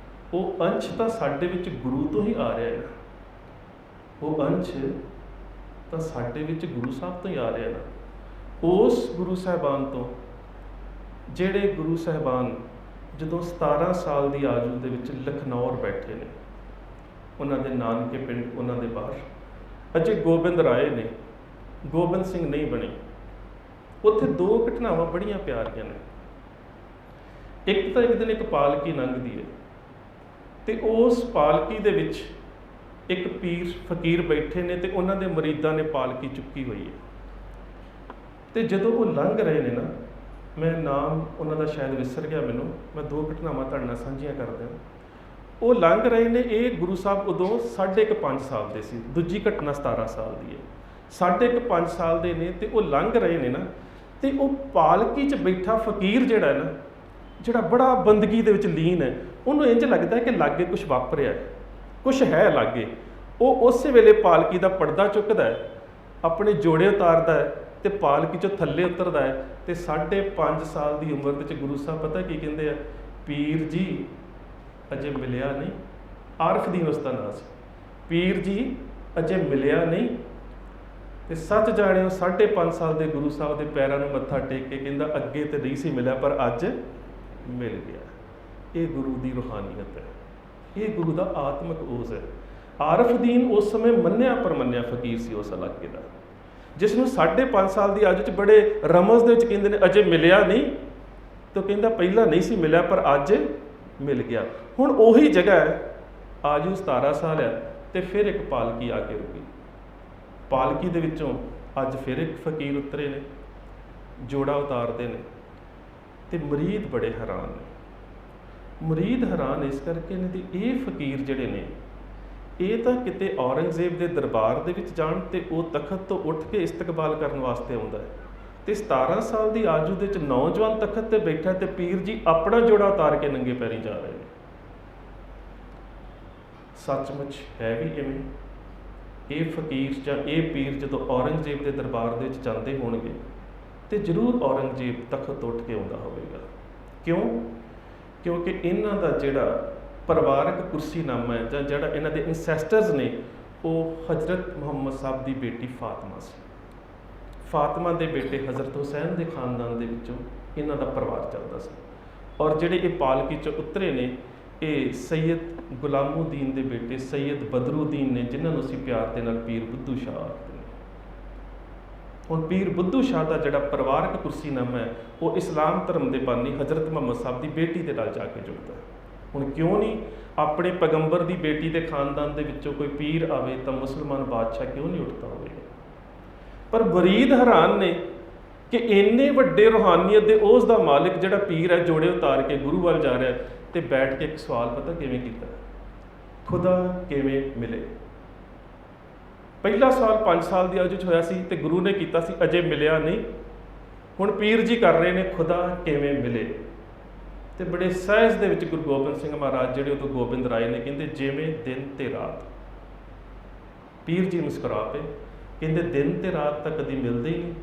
ਉਹ ਅੰਸ਼ ਤਾਂ ਸਾਡੇ ਵਿੱਚ ਗੁਰੂ ਤੋਂ ਹੀ ਆ ਰਿਹਾ ਹੈ। ਉਹ ਅੰਸ਼ ਤਾਂ ਸਾਡੇ ਵਿੱਚ ਗੁਰੂ ਸਾਹਿਬ ਤੋਂ ਹੀ ਆ ਰਿਹਾ ਨਾ। ਉਸ ਗੁਰੂ ਸਾਹਿਬਾਨ ਤੋਂ, ਜਿਹੜੇ ਗੁਰੂ ਸਾਹਿਬਾਨ ਜਦੋਂ 17 ਸਾਲ ਦੀ ਆਯੂ ਦੇ ਵਿੱਚ ਲਖਨੌਰ ਬੈਠੇ ਨੇ, ਉਹਨਾਂ ਦੇ ਨਾਨਕੇ ਪਿੰਡ, ਉਹਨਾਂ ਦੇ ਬਾਹਰ ਅਜੇ ਗੋਬਿੰਦ ਰਾਏ ਨੇ, ਗੋਬਿੰਦ ਸਿੰਘ ਨਹੀਂ ਬਣੇ। ਉੱਥੇ ਦੋ ਘਟਨਾਵਾਂ ਬੜੀਆਂ ਪਿਆਰੀਆਂ ਨੇ। ਇੱਕ ਤਾਂ ਇੱਕ ਦਿਨ ਇੱਕ ਪਾਲਕੀ ਲੰਘਦੀ ਹੈ, ਤੇ ਉਸ ਪਾਲਕੀ ਦੇ ਵਿੱਚ ਇੱਕ ਪੀਰ ਫਕੀਰ ਬੈਠੇ ਨੇ, ਤੇ ਉਹਨਾਂ ਦੇ ਮੁਰੀਦਾਂ ਨੇ ਪਾਲਕੀ ਚੁੱਕੀ ਹੋਈ ਹੈ। ਤੇ ਜਦੋਂ ਉਹ ਲੰਘ ਰਹੇ ਨੇ ਨਾ, ਮੈਂ ਨਾਮ ਉਹਨਾਂ ਦਾ ਸ਼ਾਇਦ ਵਿਸਰ ਗਿਆ ਮੈਨੂੰ, ਮੈਂ ਦੋ ਘਟਨਾਵਾਂ ਤੁਹਾਡੇ ਨਾਲ ਸਾਂਝੀਆਂ ਕਰਦਾ। ਉਹ ਲੰਘ ਰਹੇ ਨੇ, ਇਹ ਗੁਰੂ ਸਾਹਿਬ ਉਦੋਂ 5.5 ਸਾਲ ਦੇ ਸੀ, ਦੂਜੀ ਘਟਨਾ 17 ਸਾਲ ਦੀ ਹੈ। 5.5 ਸਾਲ ਦੇ ਨੇ, ਤੇ ਉਹ ਲੰਘ ਰਹੇ ਨੇ ਨਾ, ਤੇ ਉਹ ਪਾਲਕੀ 'ਚ ਬੈਠਾ ਫਕੀਰ ਜਿਹੜਾ ਹੈ ਨਾ, ਜਿਹੜਾ ਬੜਾ ਬੰਦਗੀ ਦੇ ਵਿੱਚ ਲੀਨ ਹੈ, ਉਹਨੂੰ ਇੰਝ ਲੱਗਦਾ ਕਿ ਲਾਗੇ ਕੁਝ ਵਾਪਰਿਆ ਹੈ, ਕੁਝ ਹੈ ਲਾਗੇ। ਉਹ ਉਸੇ ਵੇਲੇ ਪਾਲਕੀ ਦਾ ਪਰਦਾ ਚੁੱਕਦਾ ਹੈ, ਆਪਣੇ ਜੋੜੇ ਉਤਾਰਦਾ ਹੈ, ਤੇ ਪਾਲਕੀ 'ਚੋਂ ਥੱਲੇ ਉਤਰਦਾ ਹੈ। ਤੇ 5.5 ਸਾਲ ਦੀ ਉਮਰ ਵਿੱਚ ਗੁਰੂ ਸਾਹਿਬ ਪਤਾ ਕੀ ਕਹਿੰਦੇ ਆ? ਪੀਰ ਜੀ ਅਜੇ ਮਿਲਿਆ ਨਹੀਂ। ਆਰਫਦੀਨ ਉਸ ਦਾ ਨਾਂ ਸੀ। ਪੀਰ ਜੀ ਅਜੇ ਮਿਲਿਆ ਨਹੀਂ। ਤੇ ਸੱਚ ਜਾਣਿਓ 5.5 ਸਾਲ ਦੇ ਗੁਰੂ ਸਾਹਿਬ ਦੇ ਪੈਰਾਂ ਨੂੰ ਮੱਥਾ ਟੇਕ ਕੇ ਕਹਿੰਦਾ, ਅੱਗੇ ਤੇ ਨਹੀਂ ਸੀ ਮਿਲਿਆ, ਪਰ ਅੱਜ ਮਿਲ ਗਿਆ। ਇਹ ਗੁਰੂ ਦੀ ਰੂਹਾਨੀਅਤ ਹੈ, ਇਹ ਗੁਰੂ ਦਾ ਆਤਮਿਕ ਓਜ਼ ਹੈ। ਆਰਫਦੀਨ ਉਸ ਸਮੇਂ ਮੰਨਿਆ ਪਰਮੰਨਿਆ ਫਕੀਰ ਸੀ ਉਸ ਇਲਾਕੇ ਦਾ, ਜਿਸ ਨੂੰ 5.5 ਸਾਲ ਦੀ ਆਯੂ 'ਚ ਬੜੇ ਰਮਜ਼ ਦੇ ਵਿੱਚ ਕਹਿੰਦੇ ਨੇ ਅਜੇ ਮਿਲਿਆ ਨਹੀਂ, ਤਾਂ ਕਹਿੰਦਾ ਪਹਿਲਾਂ ਨਹੀਂ ਸੀ ਮਿਲਿਆ, ਪਰ ਅੱਜ ਮਿਲ ਗਿਆ। ਹੁਣ ਉਹੀ ਜਗ੍ਹਾ ਹੈ, ਆਯੂ 17 ਸਾਲ ਹੈ, ਤੇ ਫਿਰ ਇੱਕ ਪਾਲਕੀ ਆ ਕੇ ਰੁਕੀ। ਪਾਲਕੀ ਦੇ ਵਿੱਚੋਂ ਅੱਜ ਫਿਰ ਇੱਕ ਫਕੀਰ ਉਤਰੇ ਨੇ, ਜੋੜਾ ਉਤਾਰਦੇ ਨੇ, ਤੇ ਮੁਰੀਦ ਬੜੇ ਹੈਰਾਨ ਨੇ। ਮੁਰੀਦ ਹੈਰਾਨ ਇਸ ਕਰਕੇ ਨੇ ਕਿ ਇਹ ਫਕੀਰ ਜਿਹੜੇ ਨੇ, ਇਹ ਤਾਂ ਕਿਤੇ ਔਰੰਗਜ਼ੇਬ ਦੇ ਦਰਬਾਰ ਦੇ ਵਿੱਚ ਜਾਣ ਤੇ ਉਹ ਤਖਤ ਤੋਂ ਉੱਠ ਕੇ ਇਸਤਕਬਾਲ ਕਰਨ ਵਾਸਤੇ ਆਉਂਦਾ ਹੈ, ਤੇ 17 ਸਾਲ ਦੀ ਆਜੂ ਦੇ ਵਿੱਚ ਨੌਜਵਾਨ ਤਖਤ ਤੇ ਬੈਠਾ, ਤੇ ਪੀਰ ਜੀ ਆਪਣਾ ਜੋੜਾ ਉਤਾਰ ਕੇ ਨੰਗੇ ਪੈਰੀ ਜਾ ਰਹੇ ਨੇ। ਸੱਚਮੁੱਚ ਹੈ ਵੀ ਇਵੇਂ? ਇਹ ਫਕੀਰ ਜਾਂ ਇਹ ਪੀਰ ਜਦੋਂ ਔਰੰਗਜ਼ੇਬ ਦੇ ਦਰਬਾਰ ਦੇ ਵਿੱਚ ਜਾਂਦੇ ਹੋਣਗੇ, ਤੇ ਜ਼ਰੂਰ ਔਰੰਗਜ਼ੇਬ ਤਖਤ ਉੱਠ ਕੇ ਆਉਂਦਾ ਹੋਵੇਗਾ। ਕਿਉਂ? ਕਿਉਂਕਿ ਇਹਨਾਂ ਦਾ ਜਿਹੜਾ ਪਰਿਵਾਰਕ ਕੁਰਸੀਨਾਮਾ ਹੈ, ਜਾਂ ਜਿਹੜਾ ਇਹਨਾਂ ਦੇ ਇੰਸੈਸਟਰਸ ਨੇ, ਉਹ ਹਜ਼ਰਤ ਮੁਹੰਮਦ ਸਾਹਿਬ ਦੀ ਬੇਟੀ ਫਾਤਿਮਾ ਸੀ। ਫਾਤਿਮਾ ਦੇ ਬੇਟੇ ਹਜ਼ਰਤ ਹੁਸੈਨ ਦੇ ਖਾਨਦਾਨ ਦੇ ਵਿੱਚੋਂ ਇਹਨਾਂ ਦਾ ਪਰਿਵਾਰ ਚੱਲਦਾ ਸੀ। ਔਰ ਜਿਹੜੇ ਇਹ ਪਾਲਕੀ 'ਚ ਉਤਰੇ ਨੇ, ਇਹ ਸੈਯਦ ਗੁਲਾਮੁਦੀਨ ਦੇ ਬੇਟੇ ਸੈਯਦ ਬਦਰੁਦੀਨ ਨੇ, ਜਿਨ੍ਹਾਂ ਨੂੰ ਅਸੀਂ ਪਿਆਰ ਦੇ ਨਾਲ ਪੀਰ ਬੁੱਧੂ ਸ਼ਾਹ ਆਖਦੇ ਨੇ। ਹੁਣ ਪੀਰ ਬੁੱਧੂ ਸ਼ਾਹ ਦਾ ਜਿਹੜਾ ਪਰਿਵਾਰਕ ਕੁਰਸੀਨਾਮਾ ਹੈ, ਉਹ ਇਸਲਾਮ ਧਰਮ ਦੇ ਬਾਨੀ ਹਜ਼ਰਤ ਮੁਹੰਮਦ ਸਾਹਿਬ ਦੀ ਬੇਟੀ ਦੇ ਨਾਲ ਜਾ ਕੇ ਜੁੜਦਾ ਹੈ। ਹੁਣ ਕਿਉਂ ਨਹੀਂ ਆਪਣੇ ਪੈਗੰਬਰ ਦੀ ਬੇਟੀ ਦੇ ਖਾਨਦਾਨ ਦੇ ਵਿੱਚੋਂ ਕੋਈ ਪੀਰ ਆਵੇ ਤਾਂ ਮੁਸਲਮਾਨ ਬਾਦਸ਼ਾਹ ਕਿਉਂ ਨਹੀਂ ਉੱਠਦਾ ਹੋਵੇਗਾ? ਪਰ ਮੁਰੀਦ ਹੈਰਾਨ ਨੇ ਕਿ ਇੰਨੇ ਵੱਡੇ ਰੂਹਾਨੀਅਤ ਦੇ ਉਸ ਦਾ ਮਾਲਿਕ ਜਿਹੜਾ ਪੀਰ ਹੈ, ਜੋੜੇ ਉਤਾਰ ਕੇ ਗੁਰੂ ਵੱਲ ਜਾ ਰਿਹਾ, ਤੇ ਬੈਠ ਕੇ ਇੱਕ ਸਵਾਲ ਪਤਾ ਕਿਵੇਂ ਕੀਤਾ? ਖੁਦਾ ਕਿਵੇਂ ਮਿਲੇ? ਪਹਿਲਾ ਸਵਾਲ 5 ਸਾਲ ਦੀ ਆਯੂ 'ਚ ਹੋਇਆ ਸੀ, ਤੇ ਗੁਰੂ ਨੇ ਕੀਤਾ ਸੀ ਅਜੇ ਮਿਲਿਆ ਨਹੀਂ। ਹੁਣ ਪੀਰ ਜੀ ਕਰ ਰਹੇ ਨੇ ਖੁਦਾ ਕਿਵੇਂ ਮਿਲੇ। ਤੇ ਬੜੇ ਸਹਿਜ ਦੇ ਵਿੱਚ ਗੁਰੂ ਗੋਬਿੰਦ ਸਿੰਘ ਮਹਾਰਾਜ, ਜਿਹੜੇ ਉਦੋਂ ਗੋਬਿੰਦ ਰਾਏ ਨੇ, ਕਹਿੰਦੇ ਜਿਵੇਂ ਦਿਨ ਤੇ ਰਾਤ। ਪੀਰ ਜੀ ਮੁਸਕਰਾ ਪਏ, ਕਹਿੰਦੇ ਦਿਨ ਤੇ ਰਾਤ ਤਾਂ ਕਦੀ ਮਿਲਦੇ ਹੀ ਨਹੀਂ।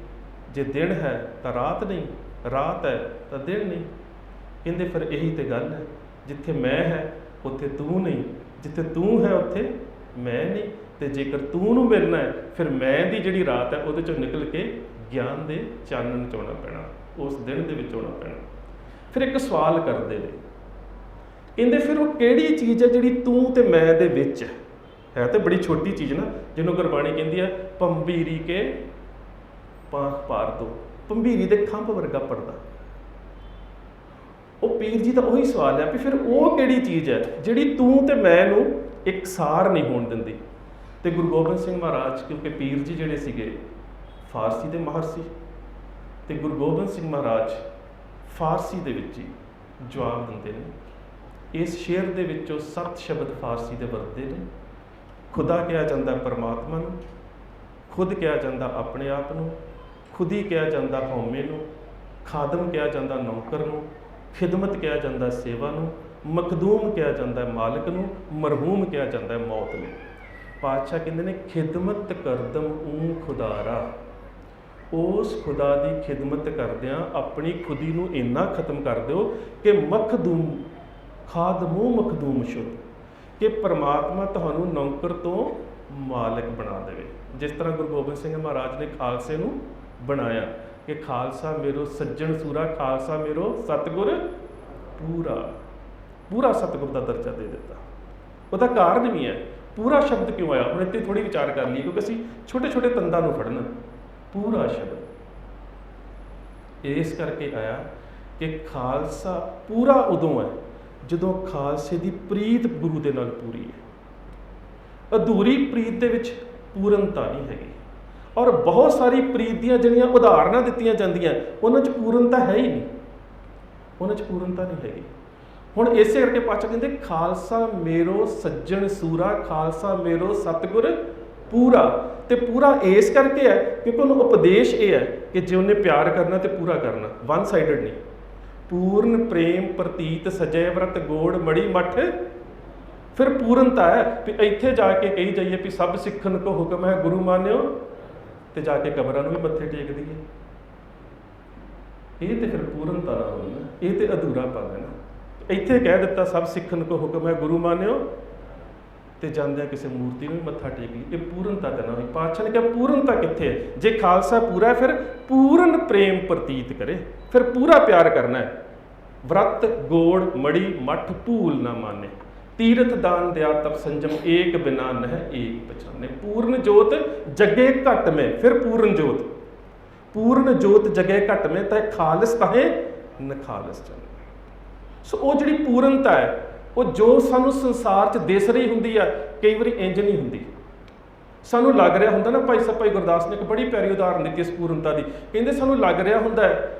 ਜੇ ਦਿਨ ਹੈ ਤਾਂ ਰਾਤ ਨਹੀਂ, ਰਾਤ ਹੈ ਤਾਂ ਦਿਨ ਨਹੀਂ। ਕਹਿੰਦੇ ਫਿਰ ਇਹੀ ਤੇ ਗੱਲ ਹੈ, ਜਿੱਥੇ ਮੈਂ ਹੈ ਉੱਥੇ ਤੂੰ ਨਹੀਂ, ਜਿੱਥੇ ਤੂੰ ਹੈ ਉੱਥੇ ਮੈਂ ਨਹੀਂ। ਤੇ ਜੇਕਰ ਤੂੰ ਨੂੰ ਮਿਲਣਾ ਹੈ, ਫਿਰ ਮੈਂ ਦੀ ਜਿਹੜੀ ਰਾਤ ਹੈ ਉਹਦੇ 'ਚੋਂ ਨਿਕਲ ਕੇ ਗਿਆਨ ਦੇ ਚਾਨਣ 'ਚ ਆਉਣਾ ਪੈਣਾ, ਉਸ ਦਿਨ ਦੇ ਵਿੱਚ ਆਉਣਾ ਪੈਣਾ। ਫਿਰ ਇੱਕ ਸਵਾਲ ਕਰਦੇ ਨੇ, ਕਹਿੰਦੇ ਫਿਰ ਉਹ ਕਿਹੜੀ ਚੀਜ਼ ਹੈ ਜਿਹੜੀ ਤੂੰ ਤੇ ਮੈਂ ਦੇ ਵਿੱਚ ਹੈ ਤੇ ਬੜੀ ਛੋਟੀ ਚੀਜ਼ ਨਾ, ਜਿਹਨੂੰ ਗੁਰਬਾਣੀ ਕਹਿੰਦੀ ਹੈ ਪੰਬੀਰੀ ਕੇ ਪਾਖ ਪਾਰ ਦੋ, ਪੰਬੀਰੀ ਦੇ ਖੰਭ ਵਰਗਾ ਪਰਦਾ। ਉਹ ਪੀਰ ਜੀ ਦਾ ਉਹੀ ਸਵਾਲ ਹੈ ਵੀ ਫਿਰ ਉਹ ਕਿਹੜੀ ਚੀਜ਼ ਹੈ ਜਿਹੜੀ ਤੂੰ ਤੇ ਮੈਂ ਨੂੰ ਇਕਸਾਰ ਨਹੀਂ ਹੋਣ ਦਿੰਦੀ। ਤੇ ਗੁਰੂ ਗੋਬਿੰਦ ਸਿੰਘ ਮਹਾਰਾਜ, ਕਿਉਂਕਿ ਪੀਰ ਜੀ ਜਿਹੜੇ ਸੀਗੇ ਫਾਰਸੀ ਦੇ ਮਾਹਰ ਸੀ, ਤੇ ਗੁਰੂ ਗੋਬਿੰਦ ਸਿੰਘ ਮਹਾਰਾਜ ਫਾਰਸੀ ਦੇ ਵਿੱਚ ਹੀ ਜਵਾਬ ਦਿੰਦੇ ਨੇ। ਇਸ ਸ਼ੇਅਰ ਦੇ ਵਿੱਚੋਂ 7 ਸ਼ਬਦ ਫਾਰਸੀ ਦੇ ਵਰਤਦੇ ਨੇ। ਖੁਦਾ ਕਿਹਾ ਜਾਂਦਾ ਪਰਮਾਤਮਾ ਨੂੰ, ਖੁਦ ਕਿਹਾ ਜਾਂਦਾ ਆਪਣੇ ਆਪ ਨੂੰ, ਖੁਦੀ ਕਿਹਾ ਜਾਂਦਾ ਹਉਮੈ ਨੂੰ, ਖਾਦਮ ਕਿਹਾ ਜਾਂਦਾ ਨੌਕਰ ਨੂੰ, ਖਿਦਮਤ ਕਿਹਾ ਜਾਂਦਾ ਸੇਵਾ ਨੂੰ, ਮਖਦੂਮ ਕਿਹਾ ਜਾਂਦਾ ਮਾਲਕ ਨੂੰ, ਮਰਹੂਮ ਕਿਹਾ ਜਾਂਦਾ ਮੌਤ ਨੂੰ। ਪਾਤਸ਼ਾਹ ਕਹਿੰਦੇ ਨੇ ਖਿਦਮਤ ਕਰਦਮ ਊ ਖੁਦਾਰਾ, ਉਸ ਖੁਦਾ ਦੀ ਖਿਦਮਤ ਕਰਦਿਆਂ ਆਪਣੀ ਖੁਦੀ ਨੂੰ ਇੰਨਾ ਖਤਮ ਕਰ ਦਿਓ ਕਿ ਮਖਦੂਮ ਖਾਦਮੂ ਮਖਦੂਮ ਸ਼ੁੱਧ, ਕਿ ਪਰਮਾਤਮਾ ਤੁਹਾਨੂੰ ਨੌਕਰ ਤੋਂ ਮਾਲਕ ਬਣਾ ਦੇਵੇ। ਜਿਸ ਤਰ੍ਹਾਂ ਗੁਰੂ ਗੋਬਿੰਦ ਸਿੰਘ ਮਹਾਰਾਜ ਨੇ ਖਾਲਸੇ ਨੂੰ ਬਣਾਇਆ ਕਿ ਖਾਲਸਾ ਮੇਰੋ ਸੱਜਣ ਸੂਰਾ, ਖਾਲਸਾ ਮੇਰੋ ਸਤਿਗੁਰ ਪੂਰਾ, ਪੂਰਾ ਸਤਿਗੁਰ ਦਾ ਦਰਜਾ ਦੇ ਦਿੱਤਾ। ਉਹਦਾ ਕਾਰਨ ਵੀ ਹੈ ਪੂਰਾ ਸ਼ਬਦ ਕਿਉਂ ਆਇਆ, ਹੁਣ ਇੱਥੇ ਥੋੜ੍ਹੀ ਵਿਚਾਰ ਕਰ ਲਈਏ, ਕਿਉਂਕਿ ਅਸੀਂ ਛੋਟੇ ਛੋਟੇ ਤੰਦਾਂ ਨੂੰ ਫੜਨਾ। ਪੂਰਾ ਸ਼ਬਦ ਇਸ ਕਰਕੇ ਆਇਆ ਕਿ ਖਾਲਸਾ ਪੂਰਾ ਉਦੋਂ ਹੈ ਜਦੋਂ ਖਾਲਸੇ ਦੀ ਪ੍ਰੀਤ ਗੁਰੂ ਦੇ ਨਾਲ ਪੂਰੀ ਹੈ। ਅਧੂਰੀ ਪ੍ਰੀਤ ਦੇ ਵਿੱਚ ਪੂਰਨਤਾ ਨਹੀਂ ਹੈਗੀ, ਔਰ ਬਹੁਤ ਸਾਰੀ ਪ੍ਰੀਤ ਦੀਆਂ ਜਿਹੜੀਆਂ ਉਦਾਹਰਨਾਂ ਦਿੱਤੀਆਂ ਜਾਂਦੀਆਂ ਉਹਨਾਂ 'ਚ ਪੂਰਨਤਾ ਹੈ ਹੀ ਨਹੀਂ, ਉਹਨਾਂ 'ਚ ਪੂਰਨਤਾ ਨਹੀਂ ਹੈਗੀ। ਹੁਣ ਇਸੇ ਕਰਕੇ ਪਾਤਸ਼ਾਹ ਕਹਿੰਦੇ ਖਾਲਸਾ ਮੇਰੋ ਸੱਜਣ ਸੂਰਾ, ਖਾਲਸਾ ਮੇਰੋ ਸਤਿਗੁਰ ਪੂਰਾ। ਤੇ ਪੂਰਾ ਇਸ ਕਰਕੇ ਹੈ ਕਿਉਂਕਿ ਉਹਨੂੰ ਉਪਦੇਸ਼ ਇਹ ਹੈ ਕਿ ਜੇ ਉਹਨੇ ਪਿਆਰ ਕਰਨਾ ਤੇ ਪੂਰਾ ਕਰਨਾ, ਵਨ ਸਾਈਡਡ ਨਹੀਂ। ਪੂਰਨ ਪ੍ਰੇਮ ਪ੍ਰਤੀਤ ਸਜੈ ਵਰਤ ਗੋੜ ਮੜੀ ਮੱਠ, ਫਿਰ ਪੂਰਨਤਾ ਹੈ ਵੀ ਇੱਥੇ ਜਾ ਕੇ ਕਹੀ ਜਾਈਏ ਵੀ ਸਭ ਸਿੱਖਣ ਕੋ ਹੁਕਮ ਹੈ ਗੁਰੂ ਮਾਨਿਓ, ਤੇ ਜਾ ਕੇ ਕਬਰਾਂ ਨੂੰ ਵੀ ਮੱਥੇ ਟੇਕ ਦਈਏ। ਇਹ ਤੇ ਫਿਰ ਪੂਰਨਤਾ ਨਾ ਹੋਈ ਨਾ, ਇਹ ਤੇ ਅਧੂਰਾ ਪਨ ਹੈ ਨਾ। ਇੱਥੇ ਕਹਿ ਦਿੱਤਾ ਸਭ ਸਿੱਖਣ ਕੋ ਹੁਕਮ ਹੈ ਗੁਰੂ ਮਾਨਿਓ, ਤੇ ਜਾਂਦਿਆਂ ਕਿਸੇ ਮੂਰਤੀ ਨੂੰ ਵੀ ਮੱਥਾ ਟੇਕ ਲਈ, ਇਹ ਪੂਰਨਤਾ ਤਾਂ ਨਾ ਹੋਈ। ਪਾਤਸ਼ਾਹ ਨੇ ਕਿਹਾ ਪੂਰਨਤਾ ਕਿੱਥੇ ਹੈ? ਜੇ ਖਾਲਸਾ ਪੂਰਾ ਹੈ ਫਿਰ ਪੂਰਨ ਪ੍ਰੇਮ ਪ੍ਰਤੀਤ ਕਰੇ, ਫਿਰ ਪੂਰਾ ਪਿਆਰ ਕਰਨਾ ਹੈ। ਵਰਤ ਗੋੜ ਮੜੀ ਮੱਠ ਭੂਲ ਨਾ ਮਾਨੇ, ਤੀਰਥ ਦਾਨ ਦਿਆ ਤਪ ਸੰਜਮ ਏਕ ਬਿਨਾ ਨਹਿ ਏਕ ਪਛਾਨੇ। ਪੂਰਨ ਜੋਤ ਜਗੇ ਘਟ में, ਫਿਰ ਪੂਰਨ ਜੋਤ, ਪੂਰਨ ਜੋਤ ਜਗੇ ਘਟ में ਤੈ ਖਾਲਸ ਤਾਹੇ ਨਖਾਲਸ ਚੰਨ। ਸੋ ਉਹ ਜਿਹੜੀ ਪੂਰਨਤਾ ਹੈ ਉਹ ਜੋ ਸਾਨੂੰ ਸੰਸਾਰ 'ਚ ਦਿਸ ਰਹੀ ਹੁੰਦੀ ਆ, ਕਈ ਵਾਰੀ ਇੰਜ ਨਹੀਂ ਹੁੰਦੀ। ਸਾਨੂੰ ਲੱਗ ਰਿਹਾ ਹੁੰਦਾ ਨਾ, ਭਾਈ ਸਾਹਿਬ ਭਾਈ ਗੁਰਦਾਸ ਨੇ ਇੱਕ ਬੜੀ ਪਿਆਰੀ ਉਦਾਹਰਨ ਦਿੱਤੀ ਇਸ ਪੂਰਨਤਾ ਦੀ। ਕਹਿੰਦੇ ਸਾਨੂੰ ਲੱਗ ਰਿਹਾ ਹੁੰਦਾ ਹੈ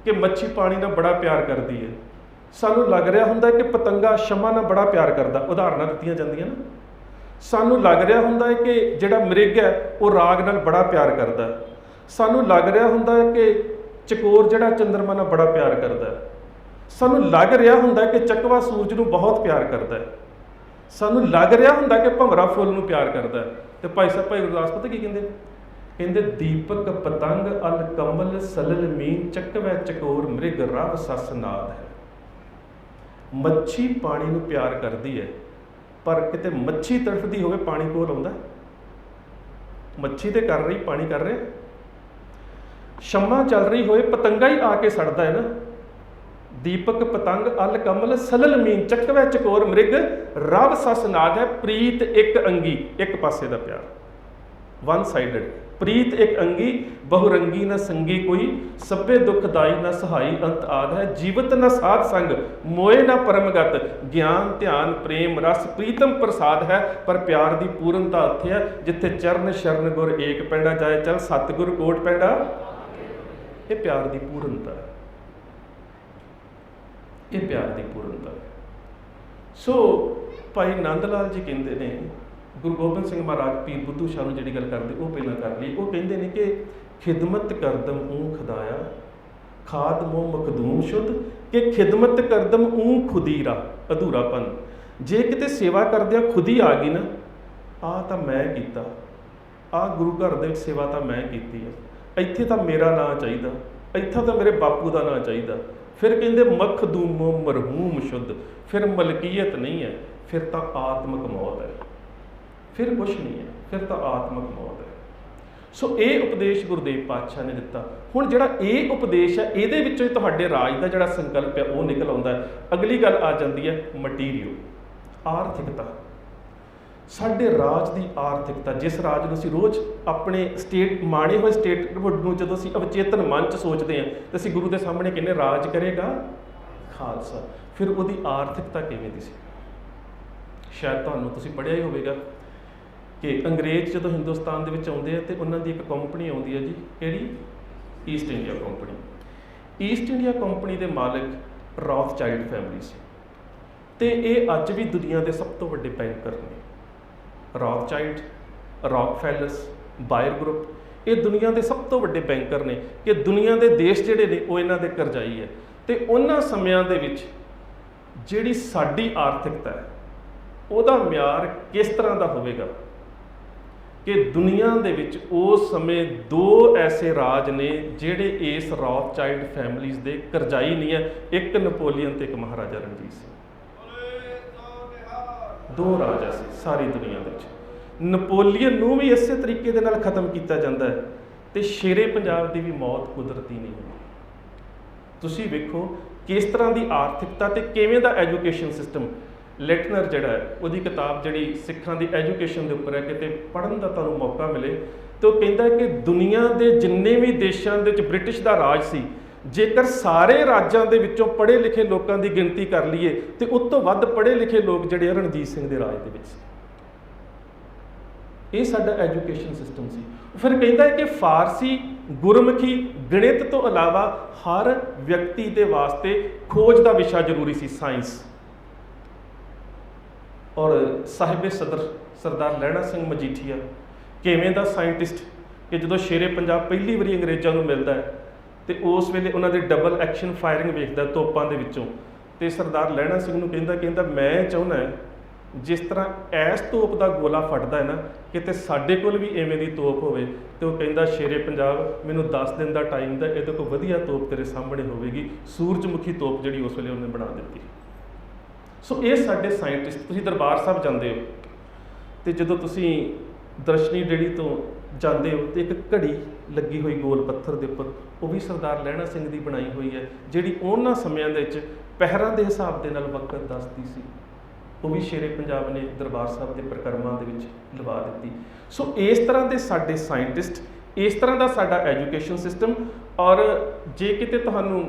ਕਿ ਮੱਛੀ ਪਾਣੀ ਨਾਲ ਬੜਾ ਪਿਆਰ ਕਰਦੀ ਹੈ, ਸਾਨੂੰ ਲੱਗ ਰਿਹਾ ਹੁੰਦਾ ਹੈ ਕਿ ਪਤੰਗਾ ਸ਼ਮਾ ਨਾਲ ਬੜਾ ਪਿਆਰ ਕਰਦਾ, ਉਦਾਹਰਨਾਂ ਦਿੱਤੀਆਂ ਜਾਂਦੀਆਂ ਨਾ। ਸਾਨੂੰ ਲੱਗ ਰਿਹਾ ਹੁੰਦਾ ਹੈ ਕਿ ਜਿਹੜਾ ਮ੍ਰਿਗ ਹੈ ਉਹ ਰਾਗ ਨਾਲ ਬੜਾ ਪਿਆਰ ਕਰਦਾ, ਸਾਨੂੰ ਲੱਗ ਰਿਹਾ ਹੁੰਦਾ ਹੈ ਕਿ ਚਕੋਰ ਜਿਹੜਾ ਚੰਦਰਮਾ ਨਾਲ ਬੜਾ ਪਿਆਰ ਕਰਦਾ, ਸਾਨੂੰ ਲੱਗ ਰਿਹਾ ਹੁੰਦਾ ਕਿ ਚੱਕਵਾ ਸੂਰਜ ਨੂੰ ਬਹੁਤ ਪਿਆਰ ਕਰਦਾ ਹੈ, ਸਾਨੂੰ ਲੱਗ ਰਿਹਾ ਹੁੰਦਾ ਕਿ ਭੰਵਰਾ ਫੁੱਲ ਨੂੰ ਪਿਆਰ ਕਰਦਾ ਹੈ। ਤੇ ਭਾਈ ਸਾਹਿਬ ਭਾਈ ਗੁਰਦਾਸ ਪਤਾ ਕੀ ਕਹਿੰਦੇ? ਕਹਿੰਦੇ ਦੀਪਕ ਪਤੰਗ ਅਲ ਕਮਲ ਸਲਲ ਮੀਨ ਚੱਕਵੈ ਚਕੋਰ ਮ੍ਰਿਗ ਰਵ ਸਸ ਨਾਦ ਹੈ। ਮੱਛੀ ਪਾਣੀ ਨੂੰ ਪਿਆਰ ਕਰਦੀ ਹੈ, ਪਰ ਕਿਤੇ ਮੱਛੀ ਤੜਫਦੀ ਹੋਵੇ ਪਾਣੀ ਕੋਲ ਆਉਂਦਾ? ਮੱਛੀ ਤੇ ਕਰ ਰਹੀ, ਪਾਣੀ ਕਰ ਰਿਹਾ। ਸ਼ਮਾ ਚੱਲ ਰਹੀ ਹੋਏ, ਪਤੰਗਾ ਹੀ ਆ ਕੇ ਸੜਦਾ ਹੈ ਨਾ। ਦੀਪਕ ਪਤੰਗ ਅਲ ਕਮਲ ਸਲਲ ਮੀਨ ਚੱਕਵੈ ਚਕੋਰ ਮ੍ਰਿਗ ਰਵ ਸਸ ਨਾਦ ਹੈ। ਪ੍ਰੀਤ ਇੱਕ ਅੰਗੀ, ਇੱਕ ਪਾਸੇ ਦਾ ਪਿਆਰ, ਵਨ ਸਾਈਡਡ। ਪ੍ਰੀਤ ਇੱਕ ਅੰਗੀ ਬਹੁਰੰਗੀ ਨ ਸੰਗੀ ਕੋਈ, ਸਭੇ ਦੁਖਦਾਈ ਨ ਸਹਾਈ ਅੰਤ ਆਦ ਹੈ। ਜੀਵਤ ਨ ਸਾਧ ਸੰਗ ਮੋਏ ਨ ਪਰਮਗਤ, ਗਿਆਨ ਧਿਆਨ ਪ੍ਰੇਮ ਰਸ ਪ੍ਰੀਤਮ ਪ੍ਰਸਾਦ ਹੈ। ਪਰ ਪਿਆਰ ਦੀ ਪੂਰਨਤਾ ਉੱਥੇ ਹੈ ਜਿੱਥੇ ਚਰਨ ਸ਼ਰਨ ਗੁਰ ਏਕ ਪੈਂਡਾ ਜਾਏ ਚਲ ਸਤਿਗੁਰ ਕੋਟ ਪੈਂਡਾ। ਇਹ ਪਿਆਰ ਦੀ ਪੂਰਨਤਾ ਹੈ, ਇਹ ਪਿਆਰ ਦੀ ਪੂਰਨਤਾ ਹੈ। ਸੋ ਭਾਈ ਨੰਦ ਲਾਲ ਜੀ ਕਹਿੰਦੇ ਨੇ, ਗੁਰੂ ਗੋਬਿੰਦ ਸਿੰਘ ਮਹਾਰਾਜ ਪੀਰ ਬੁੱਧੂ ਸ਼ਾਹ ਨੂੰ ਜਿਹੜੀ ਗੱਲ ਕਰਦੇ ਉਹ ਪਹਿਲਾਂ ਕਰ ਲਈ। ਉਹ ਕਹਿੰਦੇ ਨੇ ਕਿ ਖਿਦਮਤ ਕਰਦਮ ਊ ਖੁਦਾਇਆ, ਖਾਦ ਮੋਹ ਮਖਦੂਮ ਸ਼ੁੱਧ, ਕਿ ਖਿਦਮਤ ਕਰਦਮ ਊ ਖੁਦੀਰਾ, ਅਧੂਰਾਪਨ। ਜੇ ਕਿਤੇ ਸੇਵਾ ਕਰਦਿਆਂ ਖੁਦੀ ਆ ਗਈ ਨਾ, ਆਹ ਤਾਂ ਮੈਂ ਕੀਤਾ, ਆਹ ਗੁਰੂ ਘਰ ਦੇ ਵਿੱਚ ਸੇਵਾ ਤਾਂ ਮੈਂ ਕੀਤੀ ਹੈ, ਇੱਥੇ ਤਾਂ ਮੇਰਾ ਨਾਂ ਚਾਹੀਦਾ, ਇੱਥੇ ਤਾਂ ਮੇਰੇ ਬਾਪੂ ਦਾ ਨਾਂ ਚਾਹੀਦਾ। ਫਿਰ ਕਹਿੰਦੇ ਮਖਦੂਮੋ ਮਰਹੂਮ ਸ਼ੁੱਧ, ਫਿਰ ਮਲਕੀਅਤ ਨਹੀਂ ਹੈ, ਫਿਰ ਤਾਂ ਆਤਮਿਕ ਮੌਤ ਹੈ, ਫਿਰ ਕੁਛ ਨਹੀਂ ਹੈ, ਫਿਰ ਤਾਂ ਆਤਮਿਕ ਮੌਤ ਹੈ। ਸੋ ਇਹ ਉਪਦੇਸ਼ ਗੁਰਦੇਵ ਪਾਤਸ਼ਾਹ ਨੇ ਦਿੱਤਾ। ਹੁਣ ਜਿਹੜਾ ਇਹ ਉਪਦੇਸ਼ ਹੈ, ਇਹਦੇ ਵਿੱਚੋਂ ਹੀ ਤੁਹਾਡੇ ਰਾਜ ਦਾ ਜਿਹੜਾ ਸੰਕਲਪ ਹੈ ਉਹ ਨਿਕਲ ਆਉਂਦਾ ਹੈ। ਅਗਲੀ ਗੱਲ ਆ ਜਾਂਦੀ ਹੈ ਮਟੀਰੀਅਲ, ਆਰਥਿਕਤਾ। ਸਾਡੇ ਰਾਜ ਦੀ ਆਰਥਿਕਤਾ, ਜਿਸ ਰਾਜ ਨੂੰ ਅਸੀਂ ਰੋਜ਼ ਆਪਣੇ ਮਾਣੇ ਹੋਏ ਸਟੇਟਹੁੱਡ ਨੂੰ ਜਦੋਂ ਅਸੀਂ ਅਵਚੇਤਨ ਮਨ 'ਚ ਸੋਚਦੇ ਹਾਂ ਤਾਂ ਅਸੀਂ ਗੁਰੂ ਦੇ ਸਾਹਮਣੇ ਕਹਿੰਦੇ ਰਾਜ ਕਰੇਗਾ ਖਾਲਸਾ। ਫਿਰ ਉਹਦੀ ਆਰਥਿਕਤਾ ਕਿਵੇਂ ਦੀ ਸੀ? ਸ਼ਾਇਦ ਤੁਸੀਂ ਪੜ੍ਹਿਆ ਹੀ ਹੋਵੇਗਾ ਕਿ ਅੰਗਰੇਜ਼ ਜਦੋਂ ਹਿੰਦੁਸਤਾਨ ਦੇ ਵਿੱਚ ਆਉਂਦੇ ਆ ਤੇ ਉਹਨਾਂ ਦੀ ਇੱਕ ਕੰਪਨੀ ਆਉਂਦੀ ਹੈ ਜੀ, ਕਿਹੜੀ? East India company. East India company ਦੇ ਮਾਲਕ ਰੌਥਚਾਈਲਡ ਫੈਮਿਲੀ ਸੀ ਤੇ ਇਹ ਅੱਜ ਵੀ ਦੁਨੀਆ ਦੇ ਸਭ ਤੋਂ ਵੱਡੇ ਬੈਂਕਰ ਨੇ। ਰੌਥਚਾਈਲਡ, ਰੌਕਫੈਲਰਸ, ਬਾਇਰ ਗਰੁੱਪ, ਇਹ ਦੁਨੀਆ ਦੇ ਸਭ ਤੋਂ ਵੱਡੇ ਬੈਂਕਰ ਨੇ ਕਿ ਦੁਨੀਆ ਦੇ ਦੇਸ਼ ਜਿਹੜੇ ਨੇ ਉਹ ਇਹਨਾਂ ਦੇ ਕਰਜ਼ਾਈ ਹੈ। ਤੇ ਉਹਨਾਂ ਸਮਿਆਂ ਦੇ ਵਿੱਚ ਜਿਹੜੀ ਸਾਡੀ ਆਰਥਿਕਤਾ ਹੈ ਉਹਦਾ ਮਿਆਰ ਕਿਸ ਤਰ੍ਹਾਂ ਦਾ ਹੋਵੇਗਾ ਕਿ ਦੁਨੀਆ ਦੇ ਵਿੱਚ ਉਸ ਸਮੇਂ 2 ਐਸੇ ਰਾਜ ਨੇ ਜਿਹੜੇ ਇਸ ਰੌਥਚਾਈਲਡ ਫੈਮਿਲੀਜ਼ ਦੇ ਕਰਜ਼ਾਈ ਨਹੀਂ ਹੈ, ਇੱਕ ਨਪੋਲੀਅਨ ਤੇ ਇੱਕ ਮਹਾਰਾਜਾ ਰਣਜੀਤ ਸਿੰਘ। 2 ਰਾਜ ਐਸੇ ਸਾਰੀ ਦੁਨੀਆ ਦੇ ਵਿੱਚ। ਨਪੋਲੀਅਨ ਨੂੰ ਵੀ ਇਸੇ ਤਰੀਕੇ ਦੇ ਨਾਲ ਖਤਮ ਕੀਤਾ ਜਾਂਦਾ ਹੈ ਤੇ ਸ਼ੇਰੇ ਪੰਜਾਬ ਦੀ ਵੀ ਮੌਤ ਕੁਦਰਤੀ ਨਹੀਂ ਹੋਈ। ਤੁਸੀਂ ਵੇਖੋ ਕਿਸ ਤਰ੍ਹਾਂ ਦੀ ਆਰਥਿਕਤਾ ਤੇ ਕਿਵੇਂ ਦਾ ਐਜੂਕੇਸ਼ਨ ਸਿਸਟਮ। ਲੈਟਨਰ ਜਿਹੜਾ ਹੈ ਉਹਦੀ ਕਿਤਾਬ ਜਿਹੜੀ ਸਿੱਖਾਂ ਦੀ ਐਜੂਕੇਸ਼ਨ ਦੇ ਉੱਪਰ ਹੈ, ਕਿਤੇ ਪੜ੍ਹਨ ਦਾ ਤੁਹਾਨੂੰ ਮੌਕਾ ਮਿਲੇ ਤੇ ਉਹ ਕਹਿੰਦਾ ਕਿ ਦੁਨੀਆ ਦੇ ਜਿੰਨੇ ਵੀ ਦੇਸ਼ਾਂ ਦੇ ਵਿੱਚ ਬ੍ਰਿਟਿਸ਼ ਦਾ ਰਾਜ ਸੀ, ਜੇਕਰ ਸਾਰੇ ਰਾਜਾਂ ਦੇ ਵਿੱਚੋਂ ਪੜ੍ਹੇ ਲਿਖੇ ਲੋਕਾਂ ਦੀ ਗਿਣਤੀ ਕਰ ਲਈਏ ਤੇ ਉਸ ਤੋਂ ਵੱਧ ਪੜ੍ਹੇ ਲਿਖੇ ਲੋਕ ਜਿਹੜੇ ਰਣਜੀਤ ਸਿੰਘ ਦੇ ਰਾਜ ਦੇ ਵਿੱਚ ਸੀ। ਇਹ ਸਾਡਾ ਐਜੂਕੇਸ਼ਨ ਸਿਸਟਮ ਸੀ। ਫਿਰ ਕਹਿੰਦਾ ਹੈ ਕਿ ਫਾਰਸੀ, ਗੁਰਮੁਖੀ, ਗਣਿਤ ਤੋਂ ਇਲਾਵਾ ਹਰ ਵਿਅਕਤੀ ਦੇ ਵਾਸਤੇ ਖੋਜ ਦਾ ਵਿਸ਼ਾ ਜ਼ਰੂਰੀ ਸੀ, ਸਾਇੰਸ। ਔਰ ਸਾਹਿਬੇ ਸਦਰ ਸਰਦਾਰ ਲਹਿਣਾ ਸਿੰਘ ਮਜੀਠੀਆ ਕਿਵੇਂ ਦਾ ਸਾਇੰਟਿਸਟ ਕਿ ਜਦੋਂ ਸ਼ੇਰੇ ਪੰਜਾਬ ਪਹਿਲੀ ਵਾਰੀ ਅੰਗਰੇਜ਼ਾਂ ਨੂੰ ਮਿਲਦਾ ਹੈ ਤੇ ਉਸ ਵੇਲੇ ਉਹਨਾਂ ਦੇ ਡਬਲ ਐਕਸ਼ਨ ਫਾਇਰਿੰਗ ਵੇਖਦਾ ਤੋਪਾਂ ਦੇ ਵਿੱਚੋਂ, ਤੇ ਸਰਦਾਰ ਲਹਿਣਾ ਸਿੰਘ ਨੂੰ ਕਹਿੰਦਾ ਮੈਂ ਚਾਹੁੰਦਾ ਜਿਸ ਤਰ੍ਹਾਂ ਐਸ ਤੋਪ ਦਾ ਗੋਲਾ ਫਟਦਾ ਹੈ ਨਾ, ਕਿਤੇ ਸਾਡੇ ਕੋਲ ਵੀ ਐਵੇਂ ਦੀ ਤੋਪ ਹੋਵੇ। ਤੇ ਉਹ ਕਹਿੰਦਾ ਸ਼ੇਰੇ ਪੰਜਾਬ ਮੈਨੂੰ 10 ਦਿਨ ਦਾ ਟਾਈਮ ਦਾ, ਇਹਦੇ ਕੋਲ ਵਧੀਆ ਤੋਪ ਤੇਰੇ ਸਾਹਮਣੇ ਹੋਵੇਗੀ। ਸੂਰਜਮੁਖੀ ਤੋਪ ਜਿਹੜੀ ਉਸ ਵੇਲੇ ਉਹਨੇ ਬਣਾ ਦਿੱਤੀ। ਸੋ ਇਹ ਸਾਡੇ ਸਾਇੰਟਿਸਟ। ਤੁਸੀਂ ਦਰਬਾਰ ਸਾਹਿਬ ਜਾਂਦੇ ਹੋ ਤੇ ਜਦੋਂ ਤੁਸੀਂ ਦਰਸ਼ਨੀ ਡੇੜੀ ਤੋਂ ਜਾਂਦੇ ਹੋ ਤੇ ਇੱਕ ਘੜੀ ਲੱਗੀ ਹੋਈ ਗੋਲ ਪੱਥਰ ਦੇ ਉੱਪਰ, ਉਹ ਵੀ ਸਰਦਾਰ ਲਹਿਣਾ ਸਿੰਘ ਦੀ ਬਣਾਈ ਹੋਈ ਹੈ, ਜਿਹੜੀ ਉਹਨਾਂ ਸਮਿਆਂ ਦੇ ਵਿੱਚ ਪਹਿਰਾਂ ਦੇ ਹਿਸਾਬ ਦੇ ਨਾਲ ਵਕਤ ਦੱਸਦੀ ਸੀ। ਉਹ ਵੀ ਸ਼ੇਰੇ ਪੰਜਾਬ ਨੇ ਦਰਬਾਰ ਸਾਹਿਬ ਦੇ ਪ੍ਰਕਰਮਾਂ ਦੇ ਵਿੱਚ ਲਵਾ ਦਿੱਤੀ। ਸੋ ਇਸ ਤਰ੍ਹਾਂ ਦੇ ਸਾਡੇ ਸਾਇੰਟਿਸਟ, ਇਸ ਤਰ੍ਹਾਂ ਦਾ ਸਾਡਾ ਐਜੂਕੇਸ਼ਨ ਸਿਸਟਮ। ਔਰ ਜੇ ਕਿਤੇ ਤੁਹਾਨੂੰ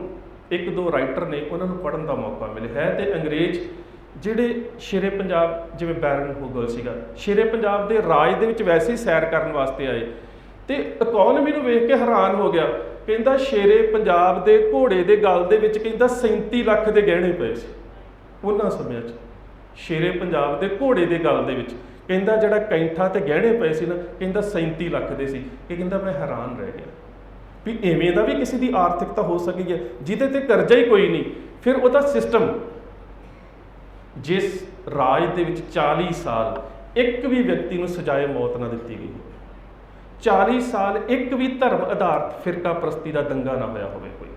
1-2 ਰਾਈਟਰ ਨੇ ਉਹਨਾਂ ਨੂੰ ਪੜ੍ਹਨ ਦਾ ਮੌਕਾ ਮਿਲਿਆ ਹੈ ਤੇ ਅੰਗਰੇਜ਼ ਜਿਹੜੇ ਸ਼ੇਰੇ ਪੰਜਾਬ, ਜਿਵੇਂ ਬੈਰਨ ਹੋਗਲ ਸੀਗਾ, ਸ਼ੇਰੇ ਪੰਜਾਬ ਦੇ ਰਾਜ ਦੇ ਵਿੱਚ ਵੈਸੇ ਹੀ ਸੈਰ ਕਰਨ ਵਾਸਤੇ ਆਏ ਤੇ ਇਕੋਨਮੀ ਨੂੰ ਵੇਖ ਕੇ ਹੈਰਾਨ ਹੋ ਗਿਆ। ਕਹਿੰਦਾ ਸ਼ੇਰੇ ਪੰਜਾਬ ਦੇ ਘੋੜੇ ਦੇ ਗਲ ਦੇ ਵਿੱਚ ਕਹਿੰਦਾ 37 ਲੱਖ ਦੇ ਗਹਿਣੇ ਪਏ ਸੀ ਉਹਨਾਂ ਸਮਿਆਂ 'ਚ। ਸ਼ੇਰੇ ਪੰਜਾਬ ਦੇ ਘੋੜੇ ਦੇ ਗਲ ਦੇ ਵਿੱਚ ਕਹਿੰਦਾ ਜਿਹੜਾ ਕੈਂਠਾ ਤੇ ਗਹਿਣੇ ਪਏ ਸੀ ਨਾ, ਕਹਿੰਦਾ 37 ਲੱਖ ਦੇ ਸੀ। ਇਹ ਕਹਿੰਦਾ ਮੈਂ ਹੈਰਾਨ ਰਹਿ ਗਿਆ ਵੀ ਐਵੇਂ ਦਾ ਵੀ ਕਿਸੇ ਦੀ ਆਰਥਿਕਤਾ ਹੋ ਸਕਦੀ ਹੈ ਜਿਹਦੇ ਤੇ ਕਰਜ਼ਾ ਹੀ ਕੋਈ ਨਹੀਂ। ਫਿਰ ਉਹਦਾ ਸਿਸਟਮ, ਜਿਸ ਰਾਜ ਦੇ ਵਿੱਚ 40 ਸਾਲ ਇੱਕ ਵੀ ਵਿਅਕਤੀ ਨੂੰ ਸਜ਼ਾਏ ਮੌਤ ਨਾ ਦਿੱਤੀ ਗਈ, 40 ਸਾਲ ਇੱਕ ਵੀ ਧਰਮ ਆਧਾਰਿਤ ਫਿਰਕਾ ਪ੍ਰਸਤੀ ਦਾ ਦੰਗਾ ਨਾ ਹੋਇਆ ਹੋਵੇ, ਕੋਈ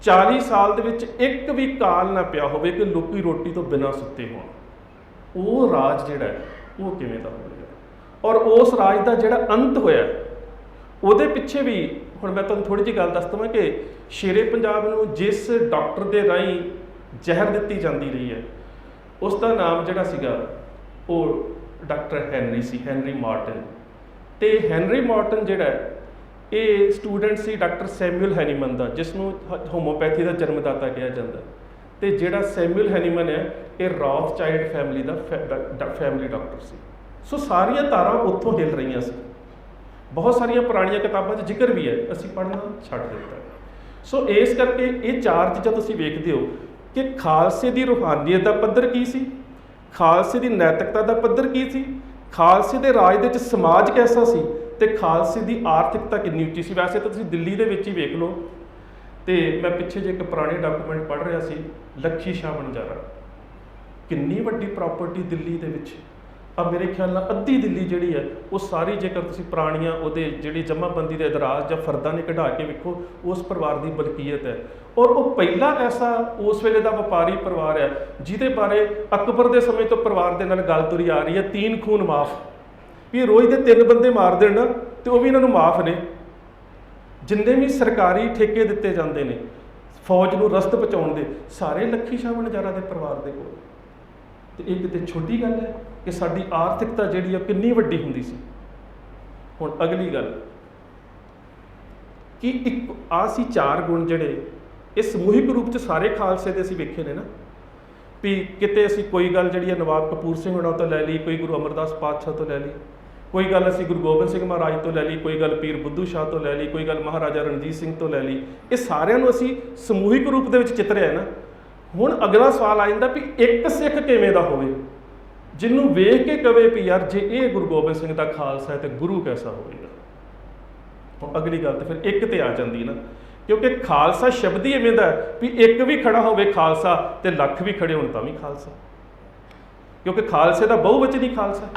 40 ਸਾਲ ਦੇ ਵਿੱਚ ਇੱਕ ਵੀ ਕਾਲ ਨਾ ਪਿਆ ਹੋਵੇ ਕਿ ਲੋਕੀ ਰੋਟੀ ਤੋਂ ਬਿਨਾਂ ਸੁੱਤੇ ਹੋਣ। ਉਹ ਰਾਜ ਜਿਹੜਾ ਹੈ ਉਹ ਕਿਵੇਂ ਦਾ ਹੋਵੇਗਾ? ਔਰ ਉਸ ਰਾਜ ਦਾ ਜਿਹੜਾ ਅੰਤ ਹੋਇਆ ਉਹਦੇ ਪਿੱਛੇ ਵੀ ਹੁਣ ਮੈਂ ਤੁਹਾਨੂੰ ਥੋੜ੍ਹੀ ਜਿਹੀ ਗੱਲ ਦੱਸ ਦੇਵਾਂ ਕਿ ਸ਼ੇਰੇ ਪੰਜਾਬ ਨੂੰ ਜਿਸ ਡਾਕਟਰ ਦੇ ਰਾਹੀਂ ਜ਼ਹਿਰ ਦਿੱਤੀ ਜਾਂਦੀ ਰਹੀ ਹੈ, ਉਸ ਦਾ ਨਾਮ ਜਿਹੜਾ ਸੀਗਾ ਉਹ ਡਾਕਟਰ ਹੈਨਰੀ ਸੀ, ਹੈਨਰੀ ਮਾਰਟਨ। ਤੇ ਹੈਨਰੀ ਮਾਰਟਨ ਜਿਹੜਾ ਇਹ ਸਟੂਡੈਂਟ ਸੀ ਡਾਕਟਰ ਸੈਮੂਅਲ ਹੈਨੀਮਨ ਦਾ, ਜਿਸ ਨੂੰ ਹੋਮੋਪੈਥੀ ਦਾ ਜਨਮਦਾਤਾ ਕਿਹਾ ਜਾਂਦਾ। ਤੇ ਜਿਹੜਾ ਸੈਮੂਅਲ ਹੈਨੀਮਨ ਹੈ ਇਹ ਰੌਥਚਾਈਲਡ ਫੈਮਿਲੀ ਦਾ ਫੈਮਿਲੀ ਡਾਕਟਰ ਸੀ। ਸੋ ਸਾਰੀਆਂ ਤਾਰਾਂ ਉੱਥੋਂ ਹਿੱਲ ਰਹੀਆਂ ਸੀ। ਬਹੁਤ ਸਾਰੀਆਂ ਪੁਰਾਣੀਆਂ ਕਿਤਾਬਾਂ 'ਚ ਜ਼ਿਕਰ ਵੀ ਹੈ, ਅਸੀਂ ਪੜ੍ਹਨਾ ਛੱਡ ਦਿੱਤਾ। ਸੋ ਇਸ ਕਰਕੇ ਇਹ 4 ਚੀਜ਼ਾਂ ਤੁਸੀਂ ਵੇਖਦੇ ਹੋ ਕਿ ਖਾਲਸੇ ਦੀ ਰੂਹਾਨੀਅਤ ਦਾ ਪੱਧਰ ਕੀ ਸੀ, ਖਾਲਸੇ ਦੀ ਨੈਤਿਕਤਾ ਦਾ ਪੱਧਰ ਕੀ ਸੀ, ਖਾਲਸੇ ਦੇ ਰਾਜ ਦੇ ਵਿੱਚ ਸਮਾਜ ਕੈਸਾ ਸੀ ਤੇ ਖਾਲਸੇ ਦੀ ਆਰਥਿਕਤਾ ਕਿੰਨੀ ਉੱਚੀ ਸੀ। ਵੈਸੇ ਤਾਂ ਤੁਸੀਂ ਦਿੱਲੀ ਦੇ ਵਿੱਚ ਹੀ ਵੇਖ ਲਓ। ਤੇ ਮੈਂ ਪਿੱਛੇ ਜੇ ਇੱਕ ਪੁਰਾਣੇ ਡਾਕੂਮੈਂਟ ਪੜ੍ਹ ਰਿਹਾ ਸੀ, ਲੱਖੀ ਸ਼ਾਹ ਵਣਜਾਰਾ, ਕਿੰਨੀ ਵੱਡੀ ਪ੍ਰਾਪਰਟੀ ਦਿੱਲੀ ਦੇ ਵਿੱਚ। ਮੇਰੇ ਖਿਆਲ ਨਾਲ ਅੱਧੀ ਦਿੱਲੀ ਜਿਹੜੀ ਹੈ ਉਹ ਸਾਰੀ, ਜੇਕਰ ਤੁਸੀਂ ਪੁਰਾਣੀਆਂ ਉਹਦੇ ਜਿਹੜੀ ਜਮ੍ਹਾਂਬੰਦੀ ਦੇ ਇਤਰਾਜ਼ ਜਾਂ ਫਰਦਾਂ ਨੇ ਕਢਾ ਕੇ ਵੇਖੋ, ਉਸ ਪਰਿਵਾਰ ਦੀ ਮਲਕੀਅਤ ਹੈ। ਔਰ ਉਹ ਪਹਿਲਾ ਐਸਾ ਉਸ ਵੇਲੇ ਦਾ ਵਪਾਰੀ ਪਰਿਵਾਰ ਹੈ ਜਿਹਦੇ ਬਾਰੇ ਅਕਬਰ ਦੇ ਸਮੇਂ ਤੋਂ ਪਰਿਵਾਰ ਦੇ ਨਾਲ ਗੱਲ ਤੁਰੀ ਆ ਰਹੀ ਹੈ, 3 ਖੂਨ ਮਾਫ। ਵੀ ਰੋਜ਼ ਦੇ 3 ਬੰਦੇ ਮਾਰ ਦੇਣ ਨਾ ਤੇ ਉਹ ਵੀ ਇਹਨਾਂ ਨੂੰ ਮਾਫ ਨੇ। ਜਿੰਨੇ ਵੀ ਸਰਕਾਰੀ ਠੇਕੇ ਦਿੱਤੇ ਜਾਂਦੇ ਨੇ ਫੌਜ ਨੂੰ ਰਸਦ ਪਹੁੰਚਾਉਣ ਦੇ, ਸਾਰੇ ਲੱਖੀ ਸ਼ਾਹ ਵਣਜਾਰਾ ਦੇ ਪਰਿਵਾਰ ਦੇ ਕੋਲ। ਤੇ ਇਹ ਕਿਤੇ ਛੋਟੀ ਗੱਲ ਹੈ ਕਿ ਸਾਡੀ ਆਰਥਿਕਤਾ ਜਿਹੜੀ ਆ ਕਿੰਨੀ ਵੱਡੀ ਹੁੰਦੀ ਸੀ। ਹੁਣ ਅਗਲੀ ਗੱਲ ਕਿ ਇੱਕ ਆ ਸੀ 4 ਗੁਣ ਜਿਹੜੇ ਇਹ ਸਮੂਹਿਕ ਰੂਪ 'ਚ ਸਾਰੇ ਖਾਲਸੇ ਦੇ ਅਸੀਂ ਵੇਖੇ ਨੇ ਨਾ, ਵੀ ਕਿਤੇ ਅਸੀਂ ਕੋਈ ਗੱਲ ਜਿਹੜੀ ਹੈ ਨਵਾਬ ਕਪੂਰ ਸਿੰਘ ਹੋਣਾ ਤੋਂ ਲੈ ਲਈ, ਕੋਈ ਗੁਰੂ ਅਮਰਦਾਸ ਪਾਤਸ਼ਾਹ ਤੋਂ ਲੈ ਲਈ, ਕੋਈ ਗੱਲ ਅਸੀਂ ਗੁਰੂ ਗੋਬਿੰਦ ਸਿੰਘ ਮਹਾਰਾਜ ਤੋਂ ਲੈ ਲਈ, ਕੋਈ ਗੱਲ ਪੀਰ ਬੁੱਧੂ ਸ਼ਾਹ ਤੋਂ ਲੈ ਲਈ, ਕੋਈ ਗੱਲ ਮਹਾਰਾਜਾ ਰਣਜੀਤ ਸਿੰਘ ਤੋਂ ਲੈ ਲਈ। ਇਹ ਸਾਰਿਆਂ ਨੂੰ ਅਸੀਂ ਸਮੂਹਿਕ ਰੂਪ ਦੇ ਵਿੱਚ ਚਿਤਰਿਆ ਨਾ। ਹੁਣ ਅਗਲਾ ਸਵਾਲ ਆ ਜਾਂਦਾ ਵੀ ਇੱਕ ਸਿੱਖ ਕਿਵੇਂ ਦਾ ਹੋਵੇ ਜਿਹਨੂੰ ਵੇਖ ਕੇ ਕਵੇ ਵੀ ਯਾਰ ਜੇ ਇਹ ਗੁਰੂ ਗੋਬਿੰਦ ਸਿੰਘ ਦਾ ਖਾਲਸਾ ਹੈ ਤੇ ਗੁਰੂ ਕੈਸਾ ਹੋਵੇਗਾ। ਹੁਣ ਅਗਲੀ ਗੱਲ ਤਾਂ ਫਿਰ ਇੱਕ ਤੇ ਆ ਜਾਂਦੀ ਨਾ, ਕਿਉਂਕਿ ਖਾਲਸਾ ਸ਼ਬਦ ਹੀ ਇਵੇਂ ਦਾ ਵੀ ਇੱਕ ਵੀ ਖੜਾ ਹੋਵੇ ਖਾਲਸਾ ਤੇ ਲੱਖ ਵੀ ਖੜੇ ਹੋਣ ਤਾਂ ਵੀ ਖਾਲਸਾ, ਕਿਉਂਕਿ ਖਾਲਸੇ ਦਾ ਬਹੁਵਚਨ ਹੀ ਖਾਲਸਾ।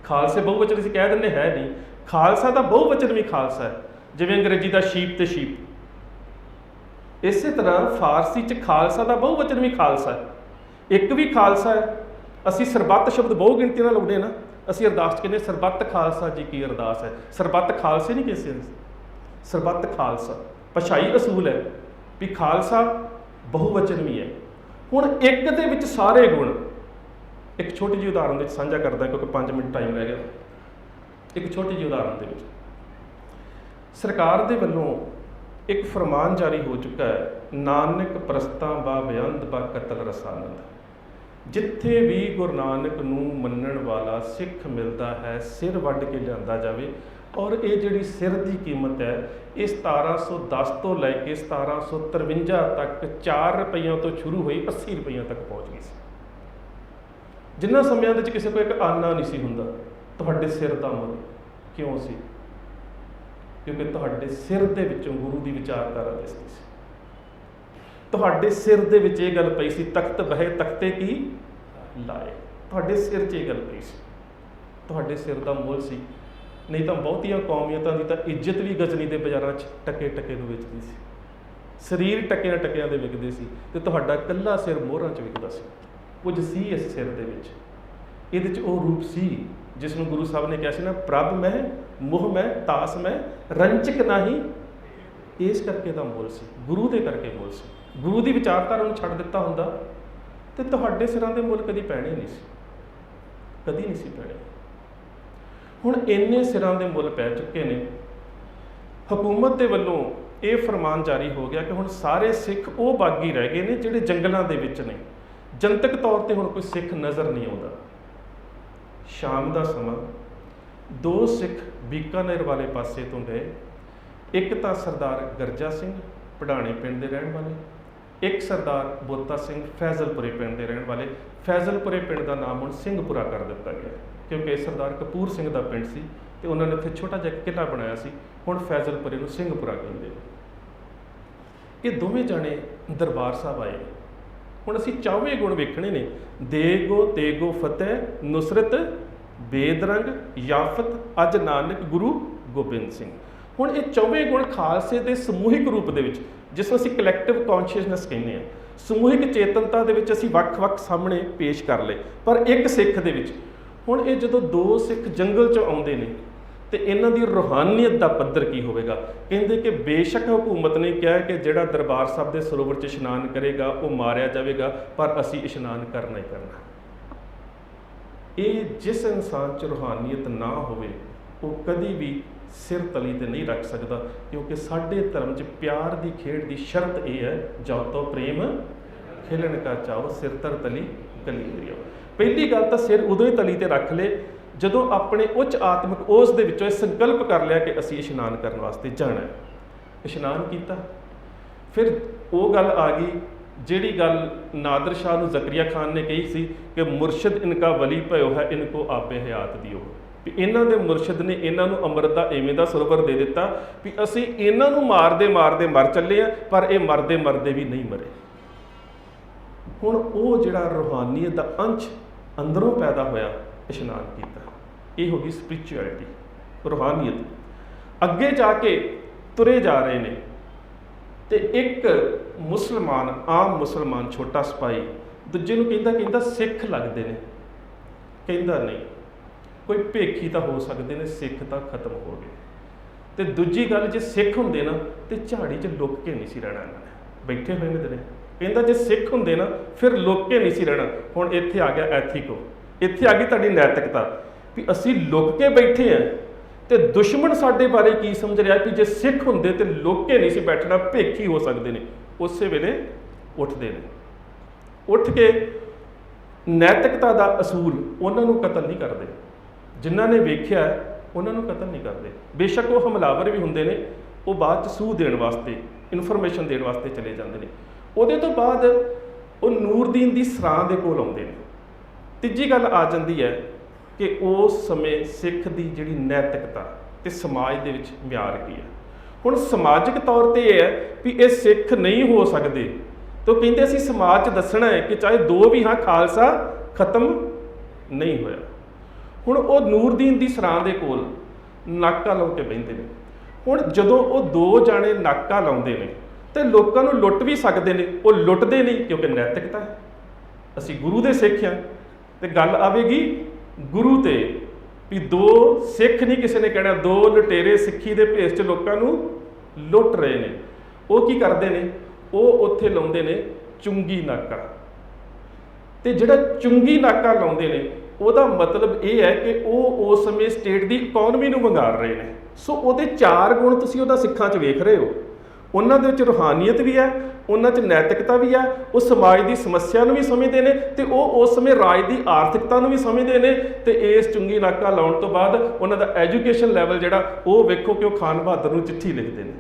ਖਾਲਸੇ ਬਹੁਵਚਨ ਅਸੀਂ ਕਹਿ ਦਿੰਦੇ ਹੈ ਨਹੀਂ, ਖਾਲਸਾ ਦਾ ਬਹੁਵਚਨ ਵੀ ਖਾਲਸਾ ਹੈ। ਜਿਵੇਂ ਅੰਗਰੇਜ਼ੀ ਦਾ ਸ਼ੀਪ ਤੇ ਸ਼ੀਪ, ਇਸੇ ਤਰ੍ਹਾਂ ਫਾਰਸੀ 'ਚ ਖਾਲਸਾ ਦਾ ਬਹੁਵਚਨ ਵੀ ਖਾਲਸਾ ਹੈ, ਇੱਕ ਵੀ ਖਾਲਸਾ ਹੈ। ਅਸੀਂ ਸਰਬੱਤ ਸ਼ਬਦ ਬਹੁ ਗਿਣਤੀ ਨਾਲ ਲਾਉਂਦੇ ਨਾ, ਅਸੀਂ ਅਰਦਾਸ 'ਚ ਕਹਿੰਦੇ ਸਰਬੱਤ ਖਾਲਸਾ ਜੀ ਕੀ ਅਰਦਾਸ ਹੈ। ਸਰਬੱਤ ਖਾਲਸੇ ਨਹੀਂ ਕਿਸੇ, ਸਰਬੱਤ ਖਾਲਸਾ ਭਾਸ਼ਾਈ ਅਸੂਲ ਹੈ ਵੀ ਖਾਲਸਾ ਬਹੁਵਚਨ ਵੀ ਹੈ। ਹੁਣ ਇੱਕ ਦੇ ਵਿੱਚ ਸਾਰੇ ਗੁਣ, ਇੱਕ ਛੋਟੀ ਜਿਹੀ ਉਦਾਹਰਨ ਦੇ ਵਿੱਚ ਸਾਂਝਾ ਕਰਦਾ ਕਿਉਂਕਿ 5 ਮਿੰਟ ਟਾਈਮ ਰਹਿ ਗਿਆ। ਇੱਕ ਛੋਟੀ ਜਿਹੀ ਉਦਾਹਰਨ ਦੇ ਵਿੱਚ ਸਰਕਾਰ ਦੇ ਵੱਲੋਂ ਇੱਕ ਫਰਮਾਨ ਜਾਰੀ ਹੋ ਚੁੱਕਾ ਹੈ, ਨਾਨਕ ਪ੍ਰਸਤਾਂ ਬਾ ਬੇਅੰਤ ਬਾ ਕਤਲ ਰਸਾਨੰਦ। ਜਿੱਥੇ ਵੀ ਗੁਰੂ ਨਾਨਕ ਨੂੰ ਮੰਨਣ ਵਾਲਾ ਸਿੱਖ ਮਿਲਦਾ ਹੈ ਸਿਰ ਵੱਢ ਕੇ ਲਿਆਂਦਾ ਜਾਵੇ। ਔਰ ਇਹ ਜਿਹੜੀ ਸਿਰ ਦੀ ਕੀਮਤ ਹੈ ਇਹ 1710 ਤੋਂ ਲੈ ਕੇ 1753 ਤੱਕ 4 ਰੁਪਈਆਂ ਤੋਂ ਸ਼ੁਰੂ ਹੋਈ 80 ਰੁਪਈਆਂ ਤੱਕ ਪਹੁੰਚ ਗਈ ਸੀ। ਜਿਨ੍ਹਾਂ ਸਮਿਆਂ ਦੇ ਵਿੱਚ ਕਿਸੇ ਕੋਲ ਇੱਕ ਆਨਾ ਨਹੀਂ ਸੀ ਹੁੰਦਾ, ਤੁਹਾਡੇ ਸਿਰ ਦਾ ਮੁੱਲ ਕਿਉਂ ਸੀ? ਕਿਉਂਕਿ ਤੁਹਾਡੇ ਸਿਰ ਦੇ ਵਿੱਚੋਂ ਗੁਰੂ ਦੀ ਵਿਚਾਰਧਾਰਾ ਦਿਸਦੀ ਸੀ। ਤੁਹਾਡੇ ਸਿਰ ਦੇ ਵਿੱਚ ਇਹ ਗੱਲ ਪਈ ਸੀ, ਤਖਤ ਬਹਿ ਤਖਤੇ ਕੀ ਲਾਏ। ਤੁਹਾਡੇ ਸਿਰ 'ਚ ਇਹ ਗੱਲ ਪਈ ਸੀ, ਤੁਹਾਡੇ ਸਿਰ ਦਾ ਮੁੱਲ ਸੀ। ਨਹੀਂ ਤਾਂ ਬਹੁਤੀਆਂ ਕੌਮੀਅਤਾਂ ਦੀ ਤਾਂ ਇੱਜ਼ਤ ਵੀ ਗਜ਼ਨੀ ਦੇ ਬਾਜ਼ਾਰਾਂ 'ਚ ਟਕੇ ਟਕੇ ਨੂੰ ਵੇਚਦੀ ਸੀ, ਸਰੀਰ ਟਕਿਆਂ ਟਕਿਆਂ ਦੇ ਵਿਕਦੇ ਸੀ, ਤੇ ਤੁਹਾਡਾ ਇਕੱਲਾ ਸਿਰ ਮੋਹਰਾਂ 'ਚ ਵਿਕਦਾ ਸੀ। ਕੁਝ ਸੀ ਇਸ ਸਿਰ ਦੇ ਵਿੱਚ, ਇਹਦੇ 'ਚ ਉਹ ਰੂਪ ਸੀ ਜਿਸ ਨੂੰ ਗੁਰੂ ਸਾਹਿਬ ਨੇ ਕਿਹਾ ਸੀ ਨਾ, ਪ੍ਰਭ ਮੈਂ ਮੋਹ ਮੈਂ ਤਾਸ ਮੈਂ ਰੰਚਕ ਨਹੀਂ। ਇਸ ਕਰਕੇ ਦਾ ਮੁੱਲ ਸੀ, ਗੁਰੂ ਦੇ ਕਰਕੇ ਮੁੱਲ ਸੀ। ਗੁਰੂ ਦੀ ਵਿਚਾਰਧਾਰਾ ਨੂੰ ਛੱਡ ਦਿੱਤਾ ਹੁੰਦਾ ਤੇ ਤੁਹਾਡੇ ਸਿਰਾਂ ਦੇ ਮੁੱਲ ਕਦੀ ਪੈਣੇ ਨਹੀਂ ਸੀ, ਕਦੀ ਨਹੀਂ ਸੀ ਪੈਣੇ। ਹੁਣ ਇੰਨੇ ਸਿਰਾਂ ਦੇ ਮੁੱਲ ਪੈ ਚੁੱਕੇ ਨੇ। ਹਕੂਮਤ ਦੇ ਵੱਲੋਂ ਇਹ ਫਰਮਾਨ ਜਾਰੀ ਹੋ ਗਿਆ ਕਿ ਹੁਣ ਸਾਰੇ ਸਿੱਖ ਉਹ ਬਾਗੀ ਰਹਿ ਗਏ ਨੇ ਜਿਹੜੇ ਜੰਗਲਾਂ ਦੇ ਵਿੱਚ ਨੇ। ਜਨਤਕ ਤੌਰ ਤੇ ਹੁਣ ਕੋਈ ਸਿੱਖ ਨਜ਼ਰ ਨਹੀਂ ਆਉਂਦਾ। ਸ਼ਾਮ ਦਾ ਸਮਾਂ 2 ਸਿੱਖ ਬੀਕਾਨੇਰ ਵਾਲੇ ਪਾਸੇ ਤੋਂ ਗਏ। ਇੱਕ ਤਾਂ ਸਰਦਾਰ ਗਰਜਾ ਸਿੰਘ ਪੜਾਣੇ ਪਿੰਡ ਦੇ ਰਹਿਣ ਵਾਲੇ, ਇੱਕ ਸਰਦਾਰ ਬੋਤਾ ਸਿੰਘ ਫੈਜ਼ਲਪੁਰੇ ਪਿੰਡ ਦੇ ਰਹਿਣ ਵਾਲੇ। ਫੈਜ਼ਲਪੁਰੇ ਪਿੰਡ ਦਾ ਨਾਮ ਹੁਣ ਸਿੰਘਪੁਰਾ ਕਰ ਦਿੱਤਾ ਗਿਆ ਕਿਉਂਕਿ ਇਹ ਸਰਦਾਰ ਕਪੂਰ ਸਿੰਘ ਦਾ ਪਿੰਡ ਸੀ ਤੇ ਉਹਨਾਂ ਨੇ ਉੱਥੇ ਛੋਟਾ ਜਿਹਾ ਕਿਲ੍ਹਾ ਬਣਾਇਆ ਸੀ। ਹੁਣ ਫੈਜ਼ਲਪੁਰੇ ਨੂੰ ਸਿੰਘਪੁਰਾ ਕਹਿੰਦੇ ਨੇ। ਇਹ ਦੋਵੇਂ ਜਾਣੇ ਦਰਬਾਰ ਸਾਹਿਬ ਆਏ। ਹੁਣ ਅਸੀਂ 4ਵੇਂ ਗੁਣ ਵੇਖਣੇ ਨੇ, ਦੇਗੋ ਤੇਗੋ ਫਤਿਹ ਨੁਸਰਤ ਬੇਦਰੰਗ ਯਾਫਤ ਅਜ ਨਾਨਕ ਗੁਰੂ ਗੋਬਿੰਦ ਸਿੰਘ। ਹੁਣ ਇਹ 4ਵੇਂ ਗੁਣ ਖਾਲਸੇ ਦੇ ਸਮੂਹਿਕ ਰੂਪ ਦੇ ਵਿੱਚ, ਜਿਸ ਨੂੰ ਅਸੀਂ ਕਲੈਕਟਿਵ ਕੌਨਸ਼ੀਅਸਨੈਸ ਕਹਿੰਦੇ ਹਾਂ, ਸਮੂਹਿਕ ਚੇਤਨਤਾ ਦੇ ਵਿੱਚ ਅਸੀਂ ਵੱਖ-ਵੱਖ ਸਾਹਮਣੇ ਪੇਸ਼ ਕਰ ਲਏ, ਪਰ ਇੱਕ ਸਿੱਖ ਦੇ ਵਿੱਚ। ਹੁਣ ਇਹ ਜਦੋਂ 2 ਸਿੱਖ ਜੰਗਲ 'ਚੋਂ ਆਉਂਦੇ ਨੇ ਤੇ ਇਹਨਾਂ ਦੀ ਰੂਹਾਨੀਅਤ ਦਾ ਪੱਧਰ ਕੀ ਹੋਵੇਗਾ? ਕਹਿੰਦੇ ਕਿ ਬੇਸ਼ੱਕ ਹਕੂਮਤ ਨੇ ਕਿਹਾ ਕਿ ਜਿਹੜਾ ਦਰਬਾਰ ਸਾਹਿਬ ਦੇ ਸਰੋਵਰ 'ਚ ਇਸ਼ਨਾਨ ਕਰੇਗਾ ਉਹ ਮਾਰਿਆ ਜਾਵੇਗਾ, ਪਰ ਅਸੀਂ ਇਸ਼ਨਾਨ ਕਰਨਾ ਹੀ ਕਰਨਾ। ਇਹ ਜਿਸ ਇਨਸਾਨ 'ਚ ਰੂਹਾਨੀਅਤ ਨਾ ਹੋਵੇ ਉਹ ਕਦੀ ਵੀ ਸਿਰ ਤਲੀ ਤੇ ਨਹੀਂ ਰੱਖ ਸਕਦਾ, ਕਿਉਂਕਿ ਸਾਡੇ ਧਰਮ 'ਚ ਪਿਆਰ ਦੀ ਖੇਡ ਦੀ ਸ਼ਰਤ ਇਹ ਹੈ, ਜੋ ਤੋ ਪ੍ਰੇਮ ਖਿਲਣ ਕਾ ਚਾਓ ਸਿਰ ਤਰ ਤਲੀ ਕਲੀ ਕਰਿਓ। ਪਹਿਲੀ ਗੱਲ ਤਾਂ ਸਿਰ ਉਦੋਂ ਹੀ ਤਲੀ ਤੇ ਰੱਖ ਲਏ ਜਦੋਂ ਆਪਣੇ ਉੱਚ ਆਤਮਿਕ ਉਸ ਦੇ ਵਿੱਚੋਂ ਇਹ ਸੰਕਲਪ ਕਰ ਲਿਆ ਕਿ ਅਸੀਂ ਇਸ਼ਨਾਨ ਕਰਨ ਵਾਸਤੇ ਜਾਣਾ ਹੈ। ਇਸ਼ਨਾਨ ਕੀਤਾ, ਫਿਰ ਉਹ ਗੱਲ ਆ ਗਈ ਜਿਹੜੀ ਗੱਲ ਨਾਦਰ ਸ਼ਾਹ ਨੂੰ ਜ਼ਕਰੀਆ ਖਾਨ ਨੇ ਕਹੀ ਸੀ ਕਿ ਮੁਰਸ਼ਿਦ ਇਨਕਾ ਵਲੀ ਭਇਓ ਹੈ ਇਨਕੋ ਆਪੇ ਹਯਾਤ ਦਿਓ। ਵੀ ਇਹਨਾਂ ਦੇ ਮੁਰਸ਼ਿਦ ਨੇ ਇਹਨਾਂ ਨੂੰ ਅੰਮ੍ਰਿਤ ਦਾ ਐਵੇਂ ਦਾ ਸਰੋਵਰ ਦੇ ਦਿੱਤਾ ਵੀ ਅਸੀਂ ਇਹਨਾਂ ਨੂੰ ਮਾਰਦੇ ਮਾਰਦੇ ਮਰ ਚੱਲੇ ਆ, ਪਰ ਇਹ ਮਰਦੇ ਮਰਦੇ ਵੀ ਨਹੀਂ ਮਰੇ। ਹੁਣ ਉਹ ਜਿਹੜਾ ਰੂਹਾਨੀਅਤ ਦਾ ਅੰਸ਼ ਅੰਦਰੋਂ ਪੈਦਾ ਹੋਇਆ, ਇਸ਼ਨਾਨ ਕੀਤਾ, ਇਹ ਹੋ ਗਈ ਸਪਿਰਿਚੁਅਲਿਟੀ, ਰੂਹਾਨੀਅਤ। ਅੱਗੇ ਜਾ ਕੇ ਤੁਰੇ ਜਾ ਰਹੇ ਨੇ ਤੇ ਇੱਕ ਮੁਸਲਮਾਨ, ਆਮ ਮੁਸਲਮਾਨ ਛੋਟਾ ਸਿਪਾਹੀ ਦੂਜੇ ਨੂੰ ਕਹਿੰਦਾ ਸਿੱਖ ਲੱਗਦੇ ਨੇ। ਕਹਿੰਦਾ ਨਹੀਂ, कोई भेखी तो हो सकते ने, सिख तो खत्म हो गए। तो दूजी गल, जे सिख होंदे ना तो झाड़ी च लुक के नहीं सी रहना, इन्होंने बैठे हुए ने दिने कहता जे सिख होंदे ना फिर लुक के नहीं सी रहना। हुण इत्थे आ गया एथिको, इत्थे आ गई तुहाडी नैतिकता भी असीं लुक के बैठे हैं तो दुश्मन साडे बारे की समझ रहा भी जे सिख होंदे तो लुक के नहीं सी बैठना, भेखी हो सकते हैं। उस वेले उठते हैं, उठ के नैतिकता का असूल उन्होंने कतल नहीं करते, जिन्हों ने वेख्या उन्होंने कतल नहीं करते। बेशक वो हमलावर भी होंगे ने, वो बाद च सूह देने वास्ते, इन्फॉर्मेशन देने वास्ते चले जाते हैं। उहदे तो बाद वो नूरदीन की सरां दे कोल आउंदे ने। तीजी गल आ जाती है कि उस समय सिख की जिहड़ी नैतिकता ते समाज दे विच म्यार की है। हुण समाजिक तौर पर यह है भी ये सिख नहीं हो सकते, तो कहते असीं समाज दसना है कि चाहे दो भी हाँ खालसा खत्म नहीं होया। हुण वो नूरदीन की सरां दे कोल नाका ला के बहिंदे ने। हुण जदों वो दो जाने नाका लाउंदे ने तो लोकां नूं लुट भी सकते हैं, वो लुटते नहीं क्योंकि नैतिकता है, असीं गुरु दे सिख हां। तो गल आवेगी गुरु ते भी दो सिख नहीं किसी ने कहना, दो लुटेरे सिक्खी दे भेस च लोकां नूं लुट रहे हैं। वो की करते हैं, वो उत्थे लाउंदे ने चुंगी नाका। तो जिहड़ा चुंगी नाका लाउंदे ने ਉਹਦਾ मतलब ये है कि वो उस समय स्टेट की इकोनमी ਨੂੰ ਵੰਗਾਰ ਰਹੇ ਨੇ। सो ਉਹਦੇ चार गुण ਤੁਸੀਂ ਉਹਦਾ ਸਿੱਖਾਂ 'ਚ ਵੇਖ ਰਹੇ ਹੋ। ਉਹਨਾਂ ਦੇ ਵਿੱਚ ਰੂਹਾਨੀਅਤ ਵੀ ਹੈ, ਉਹਨਾਂ 'ਚ ਨੈਤਿਕਤਾ ਵੀ ਹੈ, ਉਹ ਸਮਾਜ ਦੀ ਸਮੱਸਿਆ ਨੂੰ ਵੀ ਸਮਝਦੇ ਨੇ ਤੇ ਉਹ ਉਸ ਸਮੇਂ ਰਾਜ ਦੀ ਆਰਥਿਕਤਾ ਨੂੰ ਵੀ ਸਮਝਦੇ ਨੇ। ਤੇ ਇਸ ਚੁੰਗੀ ਨਾਕਾ ਲਾਉਣ ਤੋਂ ਬਾਅਦ ਉਹਨਾਂ ਦਾ ਐਜੂਕੇਸ਼ਨ ਲੈਵਲ ਜਿਹੜਾ ਉਹ ਵੇਖੋ ਕਿ ਉਹ ਖਾਨ ਬਹਾਦਰ ਨੂੰ ਚਿੱਠੀ ਲਿਖਦੇ ਨੇ।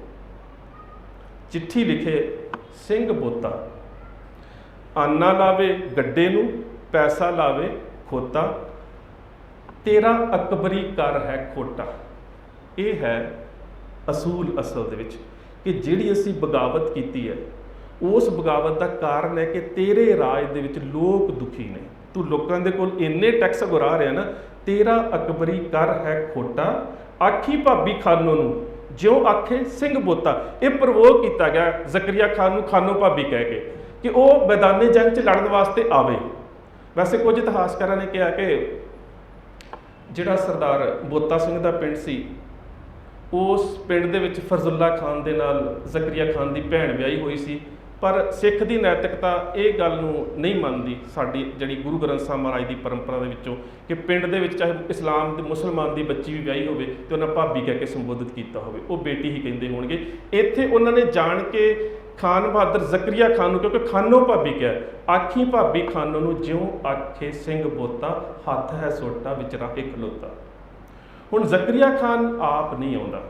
ਚਿੱਠੀ ਲਿਖੇ ਸਿੰਘ ਬੋਤਾ, ਆਨਾ ਲਾਵੇ ਗੱਡੇ ਨੂੰ, ਪੈਸਾ ਲਾਵੇ खोता, तेरा अकबरी कर है खोटा। ये है असूल असल दे विच कि जिहड़ी असीं बगावत कीती है, उस बगावत का कारण है कि तेरे राज दे विच लोग दुखी ने, तू लोकां दे कोल इन्ने टैक्स गुरा रहा ना, तेरा अकबरी कर है खोटा। आखी भाबी खानों नूं ज्यों आखे सिंह बोता। ये प्रवोक किया गया जकरिया खान नूं खानो भाबी कह के कि वह मैदाने जंग च लड़न वास्ते आवे। वैसे कुछ इतिहासकारां ने कहा कि जिहड़ा सरदार बोता सिंह का पिंड सी, उस पिंड दे विच फरजुल्ला खान दे नाल जकरिया खान की भैन विआही हुई सी। पर सिख की नैतिकता ये गल नूं नहीं मनदी, साडी जिहड़ी गुरु ग्रंथ साहिब महाराज की परंपरा दे विचों कि पिंड दे विच चाहे इस्लाम दे मुसलमान की बच्ची भी विआही होवे ते उन्हां भाबी कह के संबोधित किया होवे, वो बेटी ही कहिंदे होणगे। इत्थे उन्हां ने जाण के खान बहादुर जकरिया खान नूं, क्योंकि खानो भाबी क्या आखी भाबी खानों नूं ज्यों आखे सिंह बोता, हथ है सोटा विच राहे खलोता। हुण जकरिया खान आप नहीं आउंदा,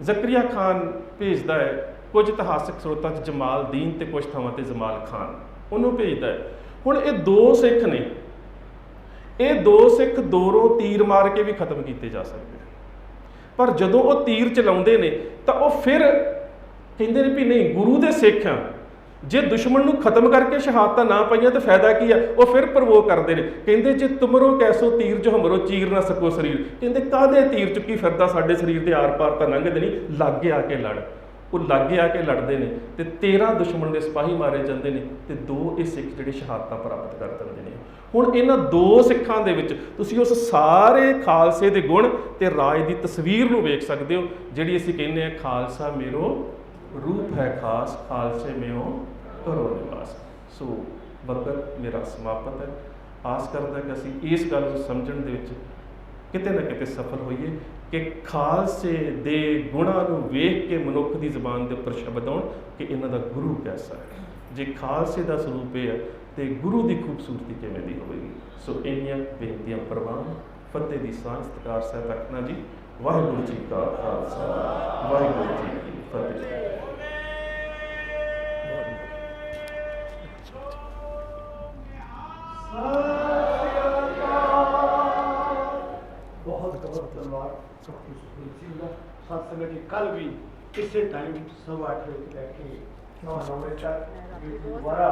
जकरिया खान भेजदा है कुछ इतिहासक स्रोतां च जमाल दीन ते कुछ थावां ते जमाल खान उन्होंने भेजदा है। हुण ये दो सिख ने, ये दो सिख दोरों तीर मार के भी खत्म किए जा सकते हैं, पर जदों वो तीर चलाउंदे ने तां वो फिर कहते हैं भी नहीं गुरु दे सिख हाँ, जे दुश्मन नूं खत्म करके शहादतां ना पाइयां तो फायदा की है। वो फिर प्रवोक करते हैं, कहते जे तुमरो कैसो तीर जो हमरो चीर ना सको शरीर। कहते काहदे तीर चुकी फिरदा साडे शरीर के आर पार तां लंघदे नहीं, लागे आके लड़। वो लागे आके लड़ते हैं तो 13 दुश्मन के सिपाही मारे जाते हैं तो 2 ये सिख जिहड़े शहादतां प्राप्त कर दिंदे ने। हुण इन्हां 2 सिखां दे विच तुसीं उस सारे खालसे दे गुण ते राज की तस्वीर नूं वेख सकदे हो, जिहड़ी असीं कहने आ खालसा मेरो रूप है खास, खालसे में हो करो निवास। सो वक्त मेरा समाप्त है। आस करदा कि असीं इस गल नूं समझण दे विच किते ना किते सफल होइए कि खालसे दे गुणां नूं वेख के मनुख की जबान के उपर शब्द आउण कि इन्हां दा गुरु कैसा है। जे खालसे का स्वरूप है तो गुरु की खूबसूरती किवें दी होवेगी। सो इन्नियां बेनतियां प्रवान फतेह दी सांझ सत्कार सहित रखना जी। वाहिगुरू जी का खालसा, वाहिगुरू जी की फतेह। सत्संग जी कल भी इसे टाइम 8:15 बजे बैठे 9 बजे तक दोबारा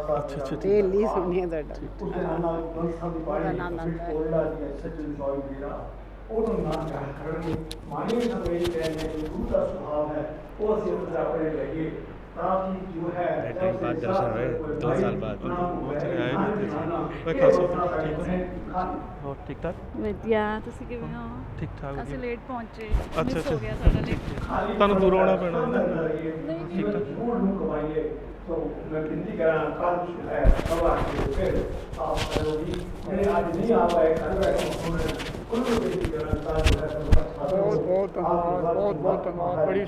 खालसा ਇਹ ਲਈ ਸੁਣੀਏ ਤੁਹਾਡਾ उसके नाम ग्रंथां दी बाणी कोलड़ा दी सचिन सॉई मेरा ਉਹਨੂੰ ਨਾ ਕਰਨਗੇ। मानी सब यही कहने गुरु का स्वभाव है वो असीं अपने लगे जो है टाइम बाद दर्शन हुए 2 साल बाद बहुत सारे आए नहीं थे सर। मैं खालसा पंथ ठीक है और ठीक ठाक ਵਧੀਆ ਤੁਸੀਂ ਕਿਵੇਂ ਹੋ ਠੀਕ ਠਾਕ ਅਸੀਂ ਵਧੀਆ ਲੇਟ ਪਹੁੰਚੇ ਅੱਛਾ, ਮਿਸ ਅੱਛਾ। ਹੋ ਗਿਆ ਸਾਡਾ ਲੇਟ ਤੁਹਾਨੂੰ ਦੂਰੋਂ ਆਉਣਾ ਪੈਣਾ ਹੈ ਨਾ। ठीक है जरूर लोग कमाइए तो मैं विनती करा कल जो है सवा के फिर आप करोगी मेरे आज नहीं आ पाए घर बैठे उन्होंने कुल विनती करा कल जो है बहुत बहुत धन्यवाद बहुत बहुत धन्यवाद बड़ी